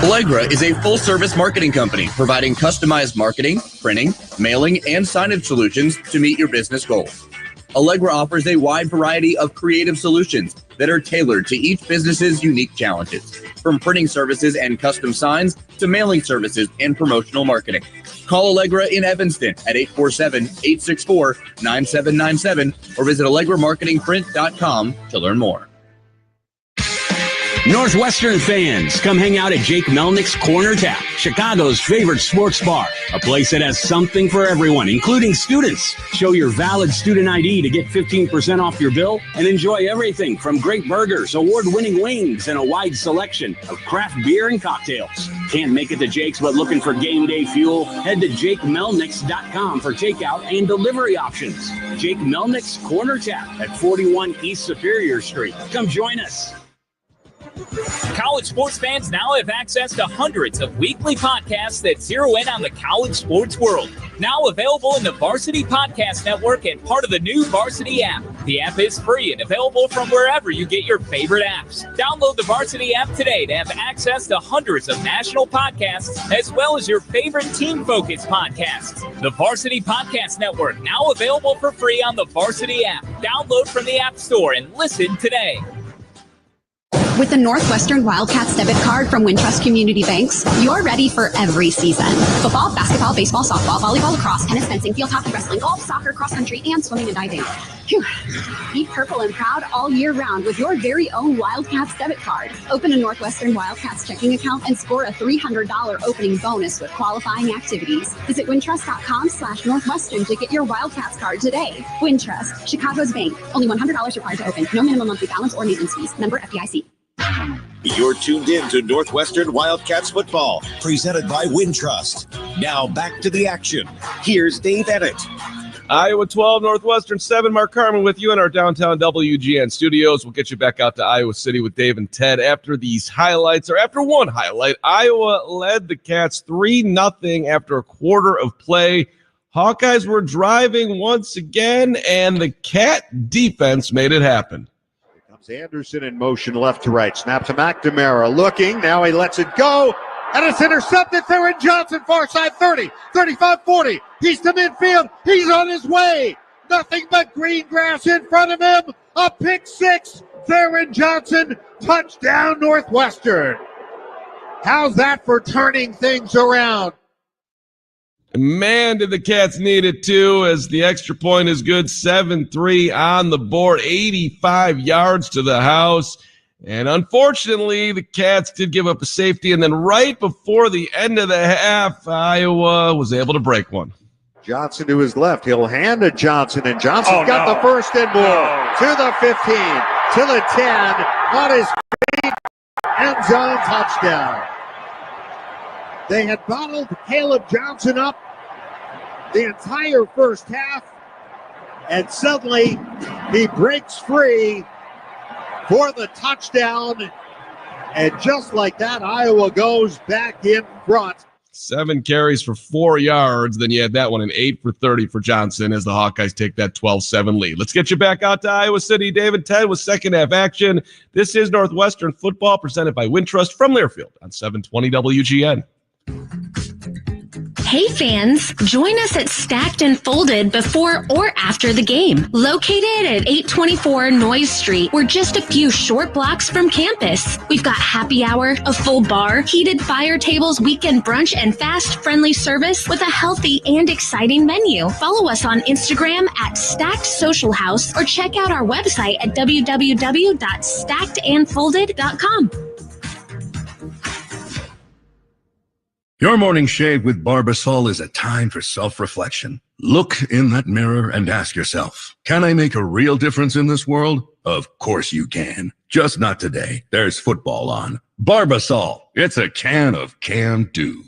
Allegra is a full-service marketing company providing customized marketing, printing, mailing, and signage solutions to meet your business goals. Allegra offers a wide variety of creative solutions that are tailored to each business's unique challenges, from printing services and custom signs to mailing services and promotional marketing. Call Allegra in Evanston at 847-864-9797 or visit AllegraMarketingPrint.com to learn more. Northwestern fans, come hang out at Jake Melnick's Corner Tap, Chicago's favorite sports bar. A place that has something for everyone, including students. Show your valid student ID to get 15% off your bill and enjoy everything from great burgers, award-winning wings, and a wide selection of craft beer and cocktails. Can't make it to Jake's but looking for game day fuel? Head to JakeMelnicks.com for takeout and delivery options. Jake Melnick's Corner Tap at 41 East Superior Street. Come join us. College sports fans now have access to hundreds of weekly podcasts that zero in on the college sports world. Now available in the Varsity Podcast Network and part of the new Varsity app. The app is free and available from wherever you get your favorite apps. Download the Varsity app today to have access to hundreds of national podcasts as well as your favorite team-focused podcasts. The Varsity Podcast Network, now available for free on the Varsity app. Download from the App Store and listen today. With the Northwestern Wildcats debit card from Wintrust Community Banks, you're ready for every season. Football, basketball, baseball, softball, volleyball, lacrosse, tennis, fencing, field hockey, wrestling, golf, soccer, cross country, and swimming and diving. Phew. Be purple and proud all year round with your very own Wildcats debit card. Open a Northwestern Wildcats checking account and score a $300 opening bonus with qualifying activities. Visit wintrust.com/Northwestern to get your Wildcats card today. Wintrust, Chicago's bank. Only $100 required to open. No minimum monthly balance or maintenance fees. Member FDIC. You're tuned in to Northwestern Wildcats football, presented by Wintrust. Now back to the action. Here's Dave Edit. Iowa 12, Northwestern 7. Mark Carmen with you in our downtown WGN studios. We'll get you back out to Iowa City with Dave and Ted after these highlights, or after one highlight. Iowa led the Cats 3-0 after a quarter of play. Hawkeyes were driving once again, and the Cat defense made it happen. Anderson in motion left to right. Snap to McNamara. Looking. Now he lets it go. And it's intercepted. Theron Johnson, far side 30, 35, 40. He's to midfield. He's on his way. Nothing but green grass in front of him. A pick six. Theron Johnson. Touchdown Northwestern. How's that for turning things around? Man, did the Cats need it too, as the extra point is good. 7-3 on the board, 85 yards to the house. And unfortunately, the Cats did give up a safety, and then right before the end of the half, Iowa was able to break one. Johnson to his left. He'll hand to Johnson, and Johnson got the first and more. To the 15, to the 10, on his feet, end zone touchdown. They had bottled Caleb Johnson up the entire first half, and suddenly he breaks free for the touchdown. And just like that, Iowa goes back in front. 7 carries for 4 yards. Then you had that one, an 8 for 30 for Johnson as the Hawkeyes take that 12-7 lead. Let's get you back out to Iowa City. David Ted with second half action. This is Northwestern football presented by Wintrust from Learfield on 720 WGN. Hey fans, join us at Stacked and Folded before or after the game. Located at 824 Noyes Street, we're just a few short blocks from campus. We've got happy hour, a full bar, heated fire tables, weekend brunch, and fast, friendly service with a healthy and exciting menu. Follow us on Instagram at Stacked Social House or check out our website at www.stackedandfolded.com. Your morning shave with Barbasol is a time for self-reflection. Look in that mirror and ask yourself, can I make a real difference in this world? Of course you can. Just not today. There's football on. Barbasol. It's a can of can-do.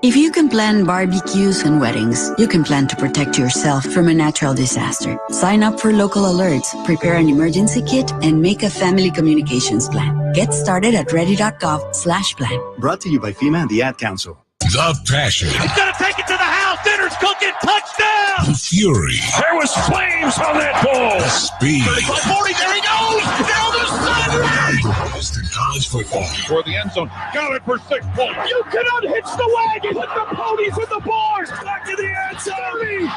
If you can plan barbecues and weddings, you can plan to protect yourself from a natural disaster. Sign up for local alerts, prepare an emergency kit, and make a family communications plan. Get started at ready.gov/plan. Brought to you by FEMA and the Ad Council. The passion. He's going to take it to the house. Dinner's cooking. Touchdown. The fury. There was flames on that ball. The speed. 40, there he goes. Down the sideline. Northwestern college football. For the end zone. Got it for 6 points. You can unhitch the wagon. Put the ponies with the bars. Back to the end zone.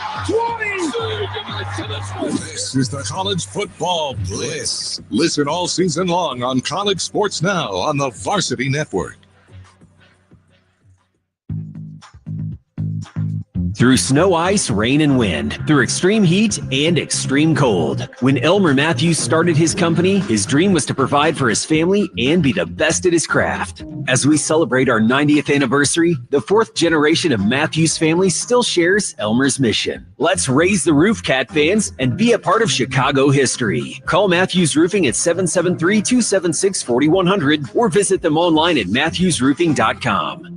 20. This is the college football bliss. Listen all season long on College Sports Now on the Varsity Network. Through snow, ice, rain, and wind. Through extreme heat and extreme cold. When Elmer Matthews started his company, his dream was to provide for his family and be the best at his craft. As we celebrate our 90th anniversary, the 4th generation of Matthews family still shares Elmer's mission. Let's raise the roof, Cat fans, and be a part of Chicago history. Call Matthews Roofing at 773-276-4100 or visit them online at matthewsroofing.com.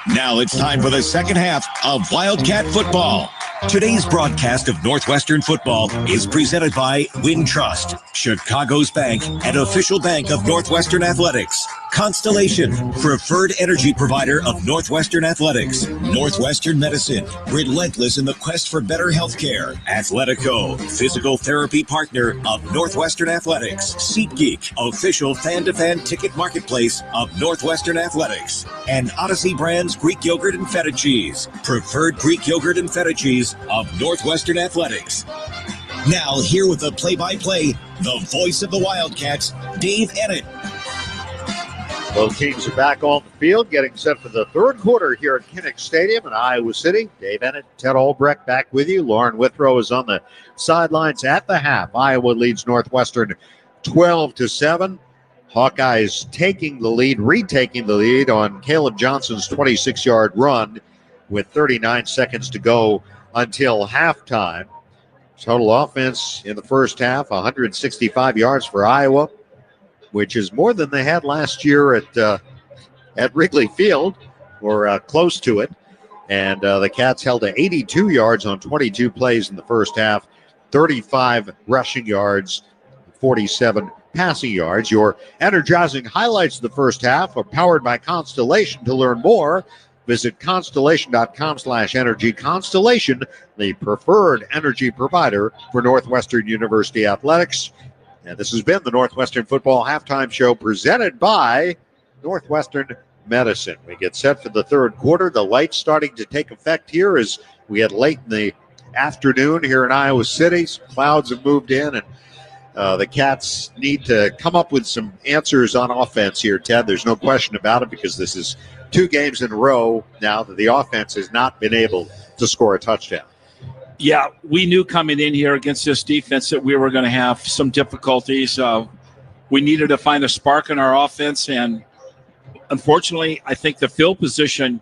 Now it's time for the second half of Wildcat Football. Today's broadcast of Northwestern football is presented by Wintrust, Chicago's bank and official bank of Northwestern Athletics. Constellation, preferred energy provider of Northwestern Athletics. Northwestern Medicine, relentless in the quest for better health care. Athletico, physical therapy partner of Northwestern Athletics. SeatGeek, official fan-to-fan ticket marketplace of Northwestern Athletics. And Odyssey Brands Greek Yogurt and Feta Cheese, preferred Greek Yogurt and Feta Cheese of Northwestern Athletics. Now here with the play-by-play, the voice of the Wildcats, Dave Ennett. Both teams are back on the field, getting set for the third quarter here at Kinnick Stadium in Iowa City. Dave Ennett, Ted Albrecht back with you. Lauren Withrow is on the sidelines at the half. Iowa leads Northwestern 12-7. Hawkeyes taking the lead, retaking the lead on Caleb Johnson's 26-yard run with 39 seconds to go until halftime. Total offense in the first half, 165 yards for Iowa, which is more than they had last year at Wrigley Field, or close to it. And the Cats held to 82 yards on 22 plays in the first half, 35 rushing yards, 47 passing yards. Your energizing highlights of the first half are powered by Constellation. To learn more, visit constellation.com/energy. Constellation, the preferred energy provider for Northwestern University Athletics. And this has been the Northwestern Football Halftime Show presented by Northwestern Medicine. We get set for the third quarter. The lights starting to take effect here as we get late in the afternoon here in Iowa City. Some clouds have moved in, and the Cats need to come up with some answers on offense here, Ted. There's no question about it, because this is 2 games in a row now that the offense has not been able to score a touchdown. Yeah, we knew coming in here against this defense that we were going to have some difficulties. We needed to find a spark in our offense, and unfortunately, I think the field position,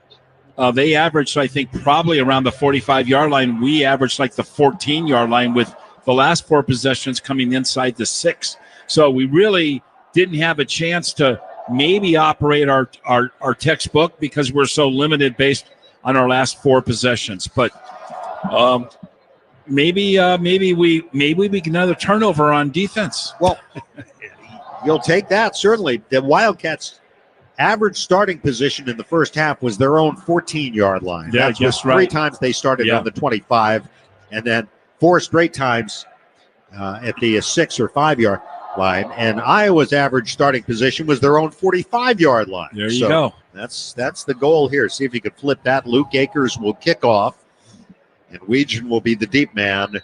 they averaged, I think, probably around the 45-yard line. We averaged like the 14-yard line, with the last 4 possessions coming inside the 6. So we really didn't have a chance to maybe operate our textbook, because we're so limited based on our last 4 possessions. But maybe we get another turnover on defense. Well, you'll take that, certainly. The Wildcats average starting position in the first half was their own 14-yard line. Yeah, That's just three right. times they started on the 25, and then 4 straight times at the 6 or 5-yard line. And Iowa's average starting position was their own 45-yard line. There you go. That's the goal here. See if you can flip that. Luke Akers will kick off, and Weegan will be the deep man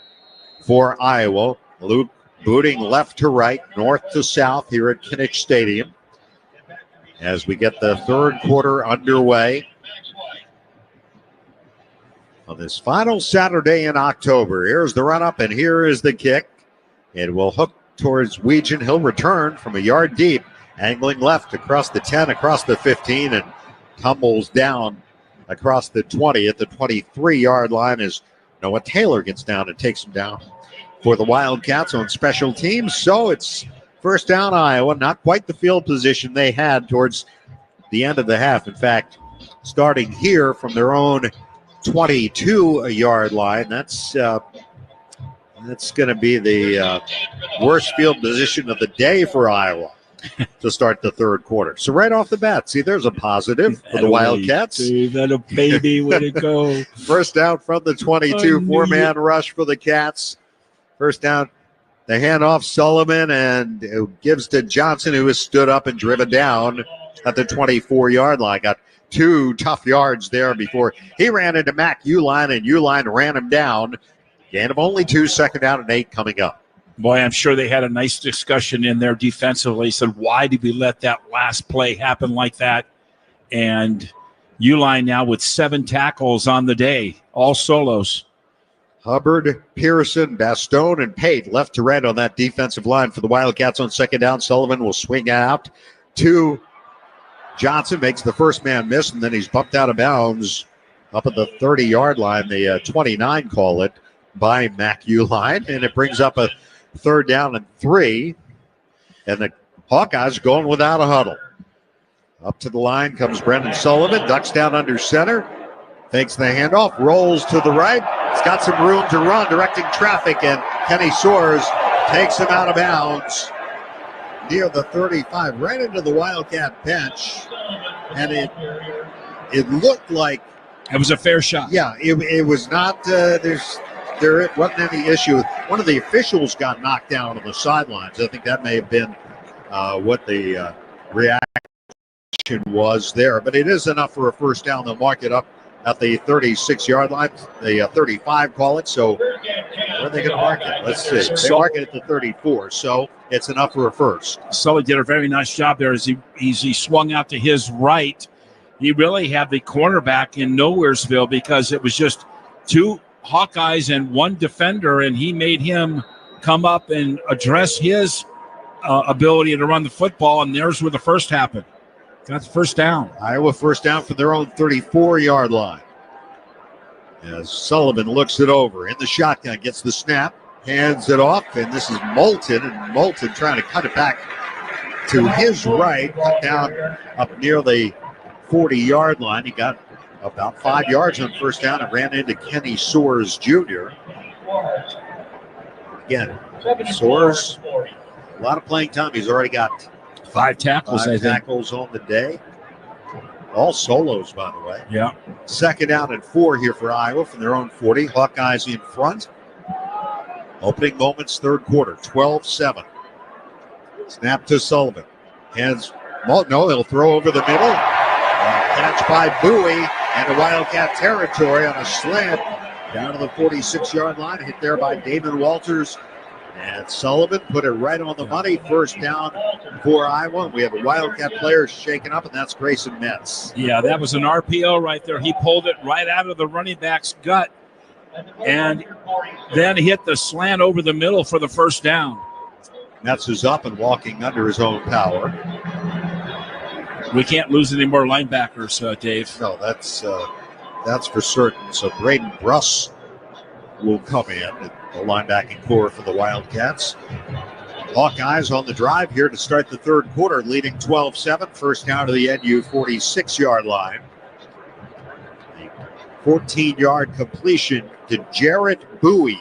for Iowa. Luke booting left to right, north to south here at Kinnick Stadium as we get the third quarter underway on this final Saturday in October. Here's the run-up, and here is the kick. It will hook towards Weegan. He'll return from a yard deep, angling left across the 10, across the 15, and tumbles down across the 20 at the 23-yard line as Noah Taylor gets down and takes him down for the Wildcats on special teams. So it's first down Iowa, not quite the field position they had towards the end of the half. In fact, starting here from their own 22-yard line, that's going to be the worst field position of the day for Iowa to start the third quarter. So right off the bat, see, there's a positive for the Wildcats. That a baby, way to go. First down from the 22, four-man rush for the Cats. First down, the handoff, Sullivan, and it gives to Johnson, who has stood up and driven down at the 24-yard line. Got 2 tough yards there before he ran into Mac Uline, and Uline ran him down. Gain of only 2, second down and 8 coming up. Boy, I'm sure they had a nice discussion in there defensively. Said, why did we let that last play happen like that? And Uline now with 7 tackles on the day, all solos. Hubbard, Pearson, Bastone, and Pate left to right on that defensive line for the Wildcats on second down. Sullivan will swing out to Johnson, makes the first man miss, and then he's bumped out of bounds up at the 30-yard line, the 29 call it, by Mac Uline, and it brings up a third down and 3, and the Hawkeyes going without a huddle. Up to the line comes Brendan Sullivan, ducks down under center, takes the handoff, rolls to the right. He's got some room to run, directing traffic, and Kenny Soares takes him out of bounds near the 35, right into the Wildcat bench, and it looked like it was a fair shot. Yeah, it was not. There wasn't any issue. One of the officials got knocked down on the sidelines. I think that may have been what the reaction was there. But it is enough for a first down. They'll mark it up at the 36-yard line, the 35 call it. So where are they going to mark it? Let's see. They mark it at the 34, so it's enough for a first. Sully did a very nice job there as he swung out to his right. He really had the cornerback in Nowheresville because it was just 2 Hawkeyes and 1 defender, and he made him come up and address his ability to run the football, and there's where the first happened. That's first down. Iowa first down from their own 34-yard line. As Sullivan looks it over in the shotgun, gets the snap, hands it off, and this is Moulton, and Moulton trying to cut it back to his right, cut down up near the 40-yard line. He got about 5 yards on first down and ran into Kenny Soares Jr. Again, Soares, a lot of playing time. He's already got 5 tackles, 5 tackles on the day. All solos, by the way. Yeah. Second down and 4 here for Iowa from their own 40. Hawkeyes in front. Opening moments, third quarter, 12-7. Snap to Sullivan. Hands, no, he'll throw over the middle. Catch by Bowie and the Wildcat territory on a slant down to the 46-yard line. Hit there by Damon Walters. And Sullivan put it right on the money. First down for Iowa. We have a Wildcat player shaken up, and that's Grayson Metz. Yeah, that was an RPO right there. He pulled it right out of the running back's gut and then hit the slant over the middle for the first down. Metz is up and walking under his own power. We can't lose any more linebackers, Dave. No, that's for certain. So Braden Bruss will come in at the linebacking core for the Wildcats. Hawkeyes on the drive here to start the third quarter, leading 12-7. First down to the NU 46-yard line. A 14-yard completion to Jarrett Bowie.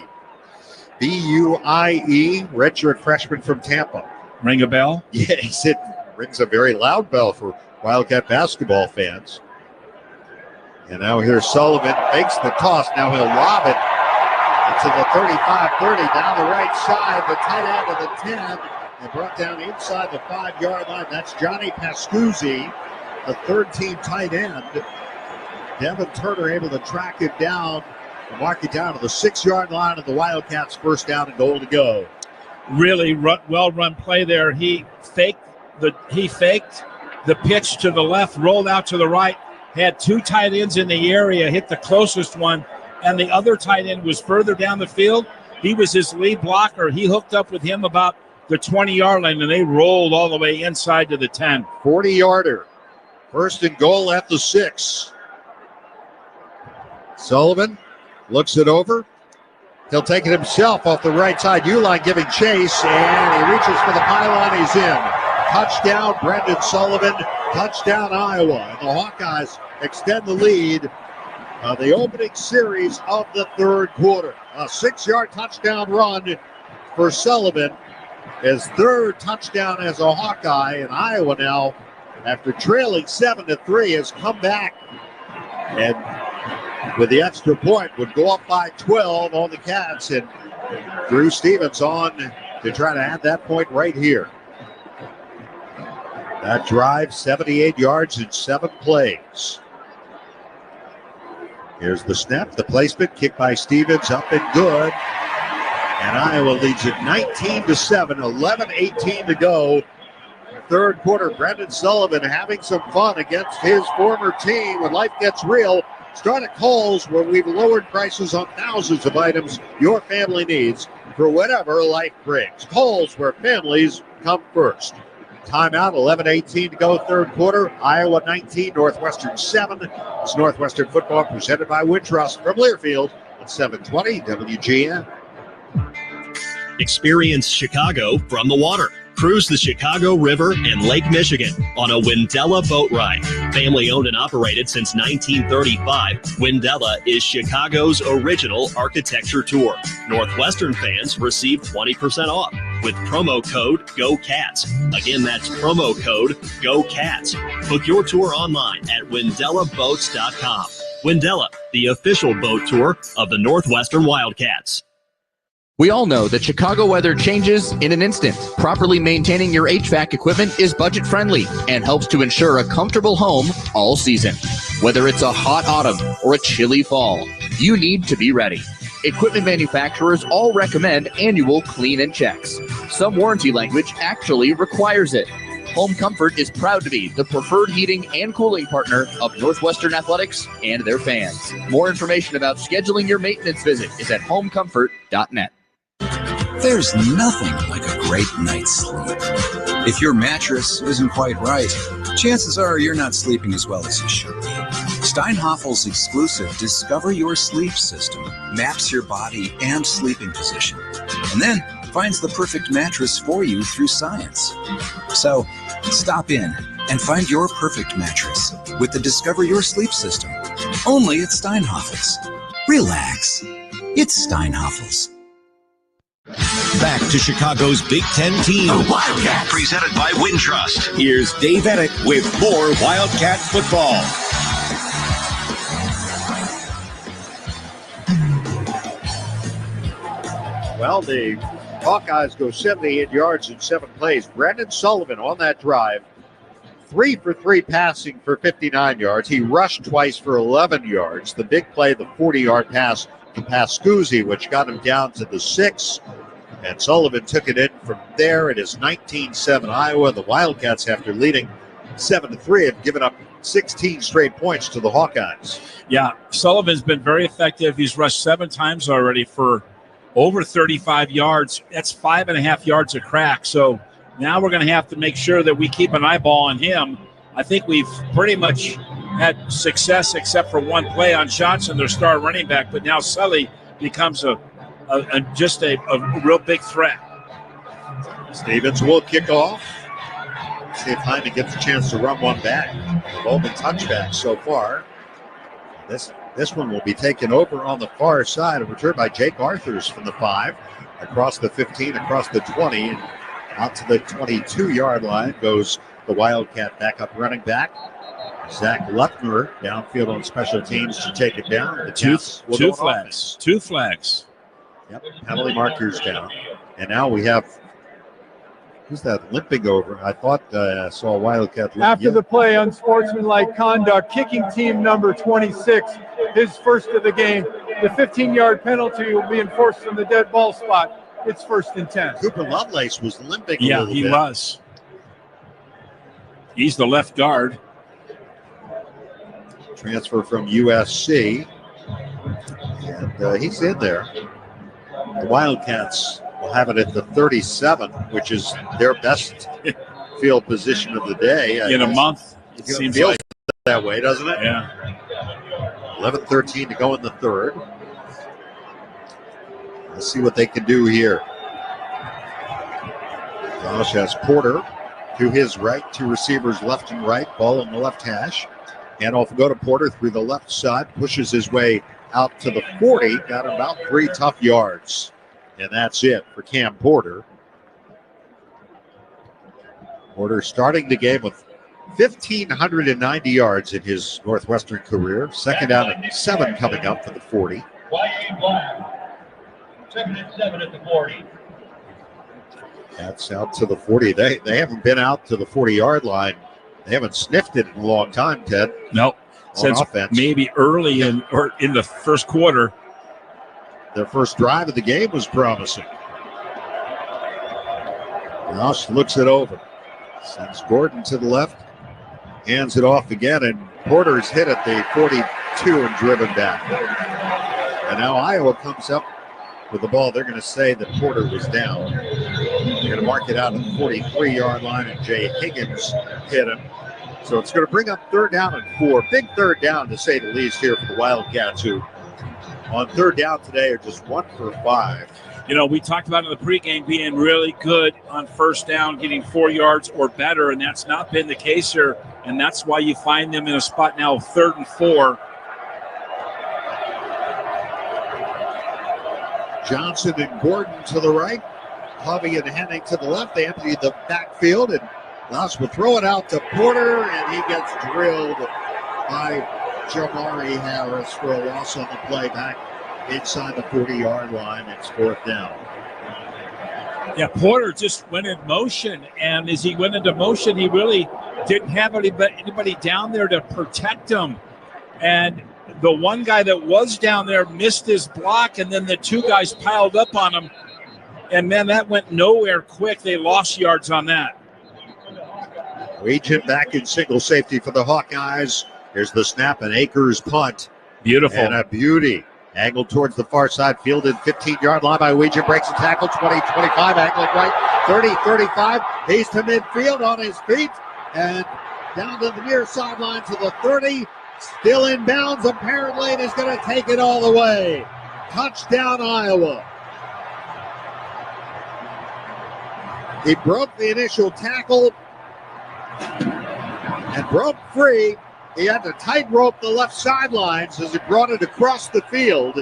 B-U-I-E, redshirt freshman from Tampa. Ring a bell? Yes, it rings a very loud bell for Wildcat basketball fans. And now here's Sullivan, makes the toss. Now he'll lob it to the 35-30 down the right side. The tight end of the 10 and brought down inside the 5-yard line. That's Johnny Pascuzzi, the third-team tight end. Devin Turner able to track him down and mark it down to the 6-yard line of the Wildcats. First down and goal to go. Really well-run play there. He faked the pitch to the left, rolled out to the right, had two tight ends in the area, hit the closest one, and the other tight end was further down the field. He was his lead blocker. He hooked up with him about the 20-yard line, and they rolled all the way inside to the 10. 40-yarder. First and goal at the 6. Sullivan looks it over. He'll take it himself off the right side. Uline giving chase, and he reaches for the pylon. He's in. Touchdown, Brendan Sullivan. Touchdown, Iowa. And the Hawkeyes extend the lead of the opening series of the third quarter. A 6-yard touchdown run for Sullivan. His third touchdown as a Hawkeye. And Iowa now, after trailing 7-3, has come back. And with the extra point, would go up by 12 on the Cats. And Drew Stevens on to try to add that point right here. That drive, 78 yards in 7 plays. Here's the snap, the placement, kick by Stevens, up and good. And Iowa leads it 19-7, 11-18 to go. Third quarter, Brendan Sullivan having some fun against his former team when life gets real. Start at Kohl's, where we've lowered prices on thousands of items your family needs for whatever life brings. Kohl's, where families come first. Timeout, 11:18 to go, third quarter. Iowa 19, Northwestern 7. It's Northwestern football presented by Wintrust from Learfield at 720 WGN. Experience Chicago from the water. Cruise the Chicago River and Lake Michigan on a Windella boat ride. Family owned and operated since 1935, Windella is Chicago's original architecture tour. Northwestern fans receive 20% off with promo code GOCATS. Again, that's promo code GOCATS. Book your tour online at WindellaBoats.com. Windella, the official boat tour of the Northwestern Wildcats. We all know that Chicago weather changes in an instant. Properly maintaining your HVAC equipment is budget friendly and helps to ensure a comfortable home all season. Whether it's a hot autumn or a chilly fall, you need to be ready. Equipment manufacturers all recommend annual clean and checks. Some warranty language actually requires it. Home Comfort is proud to be the preferred heating and cooling partner of Northwestern Athletics and their fans. More information about scheduling your maintenance visit is at homecomfort.net. There's nothing like a great night's sleep. If your mattress isn't quite right, chances are you're not sleeping as well as you should be. Steinhoffel's exclusive Discover Your Sleep system maps your body and sleeping position, and then finds the perfect mattress for you through science. So, stop in and find your perfect mattress with the Discover Your Sleep system, only at Steinhoffel's. Relax. It's Steinhoffel's. Back to Chicago's Big Ten team. The Wildcats. Presented by Wintrust. Here's Dave Eddick with more Wildcat football. Well, the Hawkeyes go 78 yards in 7 plays. Brendan Sullivan on that drive, 3 for 3 passing for 59 yards. He rushed twice for 11 yards. The big play, the 40-yard pass to Pascuzzi, which got him down to the 6. And Sullivan took it in from there. It is 19-7 Iowa. The Wildcats, after leading 7-3, have given up 16 straight points to the Hawkeyes. Yeah, Sullivan's been very effective. He's rushed 7 times already for over 35 yards. That's 5.5 yards a crack. So now we're going to have to make sure that we keep an eyeball on him. I think we've pretty much had success except for one play on Johnson, their star running back. But now Sully becomes a real big threat. Stevens will kick off. See if Hyman gets a chance to run one back. Both been touchbacks so far. This one will be taken over on the far side. A return by Jake Arthurs from the 5. Across the 15, across the 20, and out to the 22-yard line goes the Wildcat backup running back. Zach Luckner downfield on special teams to take it down. The Two flags. Two flags. Yep, penalty markers down. And now we have, who's that limping over? I thought I saw a Wildcat limp. After the play, unsportsmanlike conduct, kicking team number 26, his first of the game. The 15-yard penalty will be enforced from the dead ball spot. It's 1st and 10. Cooper Lovelace was limping a Yeah, little he bit. was. He's the left guard. Transfer from USC. And he's in there. The Wildcats will have it at the 37, which is their best field position of the day. In a month, it feels seems like. that way, doesn't it? Yeah. 11-13 to go in the third. Let's see what they can do here. Josh has Porter to his right, two receivers left and right, ball in the left hash. Handoff will go to Porter through the left side, pushes his way out to the 40, got about 3 tough yards. And that's it for Cam Porter. Porter starting the game with 1,590 yards in his Northwestern career. Second down and 7 coming up for the 40. Second and 7 at the 40. That's out to the 40. They haven't been out to the 40-yard line. They haven't sniffed it in a long time, Ted. Nope. Since offense. maybe early in the first quarter. Their first drive of the game was promising. Josh looks it over. Sends Gordon to the left. Hands it off again, and Porter's hit at the 42 and driven back. And now Iowa comes up with the ball. They're going to say that Porter was down. They're going to mark it out at the 43-yard line, and Jay Higgins hit him. So it's going to bring up 3rd down and 4. Big 3rd down, to say the least, here for the Wildcats, who on 3rd down today are just 1 for 5. You know, we talked about in the pregame being really good on 1st down, getting 4 yards or better, and that's not been the case here. And that's why you find them in a spot now of 3rd and 4. Johnson and Gordon to the right. Hovey and Henning to the left. They empty the backfield, and Loss will throw it out to Porter, and he gets drilled by Jamari Harris for a loss on the play back inside the 40-yard line. It's 4th down. Yeah, Porter just went in motion, and as he went into motion, he really didn't have anybody down there to protect him. And the one guy that was down there missed his block, and then the 2 guys piled up on him. And, man, that went nowhere quick. They lost yards on that. Regent back in single safety for the Hawkeyes. Here's the snap, and Akers punt. Beautiful. And a beauty. Angled towards the far side, fielded 15-yard line by Regent. Breaks the tackle, 20, 25, angling right, 30, 35. He's to midfield on his feet. And down to the near sideline to the 30. Still in bounds, apparently, and is going to take it all the way. Touchdown, Iowa. He broke the initial tackle and broke free. He had to tightrope the left sidelines as he brought it across the field.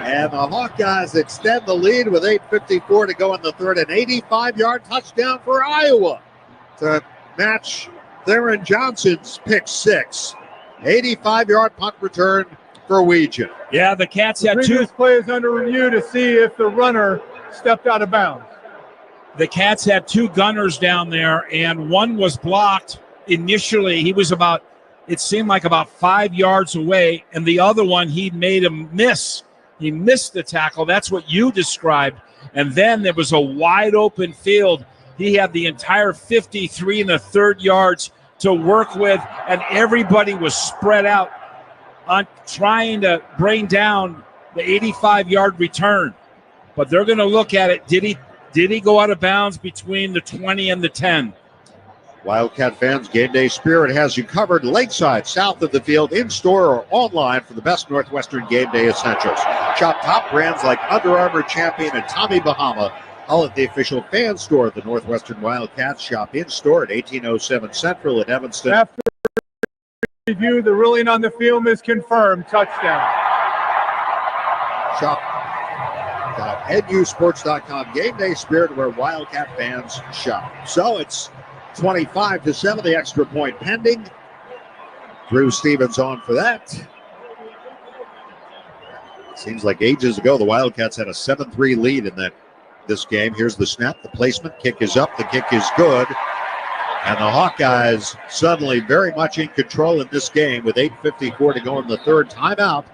And the Hawkeyes extend the lead with 8:54 to go in the third. An 85-yard touchdown for Iowa to match Theron Johnson's pick 6. 85-yard punt return for Weegan. Yeah, the Cats had 2. Previous play is under review to see if the runner stepped out of bounds. The Cats had 2 gunners down there, and one was blocked initially. He was it seemed like about 5 yards away, and the other one, he made him miss. He missed the tackle. That's what you described. And then there was a wide open field. He had the entire 53 and a third yards to work with, and everybody was spread out on trying to bring down the 85-yard return. But they're going to look at it. Did he go out of bounds between the 20 and the 10? Wildcat fans, Game Day Spirit has you covered lakeside, south of the field, in-store or online for the best Northwestern Game Day essentials. Shop top brands like Under Armour Champion and Tommy Bahama. All at the official fan store of the Northwestern Wildcats. Shop in-store at 1807 Central in Evanston. After review, the ruling on the film is confirmed. Touchdown. Shop. NUsports.com. Game day spirit where Wildcat fans shop. So it's 25-7, the extra point pending. Drew Stevens on for that. Seems like ages ago the Wildcats had a 7-3 lead in this game. Here's the snap, the placement, kick is up, the kick is good. And the Hawkeyes suddenly very much in control in this game with 8:54 to go in the third. Timeout.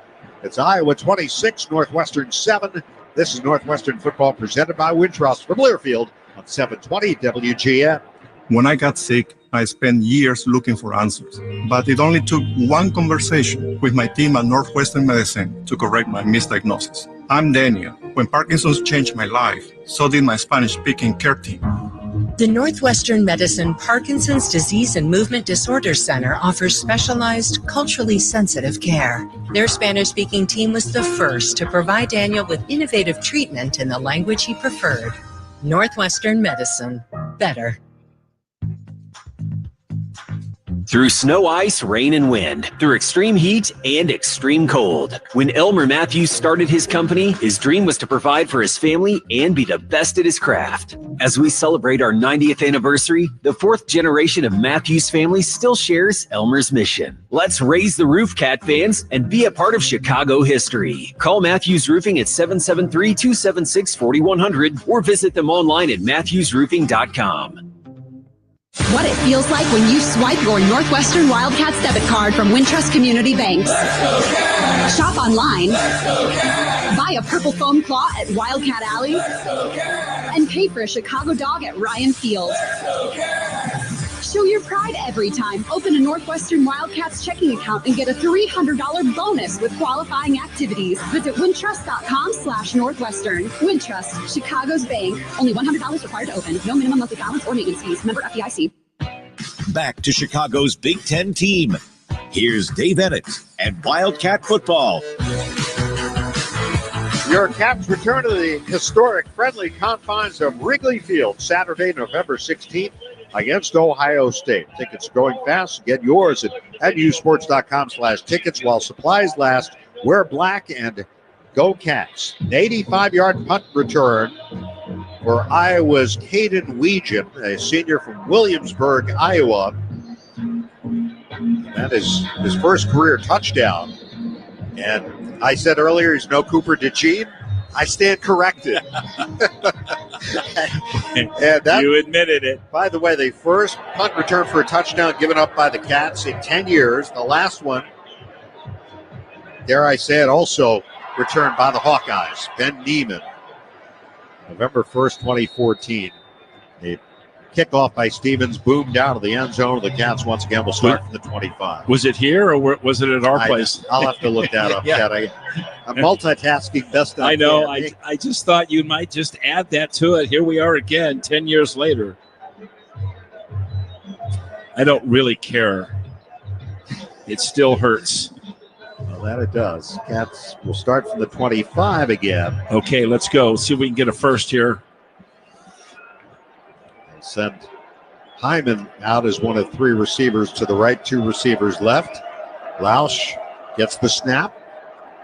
It's Iowa 26, Northwestern 7. This is Northwestern football presented by Wintrust from Learfield on 720 WGN. When I got sick, I spent years looking for answers, but it only took one conversation with my team at Northwestern Medicine to correct my misdiagnosis. I'm Daniel. When Parkinson's changed my life, so did my Spanish-speaking care team. The Northwestern Medicine Parkinson's Disease and Movement Disorders Center offers specialized, culturally sensitive care. Their Spanish-speaking team was the first to provide Daniel with innovative treatment in the language he preferred. Northwestern Medicine. Better. Through snow, ice, rain, and wind. Through extreme heat and extreme cold. When Elmer Matthews started his company, his dream was to provide for his family and be the best at his craft. As we celebrate our 90th anniversary, the fourth generation of Matthews family still shares Elmer's mission. Let's raise the roof, Cat fans, and be a part of Chicago history. Call Matthews Roofing at 773-276-4100 or visit them online at matthewsroofing.com. What it feels like when you swipe your Northwestern Wildcats debit card from Wintrust Community Banks. Shop online. Buy a purple foam claw at Wildcat Alley. And pay for a Chicago dog at Ryan Field. Show your pride every time. Open a Northwestern Wildcats checking account and get a $300 bonus with qualifying activities. Visit wintrust.com/Northwestern. Wintrust, Chicago's bank. Only $100 required to open. No minimum monthly balance or maintenance fees. Member FDIC. Back to Chicago's Big Ten team. Here's Dave Ennett and Wildcat football. Your Cats return to the historic friendly confines of Wrigley Field Saturday, November 16th. Against Ohio State. Tickets going fast. Get yours at NUsports.com/tickets while supplies last. Wear black and go Cats. An 85-yard punt return for Iowa's Caden Weegan, a senior from Williamsburg, Iowa. That is his first career touchdown. And I said earlier he's no Cooper DeJean. I stand corrected. And that, you admitted it. By the way, the first punt return for a touchdown given up by the Cats in 10 years. The last one, dare I say it, also returned by the Hawkeyes. Ben Neiman, November 1st, 2014. A kickoff by Stevens, boomed down to the end zone. The Cats once again will start from the 25. Was it here or was it at our place? I'll have to look that up, Cat. I'm multitasking best I know. can. I just thought you might just add that to it. Here we are again, 10 years later. I don't really care. It still hurts. Well, that it does. Cats will start from the 25 again. Okay, let's go. See if we can get a first here. They send Hyman out as one of three receivers to the right, two receivers left. Lausch gets the snap.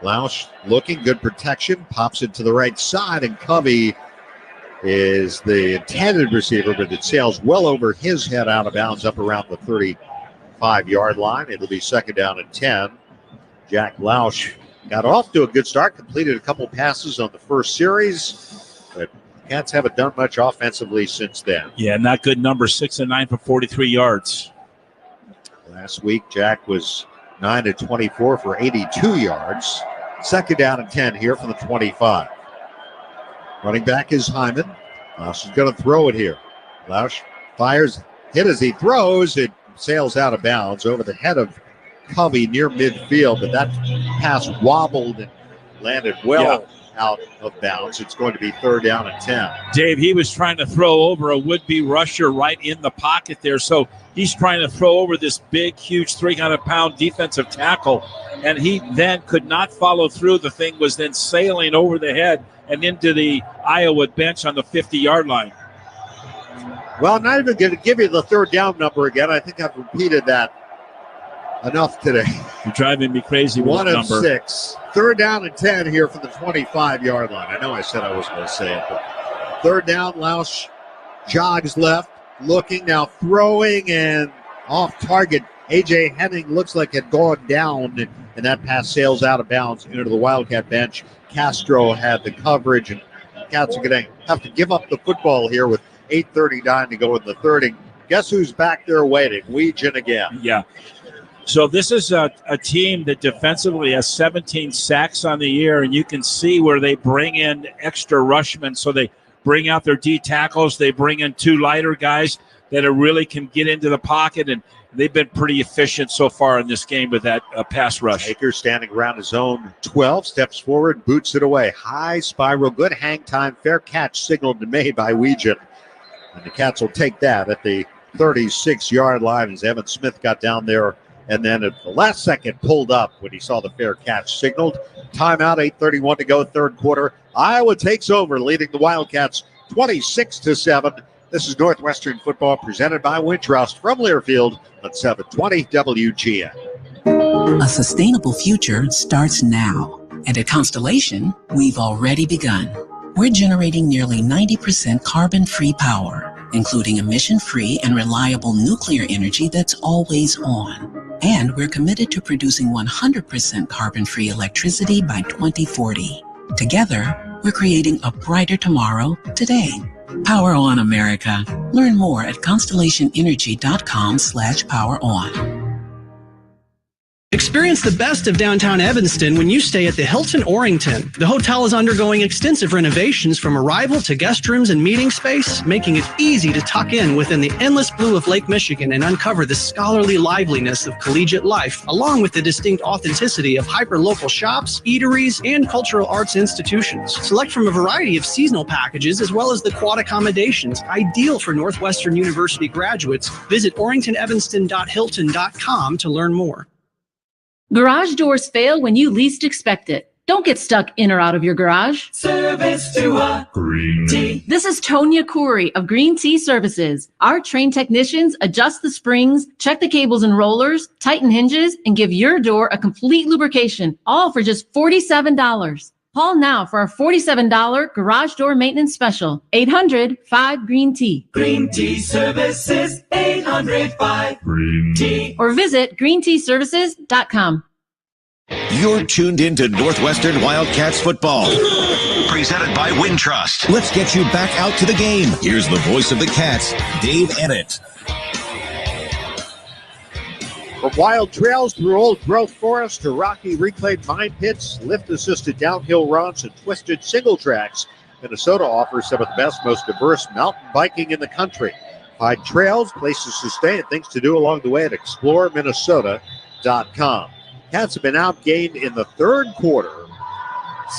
Lausch looking, good protection, pops it to the right side, and Covey is the intended receiver, but it sails well over his head out of bounds up around the 35-yard line. It'll be second down and 10. Jack Lausch got off to a good start, completed a couple passes on the first series, but Cats haven't done much offensively since then. Yeah, not good number, 6 and 9 for 43 yards. Last week, Jack was 9-24 for 82 yards. Second down and 10 here from the 25. Running back is Hyman. Lausch is going to throw it here. Lausch fires, hit as he throws. It sails out of bounds over the head of Covey near midfield, but that pass wobbled and landed well out of bounds. It's going to be third down and 10. Dave, he was trying to throw over a would-be rusher right in the pocket there, so he's trying to throw over this big, huge 300-pound defensive tackle, and he then could not follow through. The thing was then sailing over the head and into the Iowa bench on the 50-yard line. Well, I'm not even going to give you the third down number again. I think I've repeated that enough today. You're driving me crazy with 1 that of number. 6. 3rd down and 10 here from the 25-yard line. I know I said I wasn't going to say it, but 3rd down, Lausch jogs left, looking, now throwing, and off target. A.J. Henning looks like it had gone down, and that pass sails out of bounds into the Wildcat bench. Castro had the coverage, and Cats are going to have to give up the football here with 8:39 to go in the third. And guess who's back there waiting? Weegan again. Yeah. So this is a team that defensively has 17 sacks on the year, and you can see where they bring in extra rushmen. So they bring out their D tackles. They bring in 2 lighter guys that really can get into the pocket, and they've been pretty efficient so far in this game with that pass rush. Akers standing around his own 12, steps forward, boots it away. High spiral, good hang time, fair catch signaled and made by Weegan. And the Cats will take that at the 36-yard line as Evan Smith got down there and then at the last second pulled up when he saw the fair catch signaled. Timeout, 8:31 to go, third quarter. Iowa takes over, leading the Wildcats 26-7. This is Northwestern football presented by Wintrust from Learfield at 720 WGN. A sustainable future starts now. And at Constellation, we've already begun. We're generating nearly 90% carbon-free power, including emission-free and reliable nuclear energy that's always on. And we're committed to producing 100% carbon-free electricity by 2040. Together, we're creating a brighter tomorrow today. Power on, America. Learn more at constellationenergy.com/poweron. Experience the best of downtown Evanston when you stay at the Hilton Orrington. The hotel is undergoing extensive renovations from arrival to guest rooms and meeting space, making it easy to tuck in within the endless blue of Lake Michigan and uncover the scholarly liveliness of collegiate life, along with the distinct authenticity of hyper-local shops, eateries, and cultural arts institutions. Select from a variety of seasonal packages as well as the quad accommodations, ideal for Northwestern University graduates. Visit orringtonevanston.hilton.com to learn more. Garage doors fail when you least expect it. Don't get stuck in or out of your garage. Service to a Green Tea. This is Tonya Khoury of Green Tea Services. Our trained technicians adjust the springs, check the cables and rollers, tighten hinges, and give your door a complete lubrication, all for just $47. Call now for our $47 garage door maintenance special. 800-5-GREEN-TEA. Green Tea Services, 800-5-GREEN-TEA. Or visit greenteaservices.com. You're tuned into Northwestern Wildcats football. Presented by Wintrust. Let's get you back out to the game. Here's the voice of the Cats, Dave Ennett. From wild trails through old growth forest to rocky reclaimed mine pits, lift-assisted downhill runs, and twisted single tracks, Minnesota offers some of the best, most diverse mountain biking in the country. Find trails, places to stay, and things to do along the way at exploreminnesota.com. Cats have been outgained in the third quarter,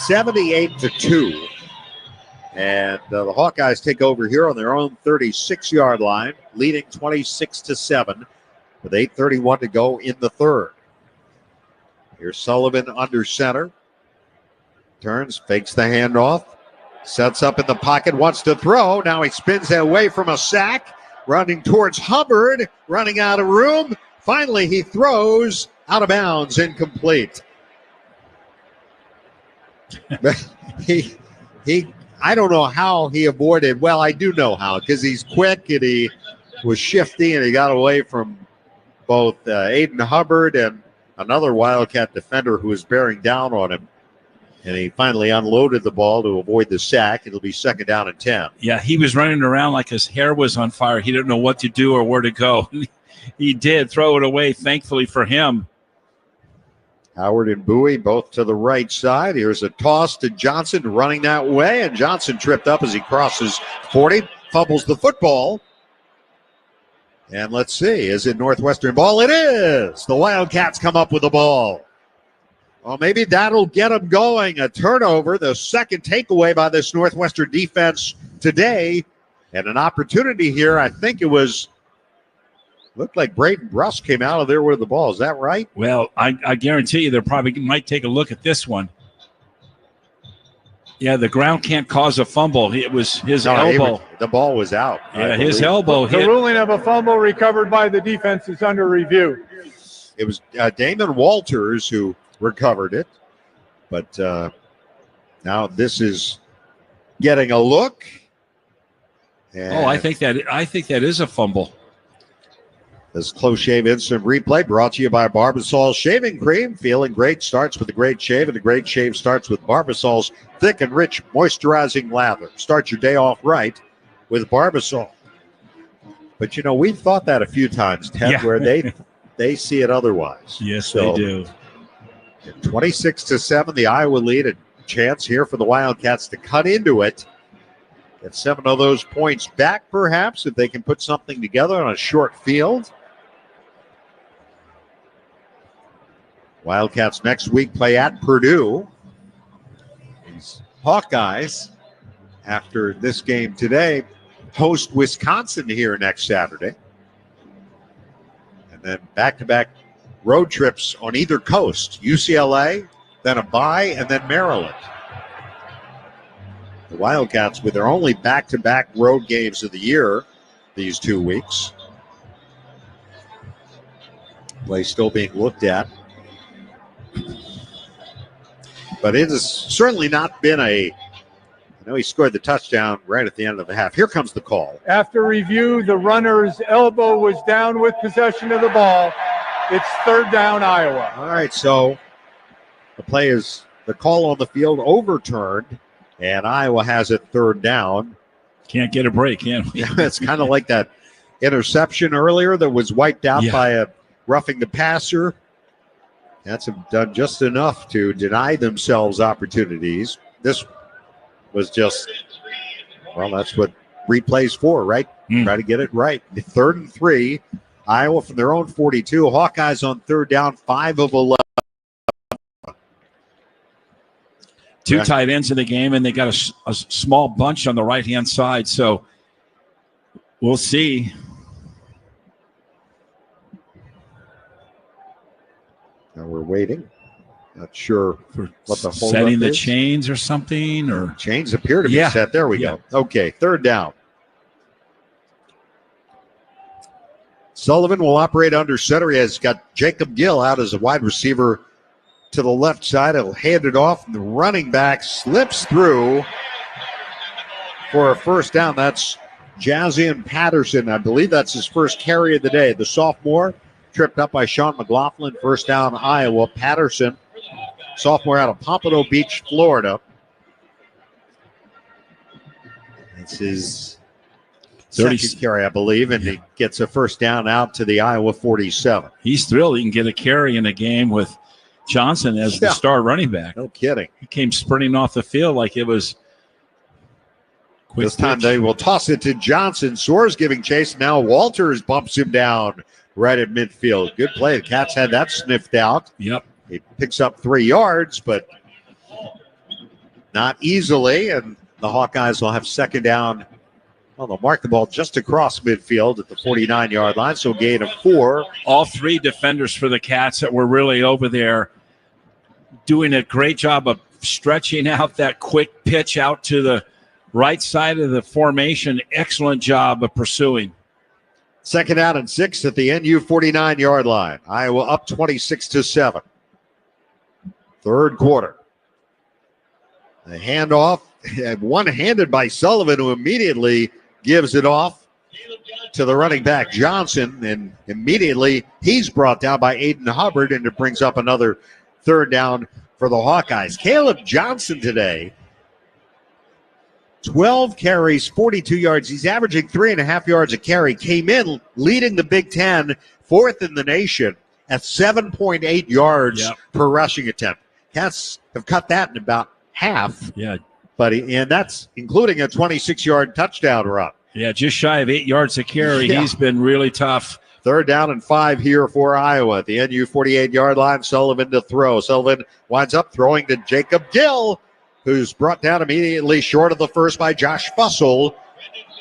78-2. And the Hawkeyes take over here on their own 36-yard line, leading 26-7. With 8:31 to go in the third. Here's Sullivan under center. Turns, fakes the handoff. Sets up in the pocket, wants to throw. Now he spins away from a sack. Running towards Hubbard, running out of room. Finally, he throws out of bounds, incomplete. I don't know how he avoided. Well, I do know how, because he's quick and he was shifty and he got away from both Aiden Hubbard and another Wildcat defender who was bearing down on him. And he finally unloaded the ball to avoid the sack. It'll be 2nd down and 10. Yeah, he was running around like his hair was on fire. He didn't know what to do or where to go. He did throw it away, thankfully for him. Howard and Bowie both to the right side. Here's a toss to Johnson running that way. And Johnson tripped up as he crosses 40, fumbles the football. And let's see, is it Northwestern ball? It is. The Wildcats come up with the ball. Well, maybe that'll get them going. A turnover, the second takeaway by this Northwestern defense today. And an opportunity here. I think it was, looked like Braden Bruss came out of there with the ball. Is that right? Well, I guarantee you they probably might take a look at this one. Yeah, the ground can't cause a fumble. It was his elbow. The ball was out. Yeah, his elbow hit. The ruling of a fumble recovered by the defense is under review. It was Damon Walters who recovered it. But now this is getting a look. And I think that is a fumble. This Close Shave Instant Replay brought to you by Barbasol Shaving Cream. Feeling great starts with a great shave, and a great shave starts with Barbasol's thick and rich moisturizing lather. Start your day off right with Barbasol. But, we've thought that a few times, Ted, where they see it otherwise. Yes, they do. 26-7, the Iowa lead. A chance here for the Wildcats to cut into it. Get 7 of those points back, perhaps, if they can put something together on a short field. Wildcats next week play at Purdue. These Hawkeyes, after this game today, host Wisconsin here next Saturday. And then back-to-back road trips on either coast. UCLA, then a bye, and then Maryland. The Wildcats, with their only back-to-back road games of the year these 2 weeks. Play still being looked at. But it has certainly not been I know he scored the touchdown right at the end of the half. Here comes the call. After review, the runner's elbow was down with possession of the ball. It's 3rd down, Iowa. All right, so the call on the field overturned, and Iowa has it 3rd down. Can't get a break, can we? Yeah, it's kind of like that interception earlier that was wiped out by a roughing the passer. That's done just enough to deny themselves opportunities. This was just, that's what replay's for, right? Try to get it right. 3rd and 3. Iowa from their own 42. Hawkeyes on 3rd down, 5 of 11. 2 tight ends in the game, and they got a small bunch on the right-hand side. So we'll see. Now we're waiting. Not sure what the hold setting the is. chains or something, or chains appear to be set. There we go. Okay, 3rd down. Sullivan will operate under center. He has got Jacob Gill out as a wide receiver to the left side. He'll hand it off, and the running back slips through for a 1st down. That's Jazian Patterson. I believe that's his first carry of the day. The sophomore tripped up by Sean McLaughlin. 1st down, Iowa. Patterson, sophomore out of Pompano Beach, Florida. It's his second carry, I believe, and he gets a 1st down out to the Iowa 47. He's thrilled he can get a carry in a game with Johnson as the star running back. No kidding. He came sprinting off the field like it was quick. This time they will toss it to Johnson. Soares giving chase. Now Walters bumps him down right at midfield. Good play. The Cats had that sniffed out. Yep. He picks up 3 yards, but not easily. And the Hawkeyes will have 2nd down. Well, they'll mark the ball just across midfield at the 49-yard line, so gain of 4. All 3 defenders for the Cats that were really over there doing a great job of stretching out that quick pitch out to the right side of the formation. Excellent job of pursuing. 2nd down and 6 at the NU 49-yard line. Iowa up 26-7. 3rd quarter. The handoff, one-handed by Sullivan, who immediately gives it off to the running back Johnson, and immediately he's brought down by Aiden Hubbard, and it brings up another 3rd down for the Hawkeyes. Caleb Johnson today, 12 carries, 42 yards. He's averaging 3.5 yards a carry. Came in leading the Big Ten, 4th in the nation at 7.8 yards per rushing attempt. Cats have cut that in about half. Yeah. And that's including a 26-yard touchdown run. Yeah, just shy of 8 yards a carry. Yeah. He's been really tough. 3rd down and 5 here for Iowa. At the NU 48-yard line, Sullivan to throw. Sullivan winds up throwing to Jacob Gill, who's brought down immediately short of the first by Josh Fussell.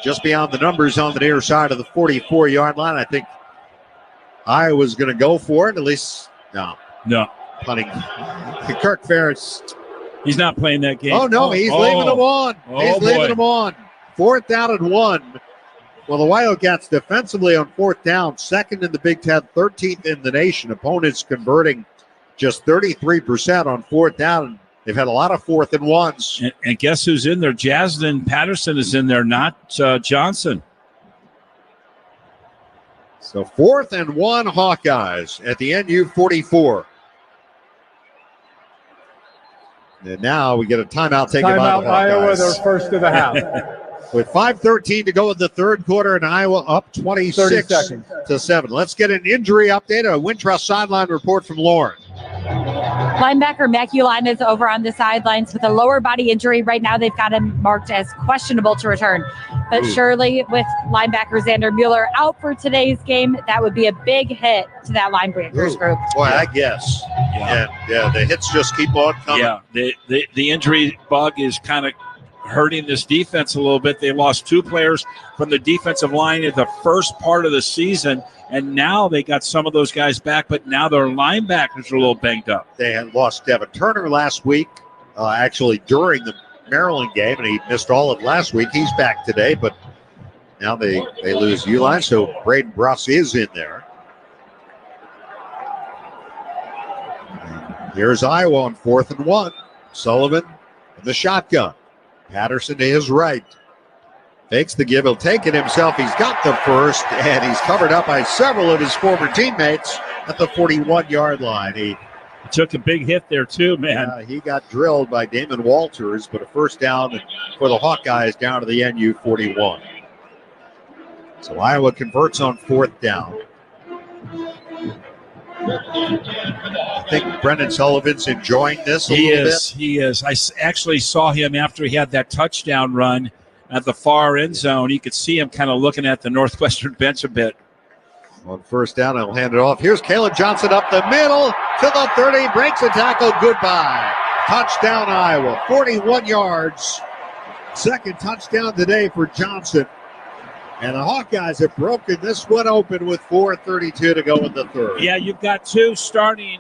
Just beyond the numbers on the near side of the 44-yard line. I think Iowa's going to go for it. At least, no. Punting. Kirk Ferentz. He's not playing that game. Oh, no, he's leaving them on. He's leaving them on. 4th down and 1 Well, the Wildcats defensively on fourth down, second in the Big Ten, 13th in the nation. Opponents converting just 33% on fourth down. They've had a lot of 4th and 1s. And guess who's in there? Jasmine Patterson is in there, not Johnson. So 4th and 1 Hawkeyes at the NU 44. And now we get a timeout taken by the Hawkeyes. Iowa, they're first of the half. With 5:13 to go in the third quarter, and Iowa up 26-7. Let's get an injury update, a Wintrust sideline report from Lauren. Linebacker Maculin is over on the sidelines with a lower body injury. Right now, they've got him marked as questionable to return. But surely, with linebacker Xander Mueller out for today's game, that would be a big hit to that linebackers group. Boy, I guess. Yeah, the hits just keep on coming. Yeah, the injury bug is kind of hurting this defense a little bit. They lost 2 players from the defensive line at the first part of the season, and now they got some of those guys back, but now their linebackers are a little banged up. They had lost Devin Turner last week, actually during the Maryland game, and he missed all of last week. He's back today, but now they lose Uline, so Braden Bruss is in there. Here's Iowa on 4th and 1. Sullivan in the shotgun. Patterson to his right. Fakes the give. He'll take it himself. He's got the first, and he's covered up by several of his former teammates at the 41-yard line. He took a big hit there, too, man. He got drilled by Damon Walters, but a first down for the Hawkeyes down to the NU 41. So Iowa converts on 4th down. I think Brendan Sullivan's enjoying this a little bit. He is. I actually saw him after he had that touchdown run at the far end zone. You could see him kind of looking at the Northwestern bench a bit. On first down, I'll hand it off. Here's Caleb Johnson up the middle to the 30, breaks a tackle. Goodbye. Touchdown, Iowa. 41 yards. Second touchdown today for Johnson. And the Hawkeyes have broken this one open with 4:32 to go in the third. Yeah, you've got 2 starting,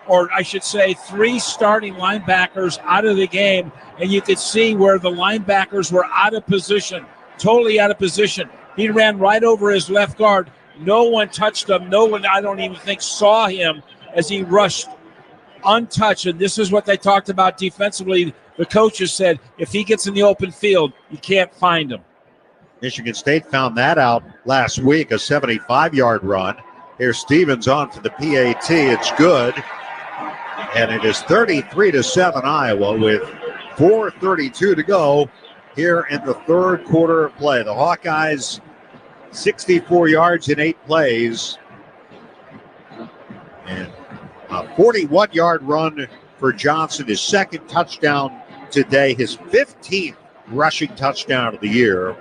or I should say 3 starting linebackers out of the game, and you could see where the linebackers were out of position, totally out of position. He ran right over his left guard. No one touched him. No one, I don't even think, saw him as he rushed untouched. And this is what they talked about defensively. The coaches said, if he gets in the open field, you can't find him. Michigan State found that out last week, a 75-yard run. Here's Stevens on for the PAT. It's good. And it is 33-7 Iowa with 4:32 to go here in the third quarter of play. The Hawkeyes, 64 yards in 8 plays. And a 41-yard run for Johnson, his second touchdown today, his 15th rushing touchdown of the year.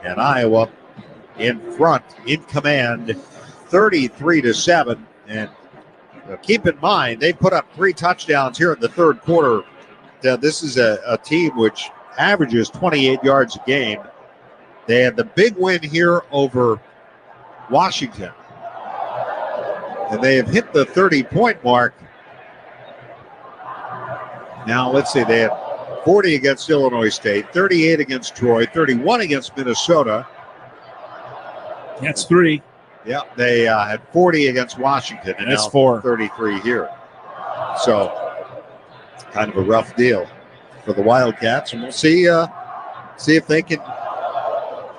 And Iowa in front, in command, 33-7. And keep in mind, they put up 3 touchdowns here in the third quarter. This is a team which averages 28 yards a game. They had the big win here over Washington. And they have hit the 30-point mark. Now, let's see, they had 40 against Illinois State, 38 against Troy, 31 against Minnesota. That's 3. Yeah, they had 40 against Washington, and that's now 4. 33 here. So, kind of a rough deal for the Wildcats, and we'll see if they can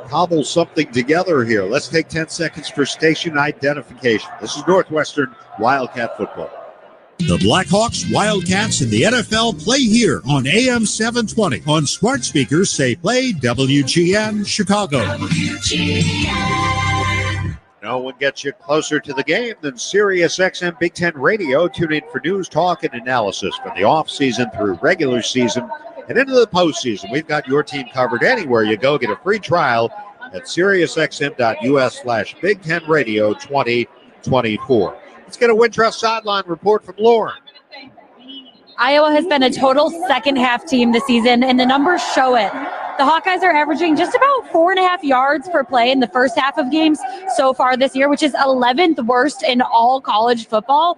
cobble something together here. Let's take 10 seconds for station identification. This is Northwestern Wildcat football. The Blackhawks, Wildcats, and the NFL play here on AM 720. On smart speakers, say play WGN Chicago. No one gets you closer to the game than SiriusXM Big Ten Radio. Tune in for news, talk, and analysis from the offseason through regular season and into the postseason. We've got your team covered anywhere you go. Get a free trial at SiriusXM.us/Big Ten Radio 2024. Let's get a Wintrust sideline report from Lauren. Iowa has been a total second-half team this season, and the numbers show it. The Hawkeyes are averaging just about 4.5 yards per play in the first half of games so far this year, which is 11th worst in all college football.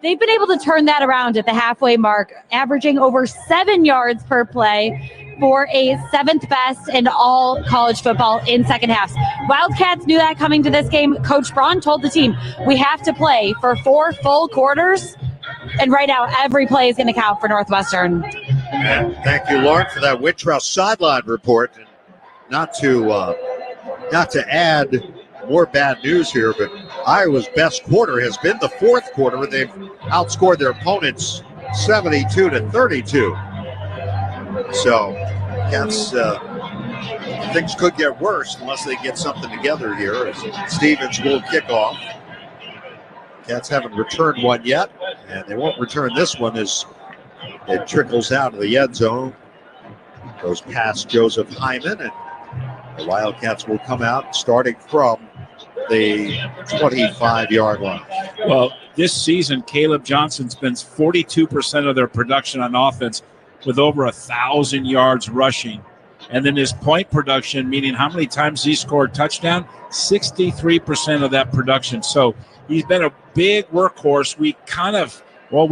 They've been able to turn that around at the halfway mark, averaging over 7 yards per play. for a 7th best in all college football in second halves. Wildcats knew that coming to this game. Coach Braun told the team, we have to play for 4 full quarters. And right now, every play is going to count for Northwestern. And thank you, Lauren, for that Wintrust sideline report. And not to add more bad news here, but Iowa's best quarter has been the fourth quarter, where they've outscored their opponents 72-32. So, Cats, things could get worse unless they get something together here. As Stevens will kick off. Cats haven't returned one yet, and they won't return this one as it trickles out of the end zone. Goes past Joseph Hyman, and the Wildcats will come out starting from the 25-yard line. Well, this season, Caleb Johnson's been 42% of their production on offense with over 1,000 yards rushing. And then his point production, meaning how many times he scored touchdown, 63% of that production. So he's been a big workhorse. We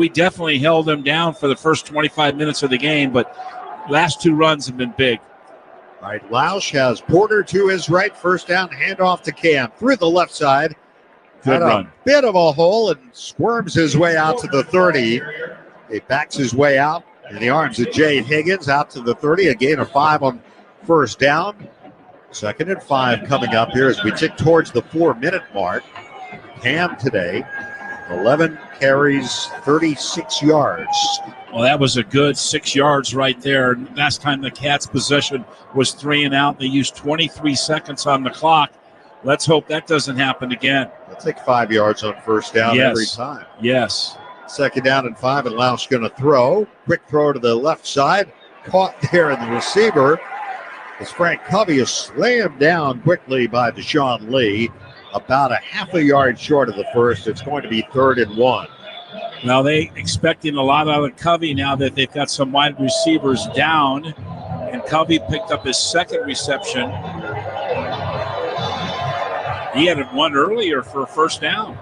definitely held him down for the first 25 minutes of the game, but last 2 runs have been big. All right, Lausch has Porter to his right. First down, handoff to Cam through the left side. Good run. A bit of a hole and squirms his way out to the 30. He backs his way out in the arms of Jade Higgins out to the 30. A gain of 5 on first down. 2nd and 5 coming up here as we tick towards the 4-minute mark. Cam today, 11 carries, 36 yards. Well, that was a good 6 yards right there. Last time the Cats' possession was 3 and out. They used 23 seconds on the clock. Let's hope that doesn't happen again. They'll take 5 yards on first down every time. Yes. 2nd down and 5, and Lausch going to throw. Quick throw to the left side. Caught there in the receiver as Frank Covey is slammed down quickly by Deshaun Lee. About a half a yard short of the first. It's going to be 3rd and 1. Now they expecting a lot out of Covey now that they've got some wide receivers down. And Covey picked up his 2nd reception. He had one earlier for a first down.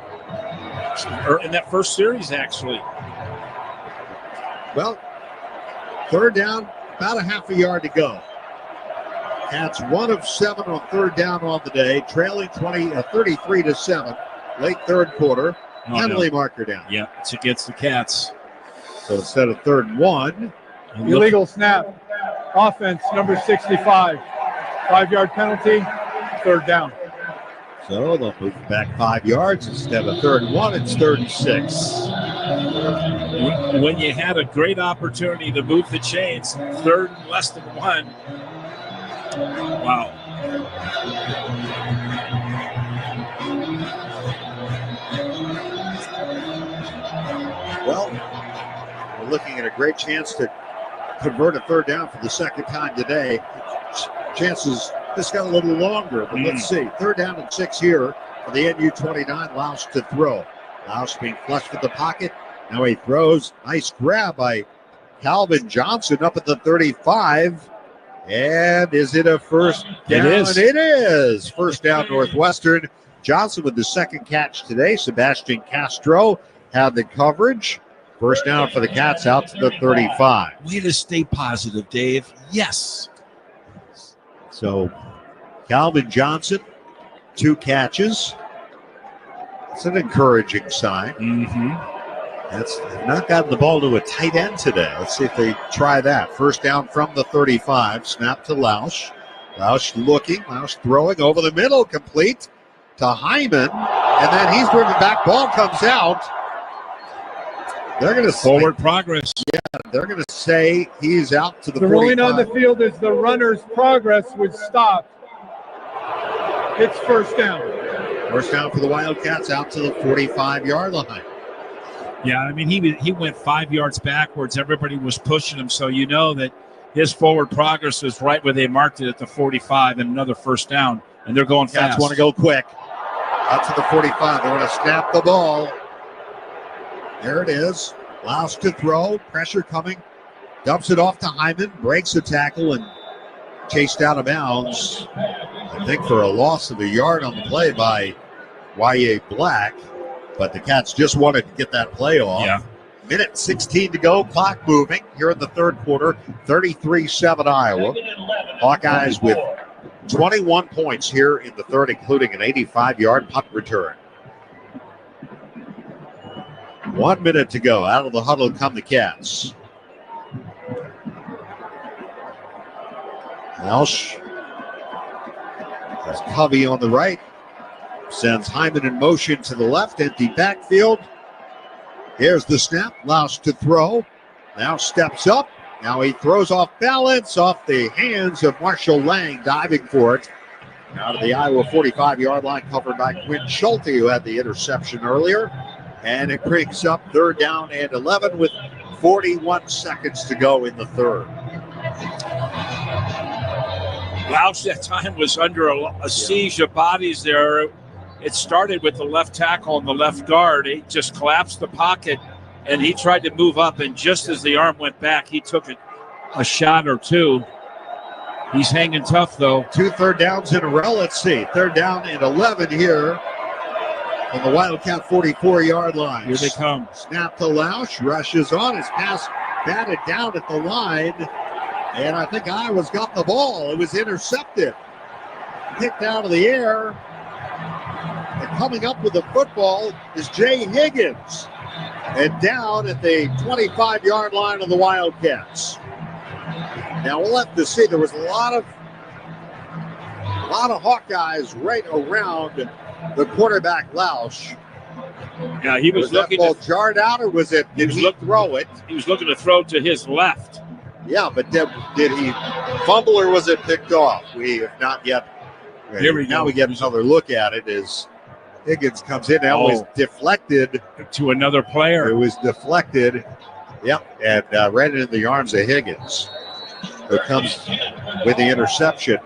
In that first series, actually. Well, 3rd down, about a half a yard to go. Cats 1 of 7 on 3rd down on the day, trailing 33-7, late 3rd quarter. Penalty marker down. Yeah, it's against the Cats. So instead of 3rd and 1. Illegal snap. Offense, number 65. 5-yard penalty, 3rd down. So they'll move back 5 yards. Instead of 3rd and 1, it's 3rd and 6. When you had a great opportunity to move the chains, 3rd and less than 1. Wow. Well, we're looking at a great chance to convert a 3rd down for the 2nd time today. Chances just got a little longer, but let's see. 3rd down and 6 here for the NU-29. Lausch to throw. Lausch being flushed with the pocket. Now he throws. Nice grab by Calvin Johnson up at the 35. And is it a first down? It is. First down, Northwestern. Johnson with the 2nd catch today. Sebastian Castro had the coverage. First down for the Cats out to the 35. Way to stay positive, Dave. Yes. So Calvin Johnson, 2 catches. That's an encouraging sign. That's not gotten the ball to a tight end today. Let's see if they try that. First down from the 35. Snap to Lausch. Lausch looking. Lausch throwing over the middle. Complete to Hyman. And then he's driven back. Ball comes out. They're going to forward progress. Yeah, they're going to say he's out to the 45. ruling on the field is the runner's progress would stop. It's first down. First down for the Wildcats out to the 45-yard line. Yeah, I mean, he went 5 yards backwards. Everybody was pushing him, so you know that his forward progress is right where they marked it at the 45 and another first down, and they're going fast. Cats want to go quick. Out to the 45. They want to snap the ball. There it is. Lausch to throw. Pressure coming. Dumps it off to Hyman. Breaks the tackle and chased out of bounds. I think for a loss of a yard on the play by Y.A. Black. But the Cats just wanted to get that play off. Yeah. Minute 16 to go. Clock moving here in the third quarter. 33-7 Iowa. Hawkeyes with 21 points here in the third, including an 85-yard punt return. 1 minute to go. Out of the huddle come the Cats. Lausch has Covey on the right. Sends Hyman in motion to the left. Empty backfield. Here's the snap. Lausch to throw. Now steps up. Now he throws off balance off the hands of Marshall Lang, diving for it. Out of the Iowa 45-yard line, covered by Quinn Schulte, who had the interception earlier. And it brings up third down and 11 with 41 seconds to go in the third. Lausch that time was under a siege of bodies there. It started with the left tackle and the left guard. He just collapsed the pocket, and he tried to move up, and just as the arm went back, he took a shot or two. He's hanging tough, though. 2 third downs in a row. Let's see. Third down and 11 here on the Wildcat 44-yard line. Here they come. Snap to Lausch. Rushes on. His pass batted down at the line. And I think Iowa's got the ball. It was intercepted. Kicked out of the air. And coming up with the football is Jay Higgins. And down at the 25-yard line of the Wildcats. Now we'll have to see. There was a lot of Hawkeyes right around the quarterback Lausch. Yeah, he was looking. That ball jarred out, or was it? Did he throw it? He was looking to throw to his left. Yeah, but did he fumble or was it picked off? We have not yet. Here we now go. we get another look at it as Higgins comes in. Now was deflected to another player. It was deflected. Yep, and ran into the arms of Higgins, who comes with the interception.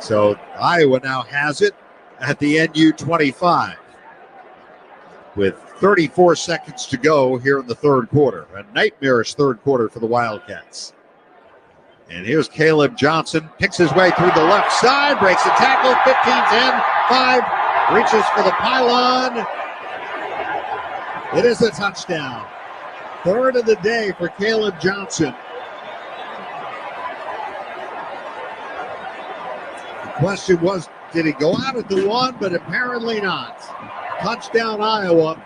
So Iowa now has it at the NU 25 with 34 seconds to go here in the third quarter. A nightmarish third quarter for the Wildcats. And here's Caleb Johnson. Picks his way through the left side. Breaks the tackle. 15-10. 5. Reaches for the pylon. It is a touchdown. Third of the day for Caleb Johnson. The question was, did he go out at the 1? But apparently not. Touchdown Iowa.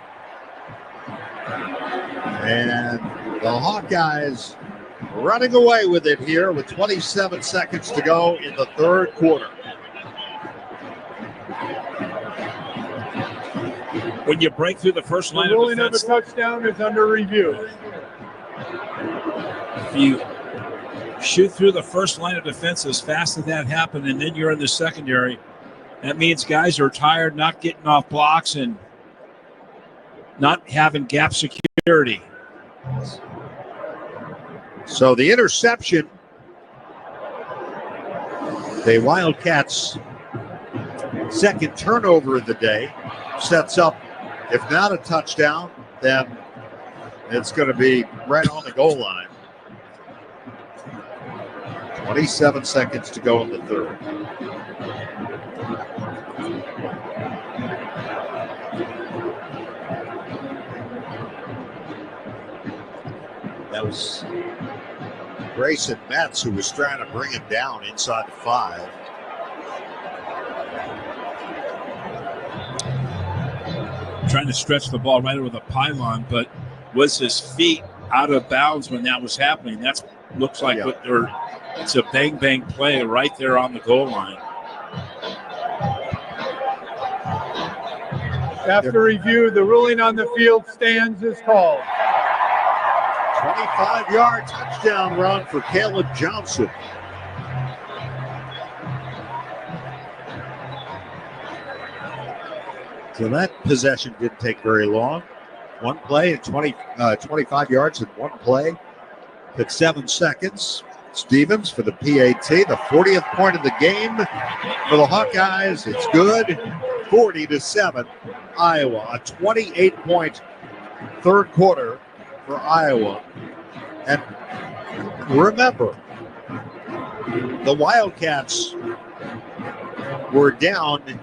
And the Hawkeyes running away with it here with 27 seconds to go in the third quarter. When you break through the first line the of ruling defense, of a touchdown is under review. if you shoot through the first line of defense as fast as that happened, and then you're in the secondary, that means guys are tired, not getting off blocks, and not having gap security. So the interception, the Wildcats' second turnover of the day, sets up, if not a touchdown, then it's going to be right on the goal line. 27 seconds to go in the third. That was Grayson Metz who was trying to bring him down inside the 5. Trying to stretch the ball right over the pylon, but was his feet out of bounds when that was happening? That looks like it's a bang-bang play right there on the goal line. After review, the ruling on the field stands is called. 25-yard touchdown run for Caleb Johnson. So that possession didn't take very long. One play and 25 yards in one play. Took 7 seconds. Stevens for the PAT, the 40th point of the game for the Hawkeyes. It's good. 40-7, Iowa. A 28-point third quarter for Iowa. And remember, the Wildcats were down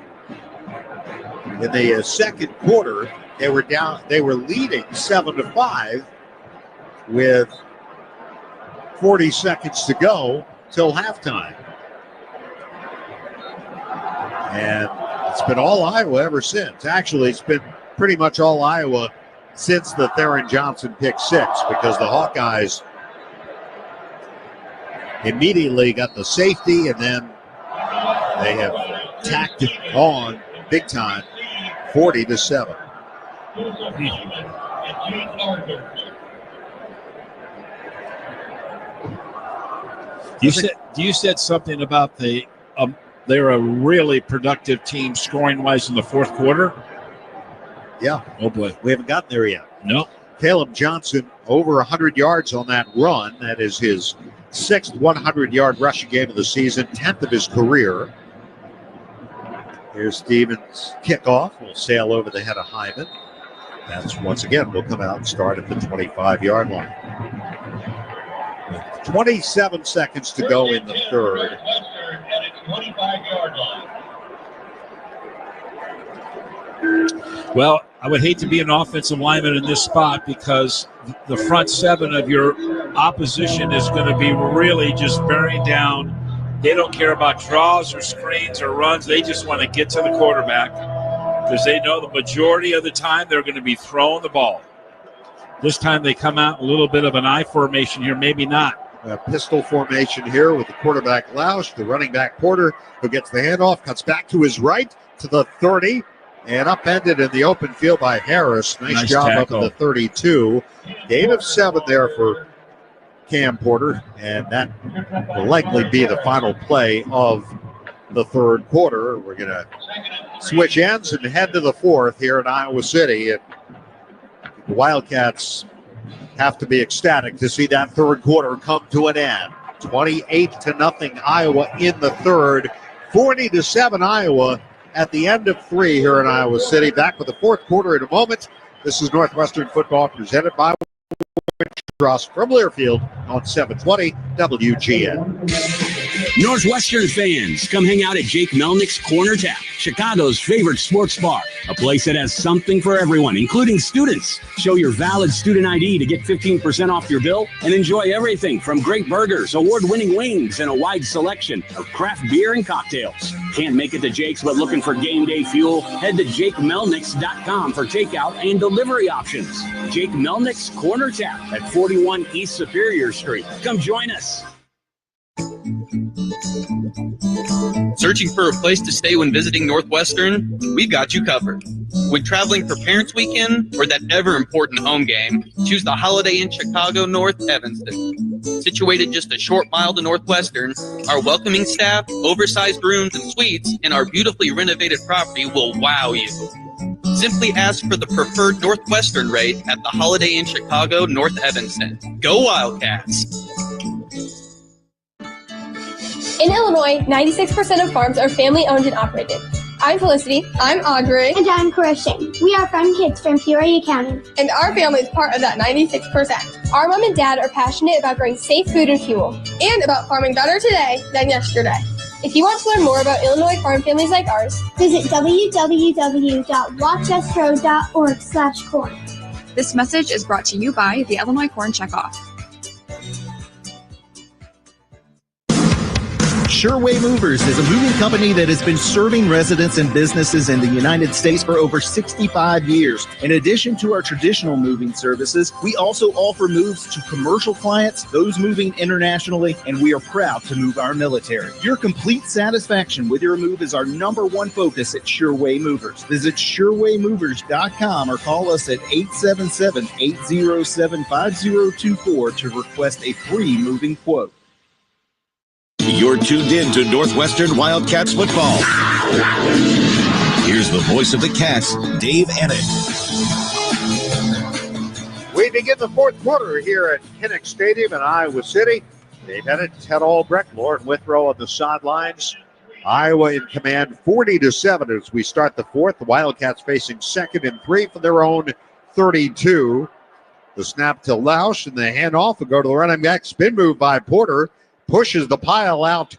In the second quarter, they were leading 7-5 with 40 seconds to go till halftime. And it's been all Iowa ever since. Actually, it's been pretty much all Iowa since the Theron Johnson pick six, because the Hawkeyes immediately got the safety, and then they have tacked it on big time, 40-7. You said something about they're a really productive team scoring-wise in the fourth quarter. Yeah. Oh, boy. We haven't gotten there yet. No. Caleb Johnson, over 100 yards on that run. That is his 6th 100-yard rushing game of the season, 10th of his career. Here's Stevens' kickoff. Will sail over the head of Hyman. That's, once again, will come out and start at the 25-yard line. 27 seconds to go in the third. Well, I would hate to be an offensive lineman in this spot, because the front seven of your opposition is going to be really just bearing down. They don't care about draws or screens or runs. They just want to get to the quarterback, because they know the majority of the time they're going to be throwing the ball. This time they come out a little bit of an I formation here, maybe not. A pistol formation here with the quarterback Lausch, the running back Porter, who gets the handoff, cuts back to his right to the 30, and upended in the open field by Harris. Nice job tackle. up at the 32. Gain of 7 there for Cam Porter, and that will likely be the final play of the third quarter. We're going to switch ends and head to the fourth here in Iowa City, and the Wildcats have to be ecstatic to see that third quarter come to an end. 28-0 Iowa in the third. 40-7 Iowa at the end of 3 here in Iowa City. Back with the fourth quarter in a moment. This is Northwestern football presented by Trust from Learfield on 720 WGN. Northwestern fans, come hang out at Jake Melnick's Corner Tap, Chicago's favorite sports bar. A place that has something for everyone, including students. Show your valid student ID to get 15% off your bill and enjoy everything from great burgers, award-winning wings, and a wide selection of craft beer and cocktails. Can't make it to Jake's but looking for game day fuel? Head to JakeMelnick's.com for takeout and delivery options. Jake Melnick's Corner Tap at 41 East Superior Street. Come join us. Searching for a place to stay when visiting Northwestern? We've got you covered. When traveling for Parents Weekend or that ever-important home game, choose the Holiday Inn Chicago North Evanston. Situated just a short mile to Northwestern, our welcoming staff, oversized rooms and suites, and our beautifully renovated property will wow you. Simply ask for the preferred Northwestern rate at the Holiday Inn Chicago North Evanston. Go Wildcats! In Illinois, 96% of farms are family-owned and operated. I'm Felicity. I'm Audrey. And I'm Crochet. We are fun kids from Peoria County. And our family is part of that 96%. Our mom and dad are passionate about growing safe food and fuel, and about farming better today than yesterday. If you want to learn more about Illinois farm families like ours, visit www.watchustgrow.org/corn. This message is brought to you by the Illinois Corn Checkoff. Sureway Movers is a moving company that has been serving residents and businesses in the United States for over 65 years. In addition to our traditional moving services, we also offer moves to commercial clients, those moving internationally, and we are proud to move our military. Your complete satisfaction with your move is our #1 focus at Sureway Movers. Visit SurewayMovers.com or call us at 877-807-5024 to request a free moving quote. You're tuned in to Northwestern Wildcats football. Here's the voice of the Cats, Dave Ennett. We begin the fourth quarter here at Kinnick Stadium in Iowa City. Dave Ennett, Ted Albrecht, Lauren Withrow on the sidelines. Iowa in command 40-7 as we start the fourth. The Wildcats facing 2nd and 3 for their own 32. The snap to Lausch and the handoff will go to the running back. Spin move by Porter. Pushes the pile out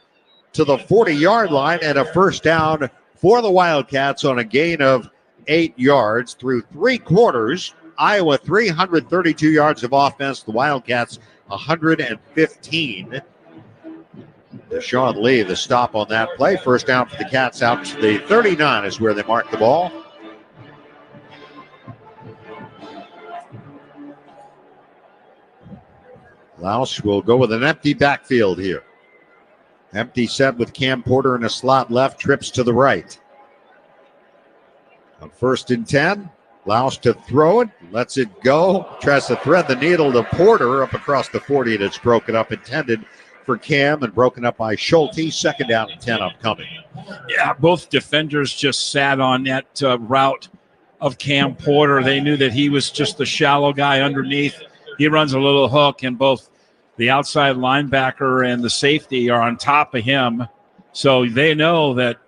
to the 40-yard line, and a first down for the Wildcats on a gain of 8 yards through 3 quarters. Iowa 332 yards of offense. The Wildcats 115. Deshaun Lee, the stop on that play. First down for the Cats out to the 39 is where they mark the ball. Lausch will go with an empty backfield here. Empty set with Cam Porter in a slot left, trips to the right. On 1st and 10, Lausch to throw it, lets it go, tries to thread the needle to Porter up across the 40, and it's broken up, intended for Cam and broken up by Schulte. 2nd down and 10 upcoming. Yeah, both defenders just sat on that route of Cam Porter. They knew that he was just the shallow guy underneath. He runs a little hook, and both the outside linebacker and the safety are on top of him. So they know that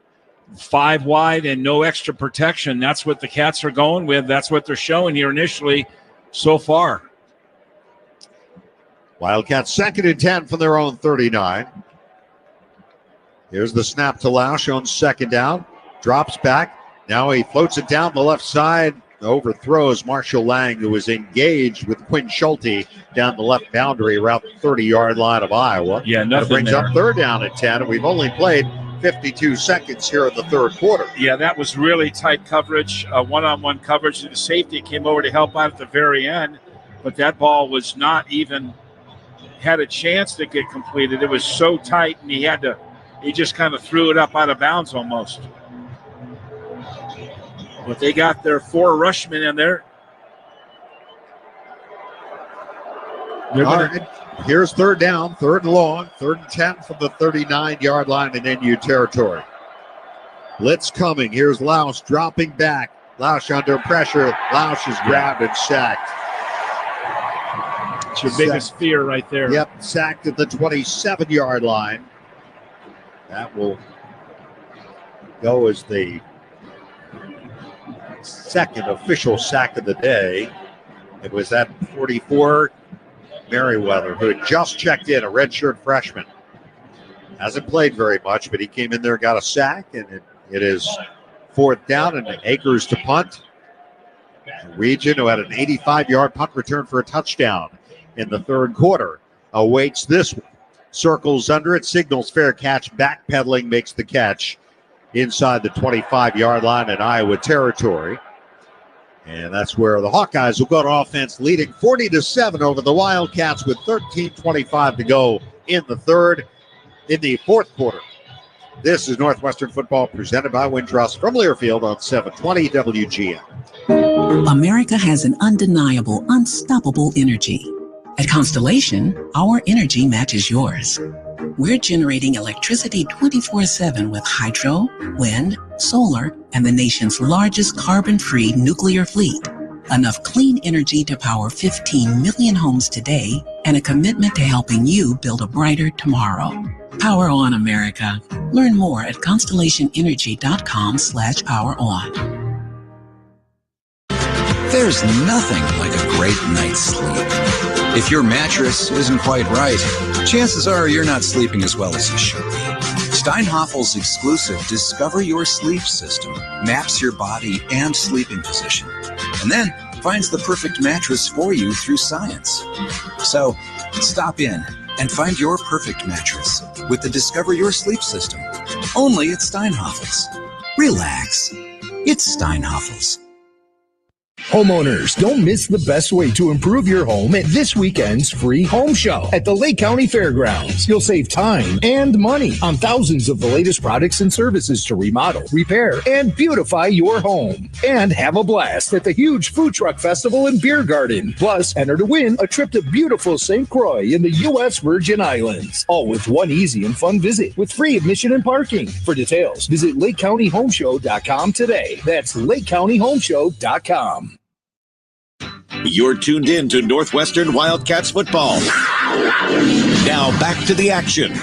5 wide and no extra protection, that's what the Cats are going with. That's what they're showing here initially so far. Wildcats 2nd and 10 from their own 39. Here's the snap to Lausch on 2nd down. Drops back. Now he floats it down the left side. Overthrows Marshall Lang, who was engaged with Quinn Schulte down the left boundary around the 30-yard line of Iowa. Yeah, nothing that brings there. up 3rd down and 10, and we've only played 52 seconds here in the 3rd quarter. Yeah, that was really tight coverage, one-on-one coverage. The safety came over to help out at the very end, but that ball was not even had a chance to get completed. It was so tight, and he just kind of threw it up out of bounds almost. But they got their 4 rushmen in there. All right. Here's 3rd down, 3rd and long, 3rd and 10 from the 39-yard line in NU territory. Blitz coming. Here's Lausch dropping back. Lausch under pressure. Lausch is grabbed and sacked. It's your biggest fear right there. Yep, sacked at the 27-yard line. That will go as the 2nd official sack of the day. It was at 44, Merriweather, who had just checked in, a redshirt freshman. Hasn't played very much, but he came in there, got a sack, and it is 4th down and Akers to punt. Region, who had an 85-yard punt return for a touchdown in the 3rd quarter, awaits this one. Circles under it, signals fair catch, backpedaling, makes the catch inside the 25-yard line in Iowa territory. And that's where the Hawkeyes will go to offense, leading 40-7 over the Wildcats with 13:25 to go in the 4th quarter. This is Northwestern football presented by Wintrust from Learfield on 720 WGN. America has an undeniable, unstoppable energy. At Constellation, our energy matches yours. We're generating electricity 24/7 with hydro, wind, solar, and the nation's largest carbon-free nuclear fleet. Enough clean energy to power 15 million homes today, and a commitment to helping you build a brighter tomorrow. Power on, America. Learn more at constellationenergy.com/poweron. There's nothing like a great night's sleep. If your mattress isn't quite right, chances are you're not sleeping as well as you should be. Steinhoffel's exclusive Discover Your Sleep system maps your body and sleeping position, and then finds the perfect mattress for you through science. So, stop in and find your perfect mattress with the Discover Your Sleep system. Only at Steinhoffel's. Relax. It's Steinhoffel's. Homeowners, don't miss the best way to improve your home at this weekend's free home show at the Lake County Fairgrounds. You'll save time and money on thousands of the latest products and services to remodel, repair, and beautify your home. And have a blast at the huge Food Truck Festival and Beer Garden. Plus, enter to win a trip to beautiful St. Croix in the U.S. Virgin Islands. All with one easy and fun visit with free admission and parking. For details, visit LakeCountyHomeshow.com today. That's LakeCountyHomeshow.com. You're tuned in to Northwestern Wildcats football. Now back to the action.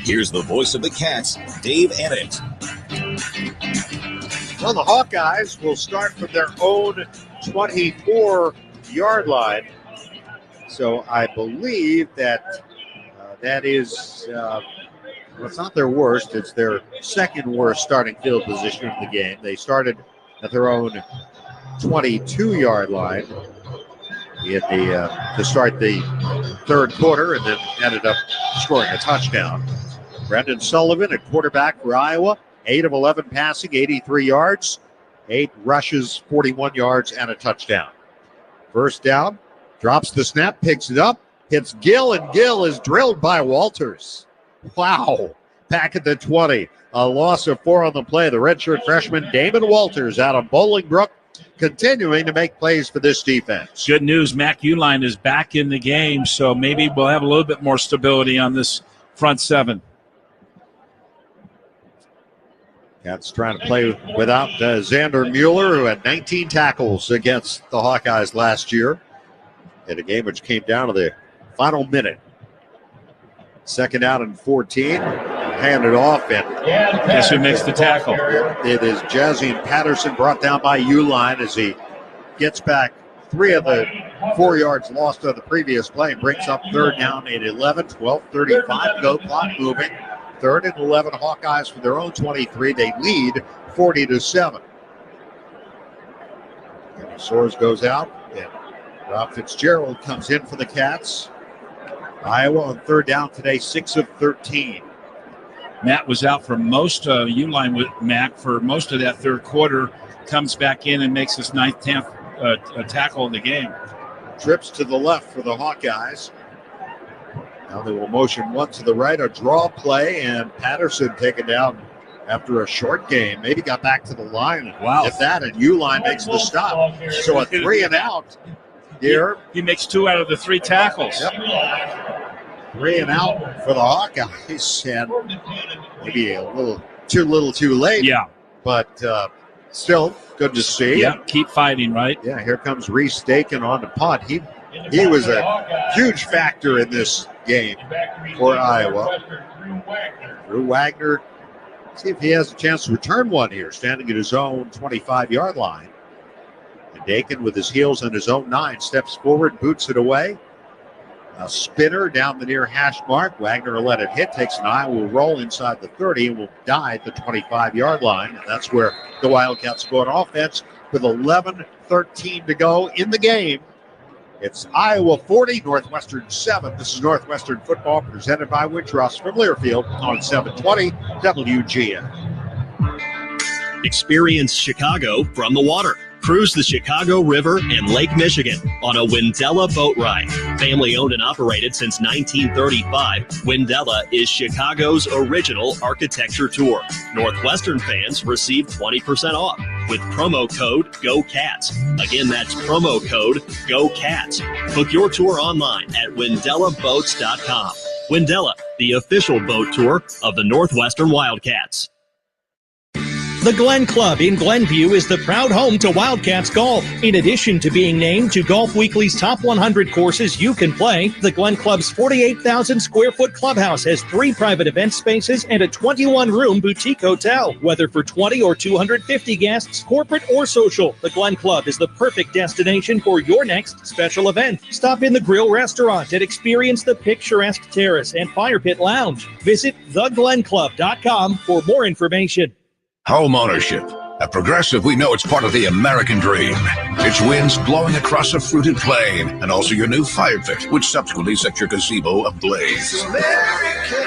Here's the voice of the Cats, Dave Ennett. Well, the Hawkeyes will start from their own 24-yard line. So I believe that that is, well, it's not their worst. It's their second worst starting field position of the game. They started at their own 22-yard line to start the third quarter, and then ended up scoring a touchdown. Brendan Sullivan at quarterback for Iowa, 8 of 11 passing, 83 yards, 8 rushes, 41 yards, and a touchdown. First down, drops the snap, picks it up, hits Gill, and Gill is drilled by Walters. Wow. Back at the 20. A loss of 4 on the play. The redshirt freshman Damon Walters out of Bolingbrook, continuing to make plays for this defense. Good news, Mac Uline is back in the game, so maybe we'll have a little bit more stability on this front seven. Cats trying to play without Xander Mueller, who had 19 tackles against the Hawkeyes last year in a game which came down to the final minute. Second down and 14. Handed off, and guess who makes the tackle? It is Jazian Patterson, brought down by Uline as he gets back 3 of the 4 yards lost on the previous play. Brings up third down at 11, 12:35 to go. Clock moving. 3rd and 11 Hawkeyes for their own 23. They lead 40-7. And Soares goes out, and Rob Fitzgerald comes in for the Cats. Iowa on third down today, 6 of 13. Matt was out for most of Uline with Mac for most of that third quarter. Comes back in and makes his 9th tackle in the game. Trips to the left for the Hawkeyes. Now they will motion one to the right, a draw play, and Patterson taken down after a short game. Maybe got back to the line. Wow. If that, and Uline makes the stop. So a 3 and out here. He makes 2 out of the 3 tackles. Yep. 3 and out for the Hawkeyes, and maybe a little too late. Yeah. But still good to see. Yeah, keep fighting, right? Yeah, here comes Reese Dakin on the punt. He was a huge factor in this game for Iowa. Drew Wagner, see if he has a chance to return one here, standing at his own 25-yard line. And Dakin, with his heels on his own 9, steps forward, boots it away. A spinner down the near hash mark. Wagner will let it hit, takes an eye, will roll inside the 30, and will die at the 25-yard line. And that's where the Wildcats go on offense with 11:13 to go in the game. It's Iowa 40, Northwestern 7. This is Northwestern football presented by Wintrust from Learfield on 720 WGN. Experience Chicago from the water. Cruise the Chicago River and Lake Michigan on a Windella boat ride. Family owned and operated since 1935, Windella is Chicago's original architecture tour. Northwestern fans receive 20% off with promo code GOCATS. Again, that's promo code GOCATS. Book your tour online at WindellaBoats.com. Windella, the official boat tour of the Northwestern Wildcats. The Glen Club in Glenview is the proud home to Wildcats golf. In addition to being named to Golf Weekly's top 100 courses you can play, the Glen Club's 48,000 square foot clubhouse has 3 private event spaces and a 21-room boutique hotel. Whether for 20 or 250 guests, corporate or social, the Glen Club is the perfect destination for your next special event. Stop in the Grill Restaurant and experience the picturesque terrace and fire pit lounge. Visit theglenclub.com for more information. Home ownership. At Progressive, we know it's part of the American dream. It's winds blowing across a fruited plain, and also your new fire pit, which subsequently set your gazebo ablaze.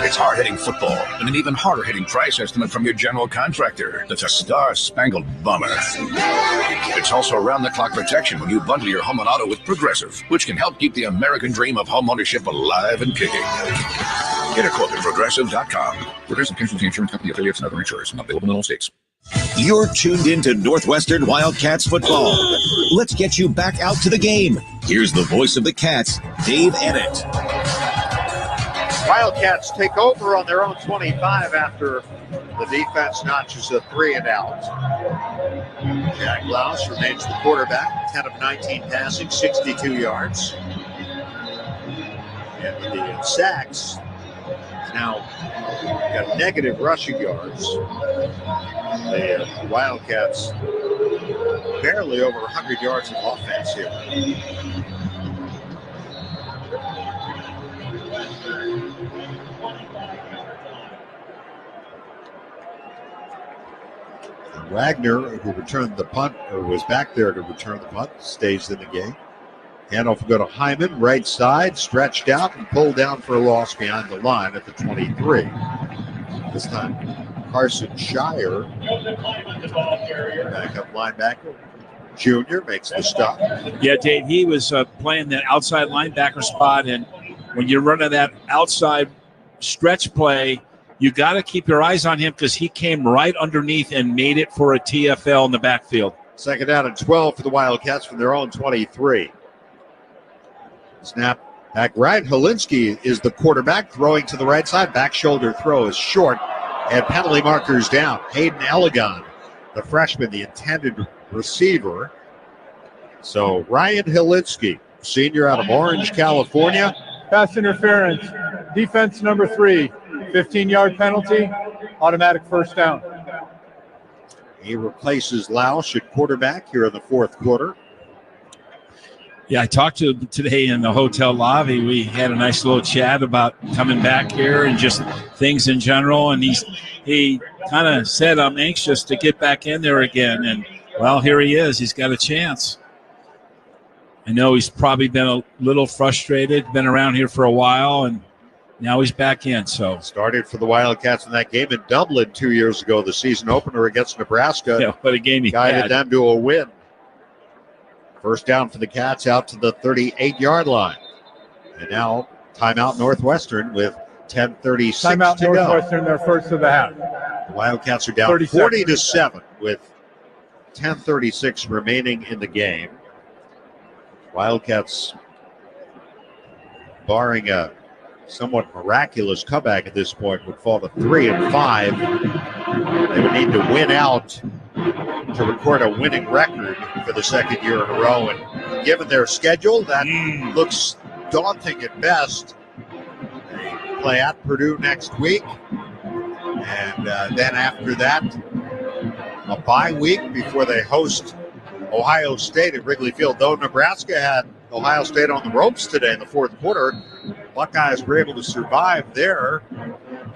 It's hard-hitting football, and an even harder-hitting price estimate from your general contractor. That's a star-spangled bummer. It's also around-the-clock protection when you bundle your home and auto with Progressive, which can help keep the American dream of home ownership alive and kicking. Get a quote at Progressive.com. Progressive Casualty Insurance Company, affiliates, and other insurers. Not available in all states. You're tuned into Northwestern Wildcats football. Let's get you back out to the game. Here's the voice of the Cats, Dave Ennett. Wildcats take over on their own 25 after the defense notches a 3 and out. Jack Laus remains the quarterback, 10 of 19 passing, 62 yards. And the sacks now got negative rushing yards. The Wildcats barely over 100 yards of offense here. Wagner, who returned the punt, or was back there to return the punt, stays in the game. Handoff will go to Hyman, right side, stretched out and pulled down for a loss behind the line at the 23. This time, Carson Shire, backup linebacker, junior, makes the stop. Yeah, Dave, he was playing that outside linebacker spot, and when you're running that outside stretch play, you got to keep your eyes on him because he came right underneath and made it for a TFL in the backfield. Second down and 12 for the Wildcats from their own 23. Snap back right. Helinski is the quarterback, throwing to the right side. Back shoulder throw is short, and penalty markers down. Hayden Elegon, the freshman, the intended receiver. So Ryan Helinski, senior out of Orange, California. Pass interference. Defense number 3. 15-yard penalty. Automatic first down. He replaces Lausch at quarterback here in the fourth quarter. Yeah, I talked to him today in the hotel lobby. We had a nice little chat about coming back here and just things in general. And he kind of said, I'm anxious to get back in there again. And, well, here he is. He's got a chance. I know he's probably been a little frustrated, been around here for a while, and now he's back in. So started for the Wildcats in that game in Dublin 2 years ago, the season opener against Nebraska. Yeah, what a game he guided had. them to a win. First down for the Cats out to the 38-yard line. And now timeout Northwestern with 10:36 timeout to go. Northwestern, their first of the half. The Wildcats are down 40-7 with 10:36 remaining in the game. Wildcats, barring a somewhat miraculous comeback at this point, would fall to 3-5. They would need to win out to record a winning record for the second year in a row. And given their schedule, that looks daunting at best. They play at Purdue next week. And then after that, a bye week before they host Ohio State at Wrigley Field. Though Nebraska had Ohio State on the ropes today in the fourth quarter, Buckeyes were able to survive there.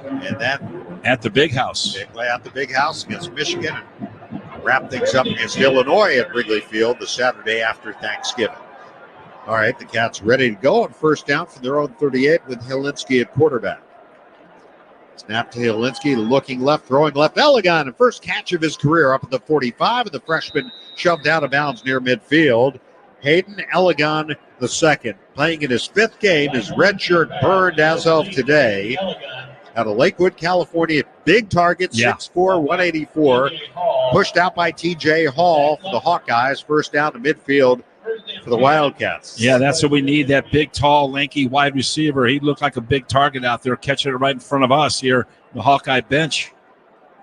And then at the Big House. They play at the Big House against Michigan and wrap things up against Illinois at Wrigley Field the Saturday after Thanksgiving. All right, the Cats ready to go on first down from their own 38 with Helinski at quarterback. Snap to Helinski, looking left, throwing left. Elegon, the first catch of his career up at the 45, and the freshman shoved out of bounds near midfield. Hayden Elegon the second, playing in his fifth game, his red shirt burned as of today. Out of Lakewood, California, big target, 6'4", 184. Pushed out by TJ Hall for the Hawkeyes. First down to midfield for the Wildcats. Yeah, that's what we need, that big, tall, lanky wide receiver. He looked like a big target out there, catching it right in front of us here, the Hawkeye bench.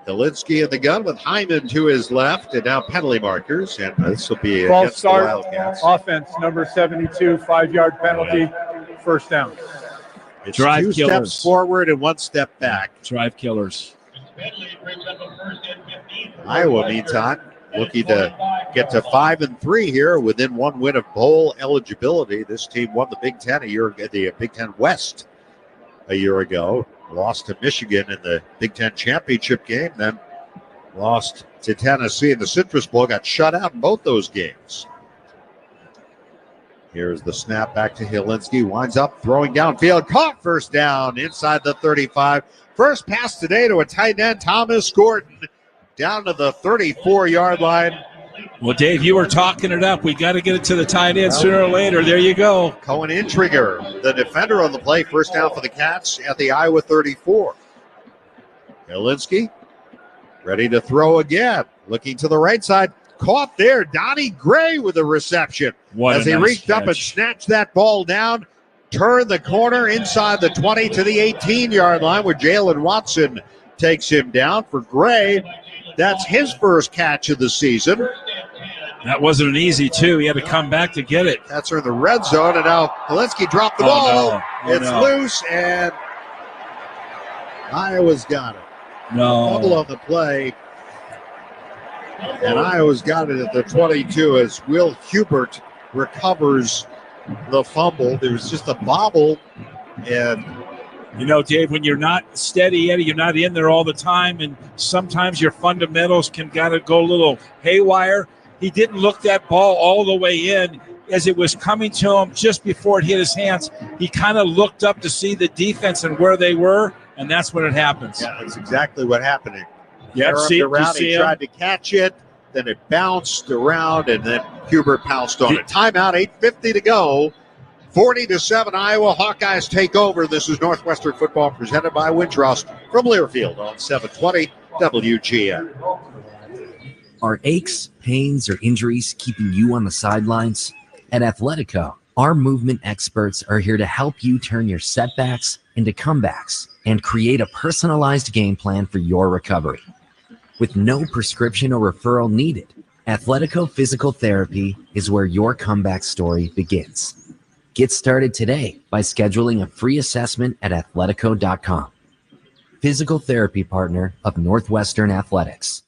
Helinski in the gun with Hyman to his left, and now penalty markers, and this will be False against start, the Wildcats. Offense, number 72, 5-yard penalty, first down. It's Drive two killers. steps forward and one step back. Drive killers. Iowa, meantime, looking to get to 5-3 here within one win of bowl eligibility. This team won the Big Ten the Big Ten West a year ago. Lost to Michigan in the Big Ten championship game, then lost to Tennessee in the Citrus Bowl. Got shut out in both those games. Here's the snap back to Helinski. Winds up throwing downfield. Caught first down inside the 35. First pass today to a tight end, Thomas Gordon, down to the 34-yard line. Well, Dave, you were talking it up. We got to get it to the tight end sooner or later. There you go. Cohen Intriger, the defender on the play. First down for the Cats at the Iowa 34. Helinski ready to throw again. Looking to the right side. Caught there. Donnie Gray with a reception. What as a he nice reached up catch. and snatched that ball down. Turned the corner inside the 20 to the 18-yard line where Jalen Watson takes him down. For Gray, that's his first catch of the season. That wasn't an easy two. He had to come back to get it. Cats are in the red zone, and now Helinski dropped the ball. No. It's loose, and Iowa's got it. No. Bubble on the play. And Iowa's got it at the 22 as Will Hubert recovers the fumble. There was just a bobble, and You know, Dave, when you're not steady, Eddie, you're not in there all the time, and sometimes your fundamentals can gotta go a little haywire. He didn't look that ball all the way in. As it was coming to him just before it hit his hands, he kind of looked up to see the defense and where they were, and that's when it happens. Yeah, that's exactly what happened. Yeah, He tried to catch it, then it bounced around, and then Hubert pounced on it. Timeout, 8:50 to go. 40-7, Iowa Hawkeyes take over. This is Northwestern football presented by Wintrust from Learfield on 720 WGN. Are aches, pains, or injuries keeping you on the sidelines? At Athletico, our movement experts are here to help you turn your setbacks into comebacks and create a personalized game plan for your recovery. With no prescription or referral needed, Athletico Physical Therapy is where your comeback story begins. Get started today by scheduling a free assessment at athletico.com. Physical therapy partner of Northwestern Athletics.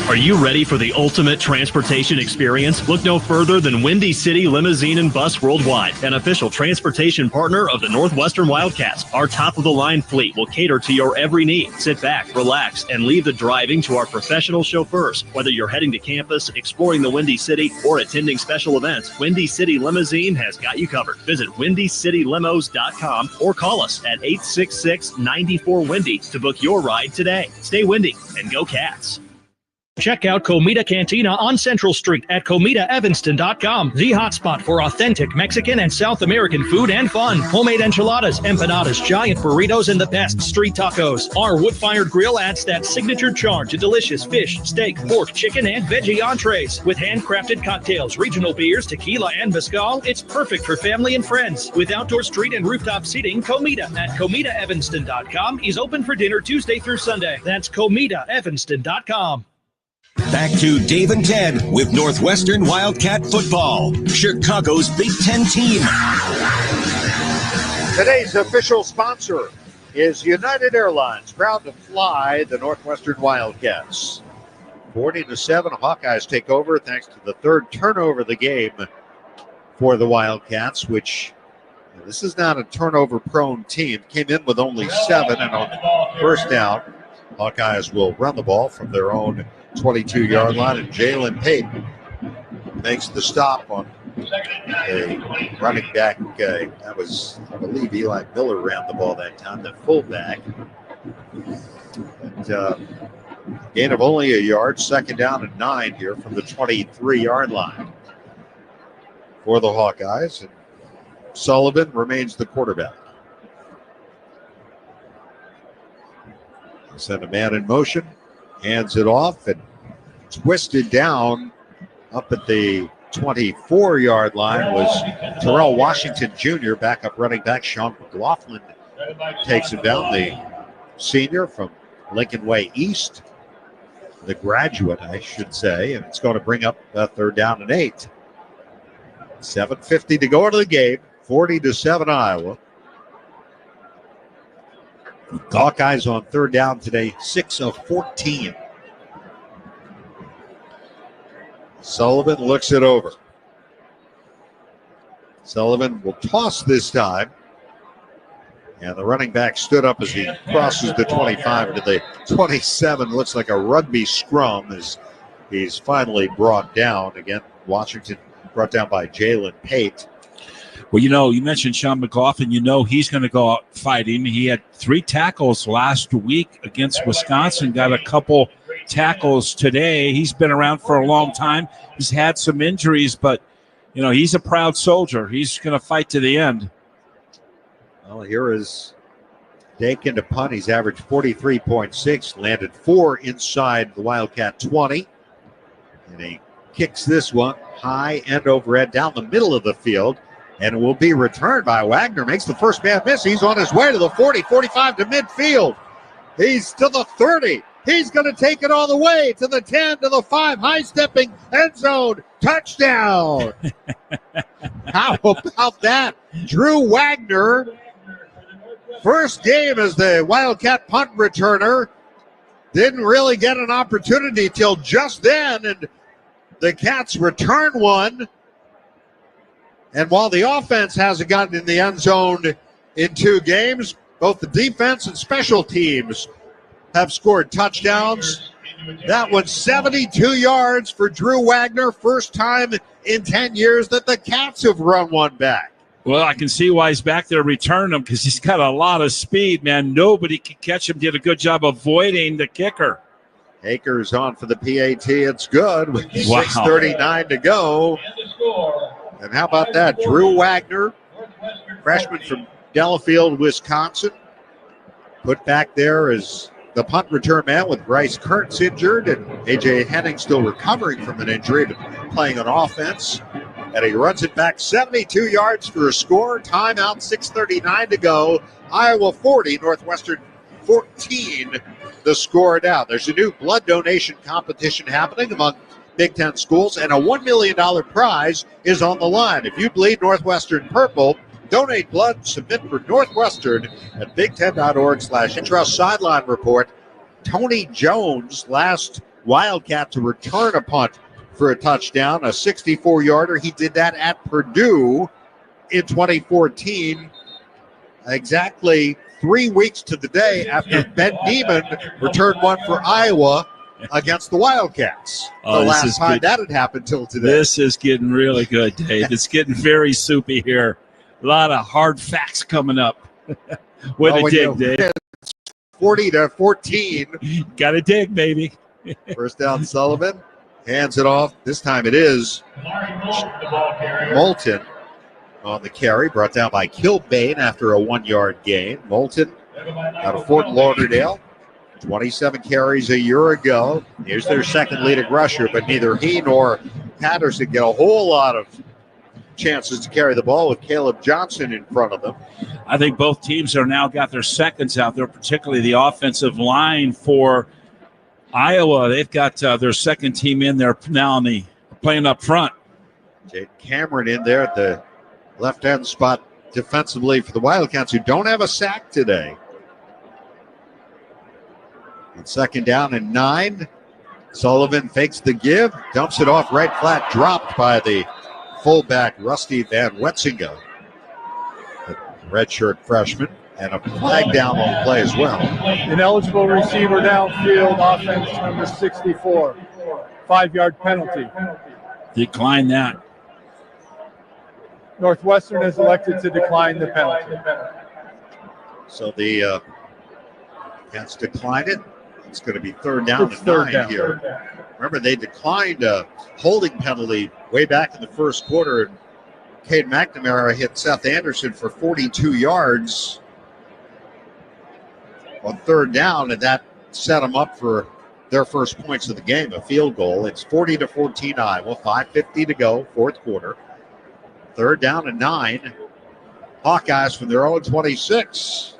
Are you ready for the ultimate transportation experience? Look no further than Windy City Limousine and Bus Worldwide, an official transportation partner of the Northwestern Wildcats. Our top-of-the-line fleet will cater to your every need. Sit back, relax, and leave the driving to our professional chauffeurs. Whether you're heading to campus, exploring the Windy City, or attending special events, Windy City Limousine has got you covered. Visit WindyCityLimos.com or call us at 866-94-WINDY to book your ride today. Stay windy and go Cats. Check out Comida Cantina on Central Street at ComidaEvanston.com, the hotspot for authentic Mexican and South American food and fun. Homemade enchiladas, empanadas, giant burritos, and the best street tacos. Our wood-fired grill adds that signature charm to delicious fish, steak, pork, chicken, and veggie entrees. With handcrafted cocktails, regional beers, tequila, and mezcal, it's perfect for family and friends. With outdoor street and rooftop seating, Comida at ComidaEvanston.com is open for dinner Tuesday through Sunday. That's ComidaEvanston.com. Back to Dave and Ted with Northwestern Wildcat football, Chicago's Big Ten team. Today's official sponsor is United Airlines, proud to fly the Northwestern Wildcats. 40-7, Hawkeyes take over thanks to the third turnover of the game for the Wildcats, which this is not a turnover-prone team. Came in with only 7, and on first down, Hawkeyes will run the ball from their own 22-yard line, and Jalen Payton makes the stop on a running back. That was, I believe, Eli Miller ran the ball that time, the fullback. But, gain of only a yard, second down and 9 here from the 23-yard line for the Hawkeyes. And Sullivan remains the quarterback. Send a man in motion. Hands it off and twisted down up at the 24-yard line was Terrell Washington Jr., backup running back. Sean McLaughlin takes him down, the senior from Lincoln Way East, the graduate, I should say, and it's going to bring up third down and 8. 7:50 to go into the game, 40-7 Iowa. Hawkeyes on third down today, 6 of 14. Sullivan looks it over. Sullivan will toss this time. And the running back stood up as he crosses the 25 to the 27. Looks like a rugby scrum as he's finally brought down. Again, Washington brought down by Jalen Pate. Well, you mentioned Sean McLaughlin. He's going to go out fighting. He had 3 tackles last week against Wisconsin, got a couple tackles today. He's been around for a long time. He's had some injuries, but, he's a proud soldier. He's going to fight to the end. Well, here is Dakin to punt. He's averaged 43.6, landed 4 inside the Wildcat 20. And he kicks this one high end over head down the middle of the field. And it will be returned by Wagner. Makes the first man miss. He's on his way to the 40, 45 to midfield. He's to the 30. He's going to take it all the way to the 10, to the 5. High-stepping end zone. Touchdown. How about that? Drew Wagner. First game as the Wildcat punt returner. Didn't really get an opportunity till just then. And the Cats return one. And while the offense hasn't gotten in the end zone in 2 games, Both the defense and special teams have scored touchdowns. That one's 72 yards for Drew Wagner. First time in 10 years that the Cats have run one back. Well, I can see why he's back there returning him because he's got a lot of speed, man. Nobody can catch him. Did a good job avoiding the kicker. Akers on for the PAT. It's good with 6:39 to go. And how about that? Drew Wagner, freshman from Delafield, Wisconsin, put back there as the punt return man with Bryce Kurtz injured and A.J. Henning still recovering from an injury but playing on offense. And he runs it back 72 yards for a score. Timeout, 6:39 to go. Iowa 40, Northwestern 14. The score now. There's a new blood donation competition happening among Big Ten schools, and a $1 million prize is on the line. If you bleed Northwestern purple, donate blood, submit for Northwestern at big10.org/interest. Sideline report. Tony Jones, last Wildcat to return a punt for a touchdown, a 64-yarder. He did that at Purdue in 2014, exactly 3 weeks to the day after Ben Neiman returned one for Iowa against the Wildcats. The last time that had happened till today. This is getting really good, Dave. It's getting very soupy here. A lot of hard facts coming up. Way to dig, Dave. 40-14. Got to dig, baby. First down, Sullivan. Hands it off. This time it is Moulton on the carry. Brought down by Kilbane after a 1-yard gain. Moulton out of Fort Lauderdale. 27 carries a year ago. Here's their second leading rusher, but neither he nor Patterson get a whole lot of chances to carry the ball with Caleb Johnson in front of them. I think both teams are now got their seconds out there, particularly the offensive line for Iowa. They've got their second team in there now playing up front. Jake Cameron in there at the left end spot defensively for the Wildcats, who don't have a sack today. On second down and 9, Sullivan fakes the give, dumps it off right flat, dropped by the fullback Rusty Van Wetzinga, the redshirt freshman, and a flag down on the play as well. Ineligible receiver downfield, offense number 64. 5-yard penalty. Decline that. Northwestern has elected to decline the penalty. So the Cats declined it. It's going to be third down and 9 here. Remember, they declined a holding penalty way back in the first quarter. And Cade McNamara hit Seth Anderson for 42 yards on third down, and that set them up for their first points of the game, a field goal. It's 40-14 Iowa, 5:50 to go, fourth quarter. Third down and 9. Hawkeyes from their own 26.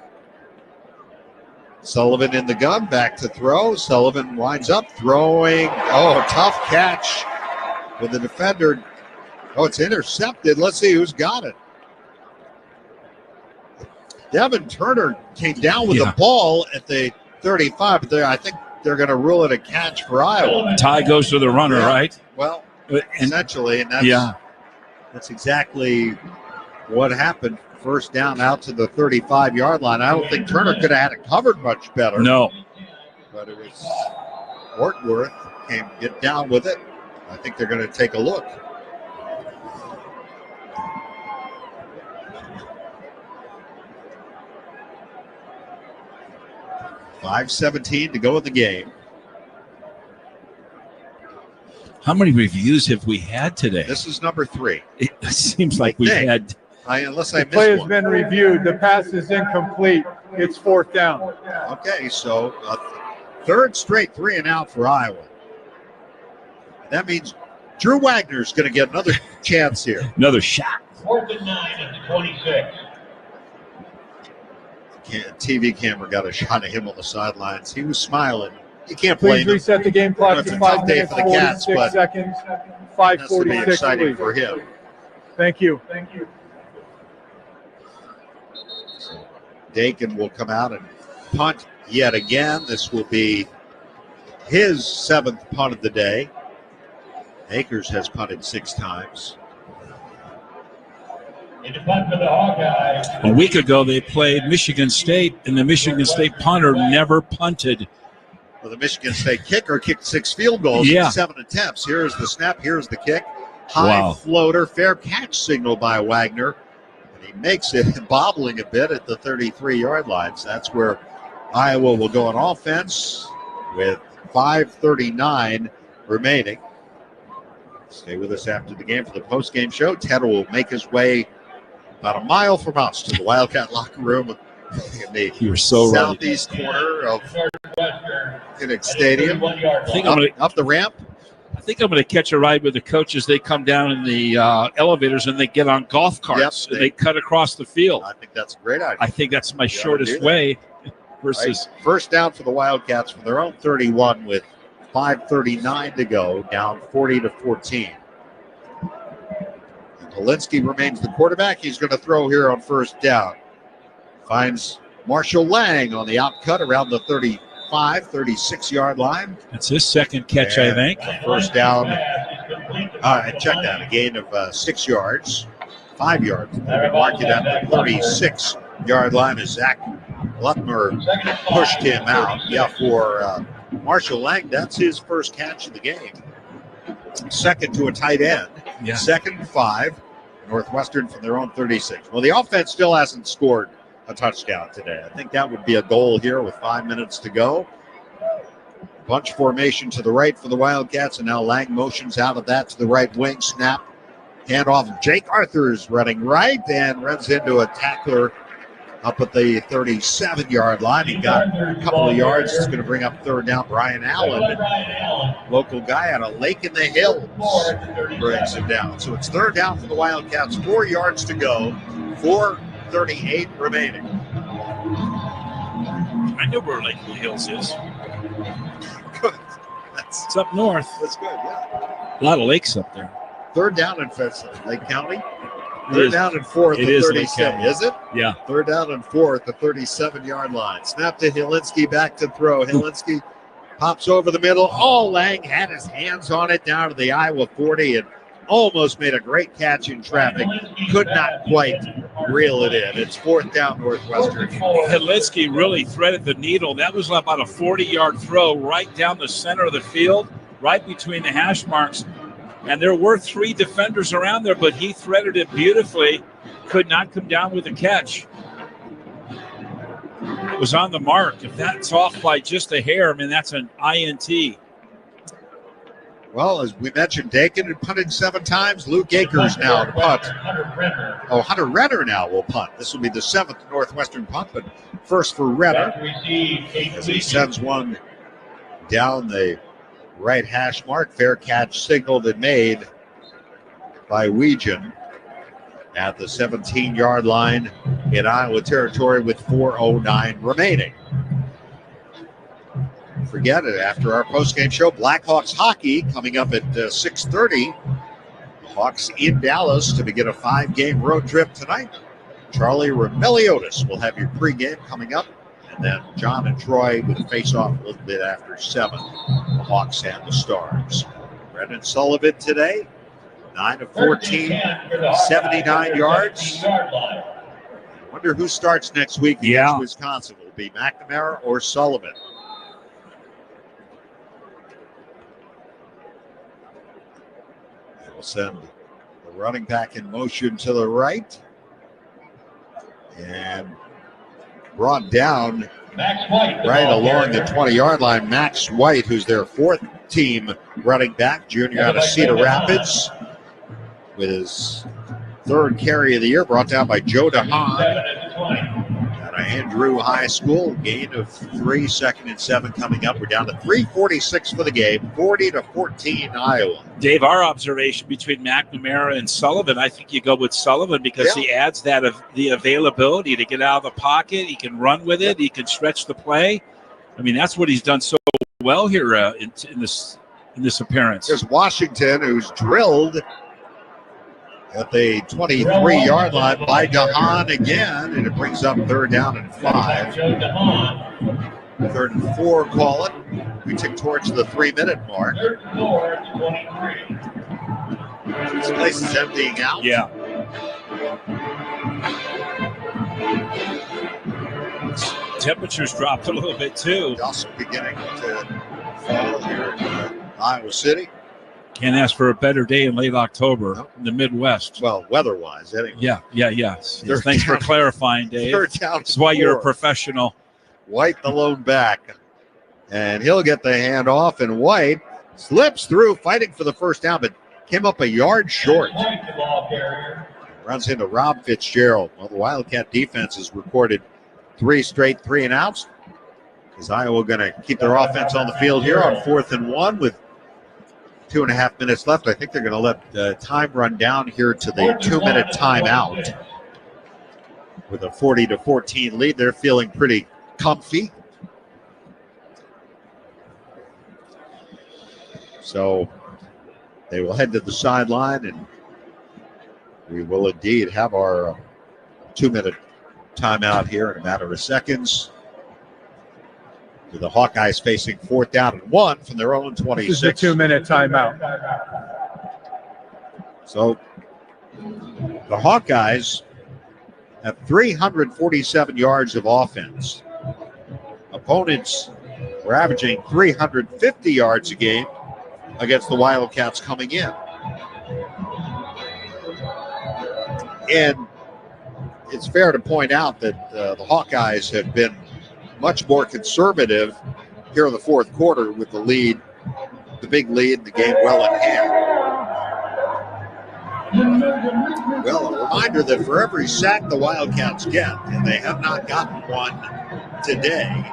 Sullivan in the gun, back to throw. Sullivan winds up throwing. Oh, tough catch with the defender. Oh, it's intercepted. Let's see who's got it. Devin Turner came down with the ball at the 35, but I think they're going to rule it a catch for Iowa. Tie goes to the runner, right? Well, essentially, and that's exactly what happened. First down out to the 35-yard line. I don't think Turner could have had it covered much better. No. But it was Ortworth came get down with it. I think they're going to take a look. $5:17 to go in the game. How many reviews have we had today? This is number 3. It seems like we had. Unless I The play missed has one. been reviewed. The pass is incomplete. It's fourth down. Okay, so third straight 3 and out for Iowa. That means Drew Wagner's going to get another chance here. Another shot. 4th and 9 at the 26. TV camera got a shot of him on the sidelines. He was smiling. You can't blame Please him. reset the game clock It's to a 5 tough day minutes, for the Cats, 46 but seconds. it has to be 5:46, exciting please. for him. Thank you. Dakin will come out and punt yet again. This will be his 7th punt of the day. Akers has punted 6 times. A week ago, they played Michigan State, and the Michigan State punter never punted. Well, the Michigan State kicker kicked 6 field goals in 7 attempts. Here's the snap. Here's the kick. High floater. Fair catch signal by Wagner. And he makes it bobbling a bit at the 33-yard line. So that's where Iowa will go on offense with 5:39 remaining. Stay with us after the game for the post-game show. Ted will make his way about a mile from us to the Wildcat locker room in the southeast corner of Kinnick Stadium. I think I'm up the ramp. I think I'm going to catch a ride with the coaches. They come down in the elevators and they get on golf carts and they cut across the field. I think that's a great idea. I think that's my shortest way versus first down for the Wildcats from their own 31 with 5:39 to go, down 40-14. Polinsky remains the quarterback. He's going to throw here on first down. Finds Marshall Lang on the out cut around the 36-yard line. That's his second catch, I think. First down. Check that. A gain of 6 yards. 5 yards. Mark it at the 36-yard line as Zach Lutmer pushed him out. For Marshall Lang, that's his first catch of the game. Second to a tight end. Yeah. 2nd and 5. Northwestern from their own 36. Well, the offense still hasn't scored a touchdown today. I think that would be a goal here with 5 minutes to go. Bunch formation to the right for the Wildcats, and now Lang motions out of that to the right wing. Snap. Handoff. Jake Arthur's running right and runs into a tackler up at the 37-yard line. He got a couple of yards. It's going to bring up third down. Brian Allen, local guy out of Lake in the Hills, brings him down. So it's third down for the Wildcats. 4 yards to go. 4:38 remaining. I know where Lake in the Hills is. Good. It's up north. That's good, yeah. A lot of lakes up there. Third down in Lake County. Third down and 4 at the 37. Is it? Yeah. Third down and 4 at the 37-yard line. Snap to Helinski, back to throw. Helinski pops over the middle. Lang had his hands on it down to the Iowa 40 and almost made a great catch in traffic. Could not quite reel it in. It's fourth down Northwestern. Helinski really threaded the needle. That was about a 40-yard throw right down the center of the field, right between the hash marks. And there were 3 defenders around there, but he threaded it beautifully. Could not come down with a catch. It was on the mark. If that's off by just a hair, that's an INT. Well, as we mentioned, Dakin had punted 7 times. Luke Akers now to punt. Hunter Renner now will punt. This will be the 7th Northwestern punt, but first for Renner as he sends one down the right hash mark. Fair catch signaled and made by Weegan at the 17-yard line in Iowa territory with 4:09 remaining. Forget it. After our postgame show, Blackhawks hockey coming up at 6:30. Hawks in Dallas to begin a 5-game road trip tonight. Charlie Remeliotis will have your pregame coming up. And then John and Troy with a face-off a little bit after 7. The Hawks and the Stars. Brendan Sullivan today, 9 of 14, 79 yards. I wonder who starts next week against Wisconsin. Will it be McNamara or Sullivan? They will send the running back in motion to the right. And brought down right along the 20-yard line. Max White, who's their 4th team running back, junior out of Cedar Rapids, with his 3rd carry of the year, brought down by Joe DeHaan out of Andrew High School. Gain of 3, 2nd and 7 coming up. We're down to 3:46 for the game, 40-14 Iowa. Dave, our observation between McNamara and Sullivan, I think you go with Sullivan because he adds that of the availability to get out of the pocket. He can run with it. He can stretch the play. That's what he's done so well here in this appearance. There's Washington, who's drilled at the 23-yard line by DeHaan again, and it brings up 3rd down and 5. 3rd and 4, call it. We tick towards the 3-minute mark. This place is emptying out. Yeah. Temperatures dropped a little bit too. Dust beginning to fall here in Iowa City. Can't ask for a better day in late October in the Midwest. Well, weather-wise, anyway. Yeah. Thanks for clarifying, Dave. They're down That's why you're a 4. professional. White the lone back. And he'll get the hand off, and White slips through, fighting for the first down, but came up a yard short. Runs into Rob Fitzgerald. Well, the Wildcat defense has recorded 3 straight 3-and-outs. Is Iowa going to keep their offense on the field here on 4th and 1 with 2.5 minutes left? I think they're going to let the time run down here to the 2-minute timeout. With a 40-14 lead, they're feeling pretty comfy. So they will head to the sideline, and we will indeed have our 2-minute timeout here in a matter of seconds. With the Hawkeyes facing 4th down and 1 from their own 26. This is a 2-minute timeout. So the Hawkeyes have 347 yards of offense. Opponents were averaging 350 yards a game against the Wildcats coming in. And it's fair to point out that the Hawkeyes have been much more conservative here in the 4th quarter with the lead, the big lead, the game well in hand. Well, a reminder that for every sack the Wildcats get, and they have not gotten one today,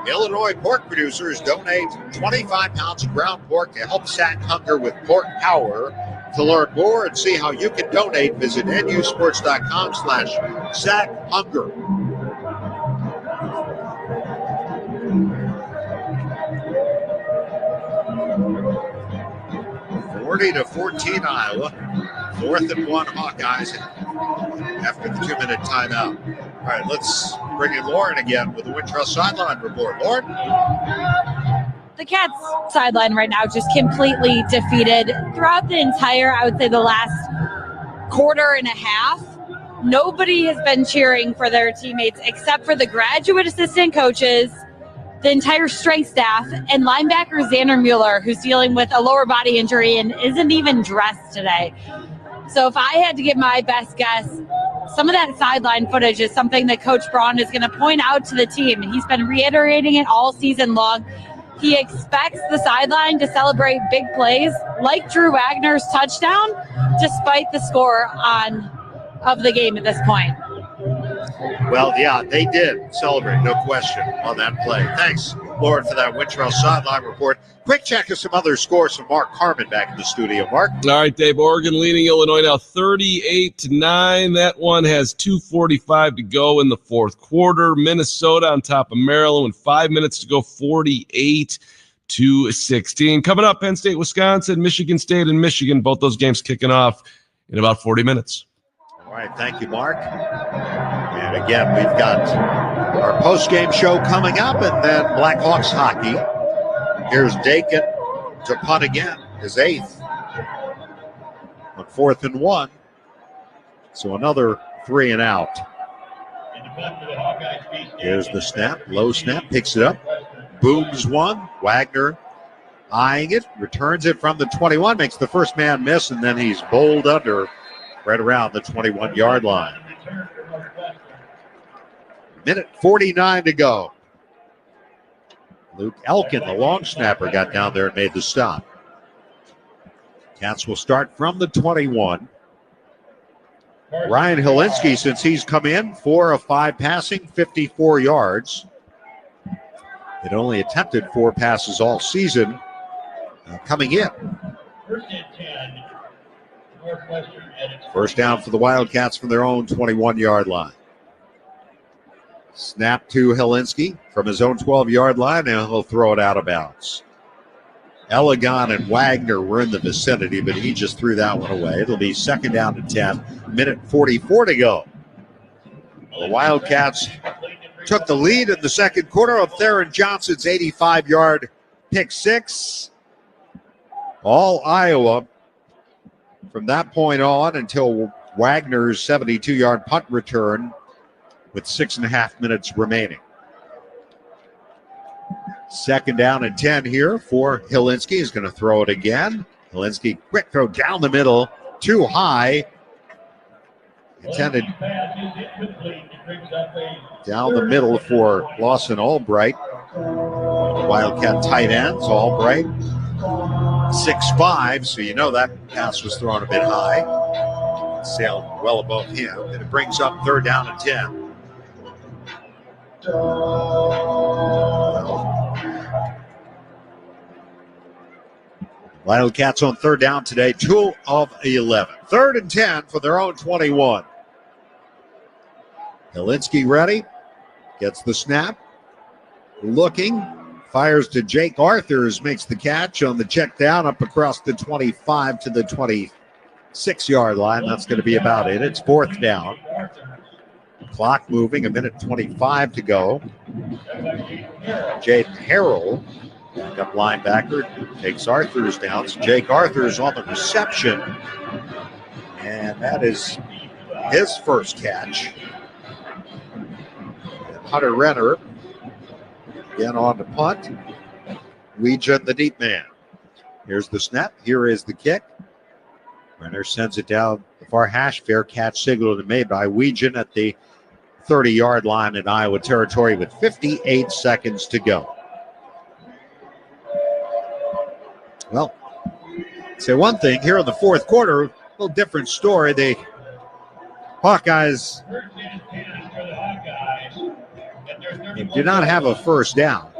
Illinois pork producers donate 25 pounds of ground pork to help sack hunger with Pork Power. To learn more and see how you can donate, visit nusports.com/sackhunger. to 14 Iowa. 4th and 1 Hawkeyes after the 2-minute timeout. All right, let's bring in Lauren again with the Wintrust sideline report. Lauren? The Cats sideline right now just completely defeated throughout the entire, I would say, the last quarter and a half. Nobody has been cheering for their teammates except for the graduate assistant coaches, the entire strength staff, and linebacker Xander Mueller, who's dealing with a lower body injury and isn't even dressed today. So if I had to give my best guess, some of that sideline footage is something that Coach Braun is going to point out to the team. He's been reiterating it all season long. He expects the sideline to celebrate big plays like Drew Wagner's touchdown, despite the score of the game at this point. Well, yeah, they did celebrate, no question, on that play. Thanks, Lauren, for that Wintrust sideline report. Quick check of some other scores from Mark Harmon back in the studio. Mark? All right, Dave. Oregon leading Illinois now 38-9. That one has 2:45 to go in the 4th quarter. Minnesota on top of Maryland with 5 minutes to go, 48-16. Coming up, Penn State, Wisconsin, Michigan State, and Michigan. Both those games kicking off in about 40 minutes. All right, thank you, Mark. And again, we've got our post-game show coming up, and then Blackhawks hockey. Here's Dakin to punt again, his 8th on 4th and 1. So another 3 and out. Here's the snap, low snap, picks it up, booms one. Wagner eyeing it, returns it from the 21, makes the first man miss, and then he's bowled under right around the 21-yard line. Minute 49 to go. Luke Elkin, the long snapper, got down there and made the stop. Cats will start from the 21. Ryan Helinski, since he's come in, 4 of 5 passing, 54 yards. It only attempted 4 passes all season coming in. First down for the Wildcats from their own 21-yard line. Snap to Helinski from his own 12-yard line, and he'll throw it out of bounds. Elegant and Wagner were in the vicinity, but he just threw that one away. It'll be 2nd down and 10, minute 44 to go. The Wildcats took the lead in the 2nd quarter of Theron Johnson's 85-yard pick 6. All Iowa from that point on until Wagner's 72-yard punt return with 6.5 minutes remaining. 2nd down and 10 here for Hilinski. He's going to throw it again. Hilinski, quick throw down the middle, too high. Intended down the middle for Lawson Albright. Wildcat tight ends, Albright. 6'5", so you know that pass was thrown a bit high. Sailed well above him, and it brings up 3rd down and 10. Wildcats on 3rd down today, 2 of 11. 3rd and 10 for their own 21. Hilinski ready, gets the snap, looking, fires to Jake Arthurs, makes the catch on the check down up across the 25 to the 26-yard line. That's going to be about it. It's 4th down. Clock moving, 1:25 to go. Jaden Harrell, backup linebacker, takes Arthurs down. So Jake Arthurs on the reception. And that is his first catch. And Hunter Renner again on the punt. Weejan, the deep man. Here's the snap. Here is the kick. Renner sends it down the far hash. Fair catch signal made by Weejan at the 30-yard line in Iowa territory with 58 seconds to go. Well, say one thing here in the 4th quarter, a little different story. The Hawkeyes do not have a first down.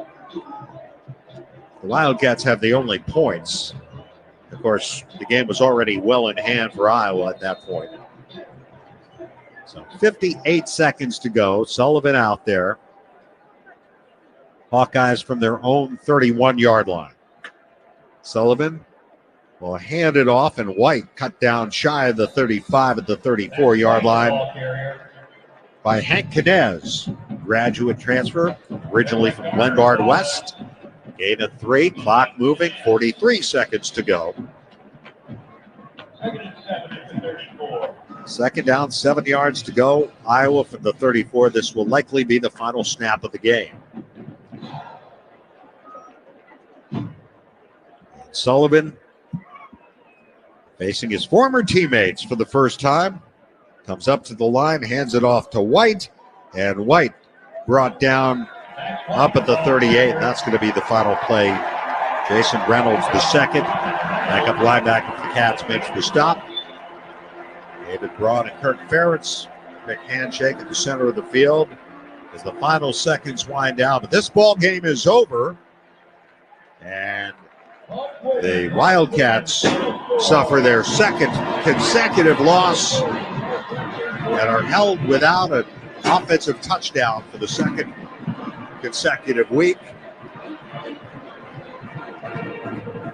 The Wildcats have the only points. Of course, the game was already well in hand for Iowa at that point. So 58 seconds to go. Sullivan out there. Hawkeyes from their own 31-yard line. Sullivan will hand it off, and White cut down shy of the 35 at the 34-yard line by Hank Canez. Graduate transfer, originally from Glenbard West. Gain of 3, clock moving, 43 seconds to go. 2nd down, 7 yards to go. Iowa from the 34. This will likely be the final snap of the game. Sullivan facing his former teammates for the first time. Comes up to the line, hands it off to White. And White brought down up at the 38. That's going to be the final play. Jason Reynolds, the second. Backup linebacker for the Cats makes the stop. David Braun and Kirk Ferentz. Quick handshake at the center of the field as the final seconds wind down. But this ball game is over. And the Wildcats suffer their 2nd consecutive loss and are held without an offensive touchdown for the 2nd consecutive week.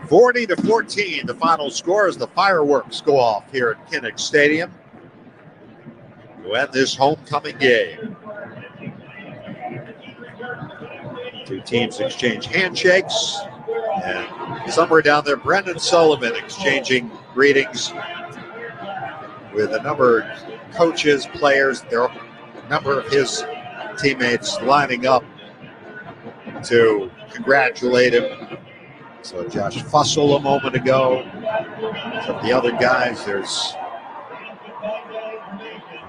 40-14, the final score as the fireworks go off here at Kinnick Stadium to end this homecoming game. Two teams exchange handshakes, and somewhere down there, Brendan Sullivan exchanging greetings with a number of coaches, players. There are a number of his teammates lining up to congratulate him. So Josh Fussell a moment ago. Some of the other guys, there's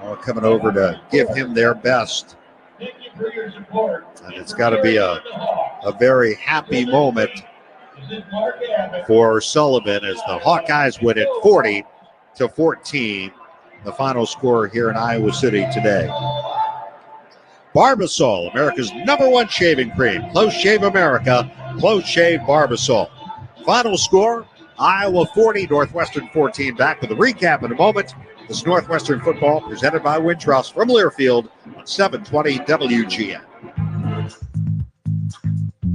all coming over to give him their best. And it's got to be a very happy moment for Sullivan as the Hawkeyes win it 40-14. The final score here in Iowa City today. Barbasol, America's #1 shaving cream. Close Shave America, Close Shave Barbasol. Final score, Iowa 40, Northwestern 14. Back with a recap in a moment. This is Northwestern football presented by Wintrust from Learfield on 720 WGN.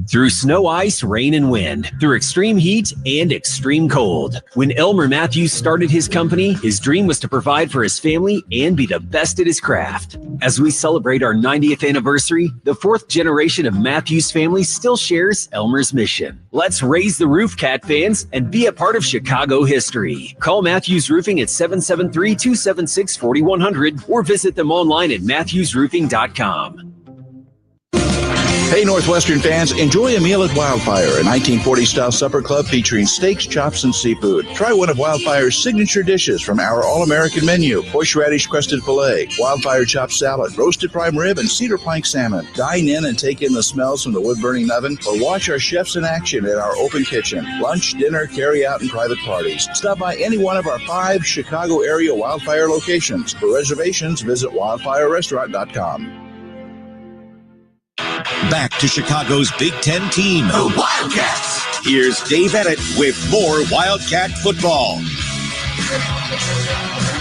Through snow, ice, rain, and wind. Through extreme heat and extreme cold. When Elmer Matthews started his company, his dream was to provide for his family and be the best at his craft. As we celebrate our 90th anniversary, the fourth generation of Matthews family still shares Elmer's mission. Let's raise the roof, Cat fans, and be a part of Chicago history. Call Matthews Roofing at 773-276-4100 or visit them online at matthewsroofing.com. Hey, Northwestern fans, enjoy a meal at Wildfire, a 1940-style supper club featuring steaks, chops, and seafood. Try one of Wildfire's signature dishes from our all-American menu: horseradish-crusted filet, Wildfire chopped salad, roasted prime rib, and cedar plank salmon. Dine in and take in the smells from the wood-burning oven, or watch our chefs in action at our open kitchen. Lunch, dinner, carry-out, and private parties. Stop by any one of our 5 Chicago-area Wildfire locations. For reservations, visit wildfirerestaurant.com. Back to Chicago's Big Ten team, the Wildcats. Here's Dave Ennett with more Wildcat football.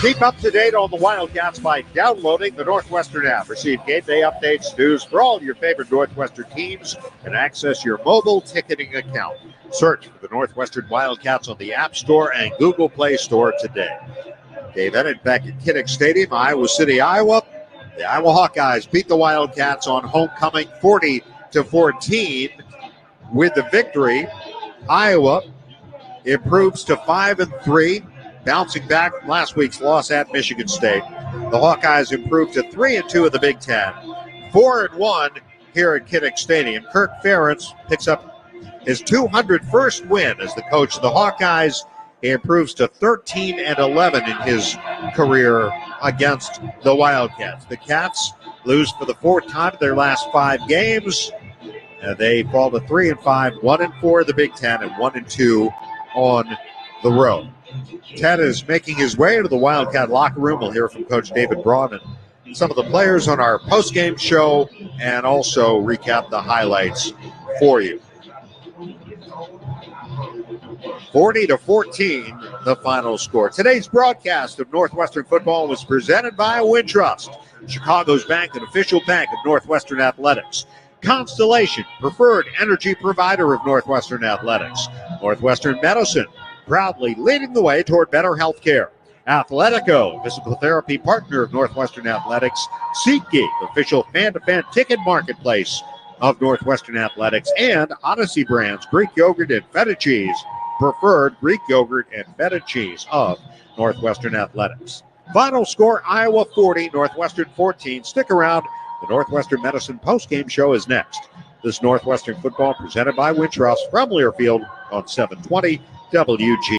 Keep up to date on the Wildcats by downloading the Northwestern app. Receive game day updates, news for all your favorite Northwestern teams, and access your mobile ticketing account. Search for the Northwestern Wildcats on the App Store and Google Play Store today. Dave Ennett back at Kinnick Stadium, Iowa City, Iowa. The Iowa Hawkeyes beat the Wildcats on homecoming 40-14. With the victory, Iowa improves to 5-3, bouncing back from last week's loss at Michigan State. The Hawkeyes improved to 3-2 in the Big Ten, 4-1 here at Kinnick Stadium. Kirk Ferentz picks up his 201st win as the coach of the Hawkeyes. He improves to 13-11 in his career against the Wildcats. The Cats lose for the 4th time in their last 5 games. They fall to 3-5, 1-4 in the Big Ten, and 1-2 on the road. Ted is making his way into the Wildcat locker room. We'll hear from Coach David Braun and some of the players on our postgame show, and also recap the highlights for you. 40-14, the final score. Today's broadcast of Northwestern football was presented by Wintrust, Chicago's bank and official bank of Northwestern Athletics. Constellation, preferred energy provider of Northwestern Athletics. Northwestern Medicine, proudly leading the way toward better health care. Athletico, physical therapy partner of Northwestern Athletics. SeatGeek, official fan-to-fan ticket marketplace of Northwestern Athletics. And Odyssey Brands, Greek yogurt and feta cheese, preferred Greek yogurt and feta cheese of Northwestern Athletics. Final score, Iowa 40, Northwestern 14. Stick around. The Northwestern Medicine postgame show is next. This Northwestern football presented by Wintrust from Learfield on 720 WG.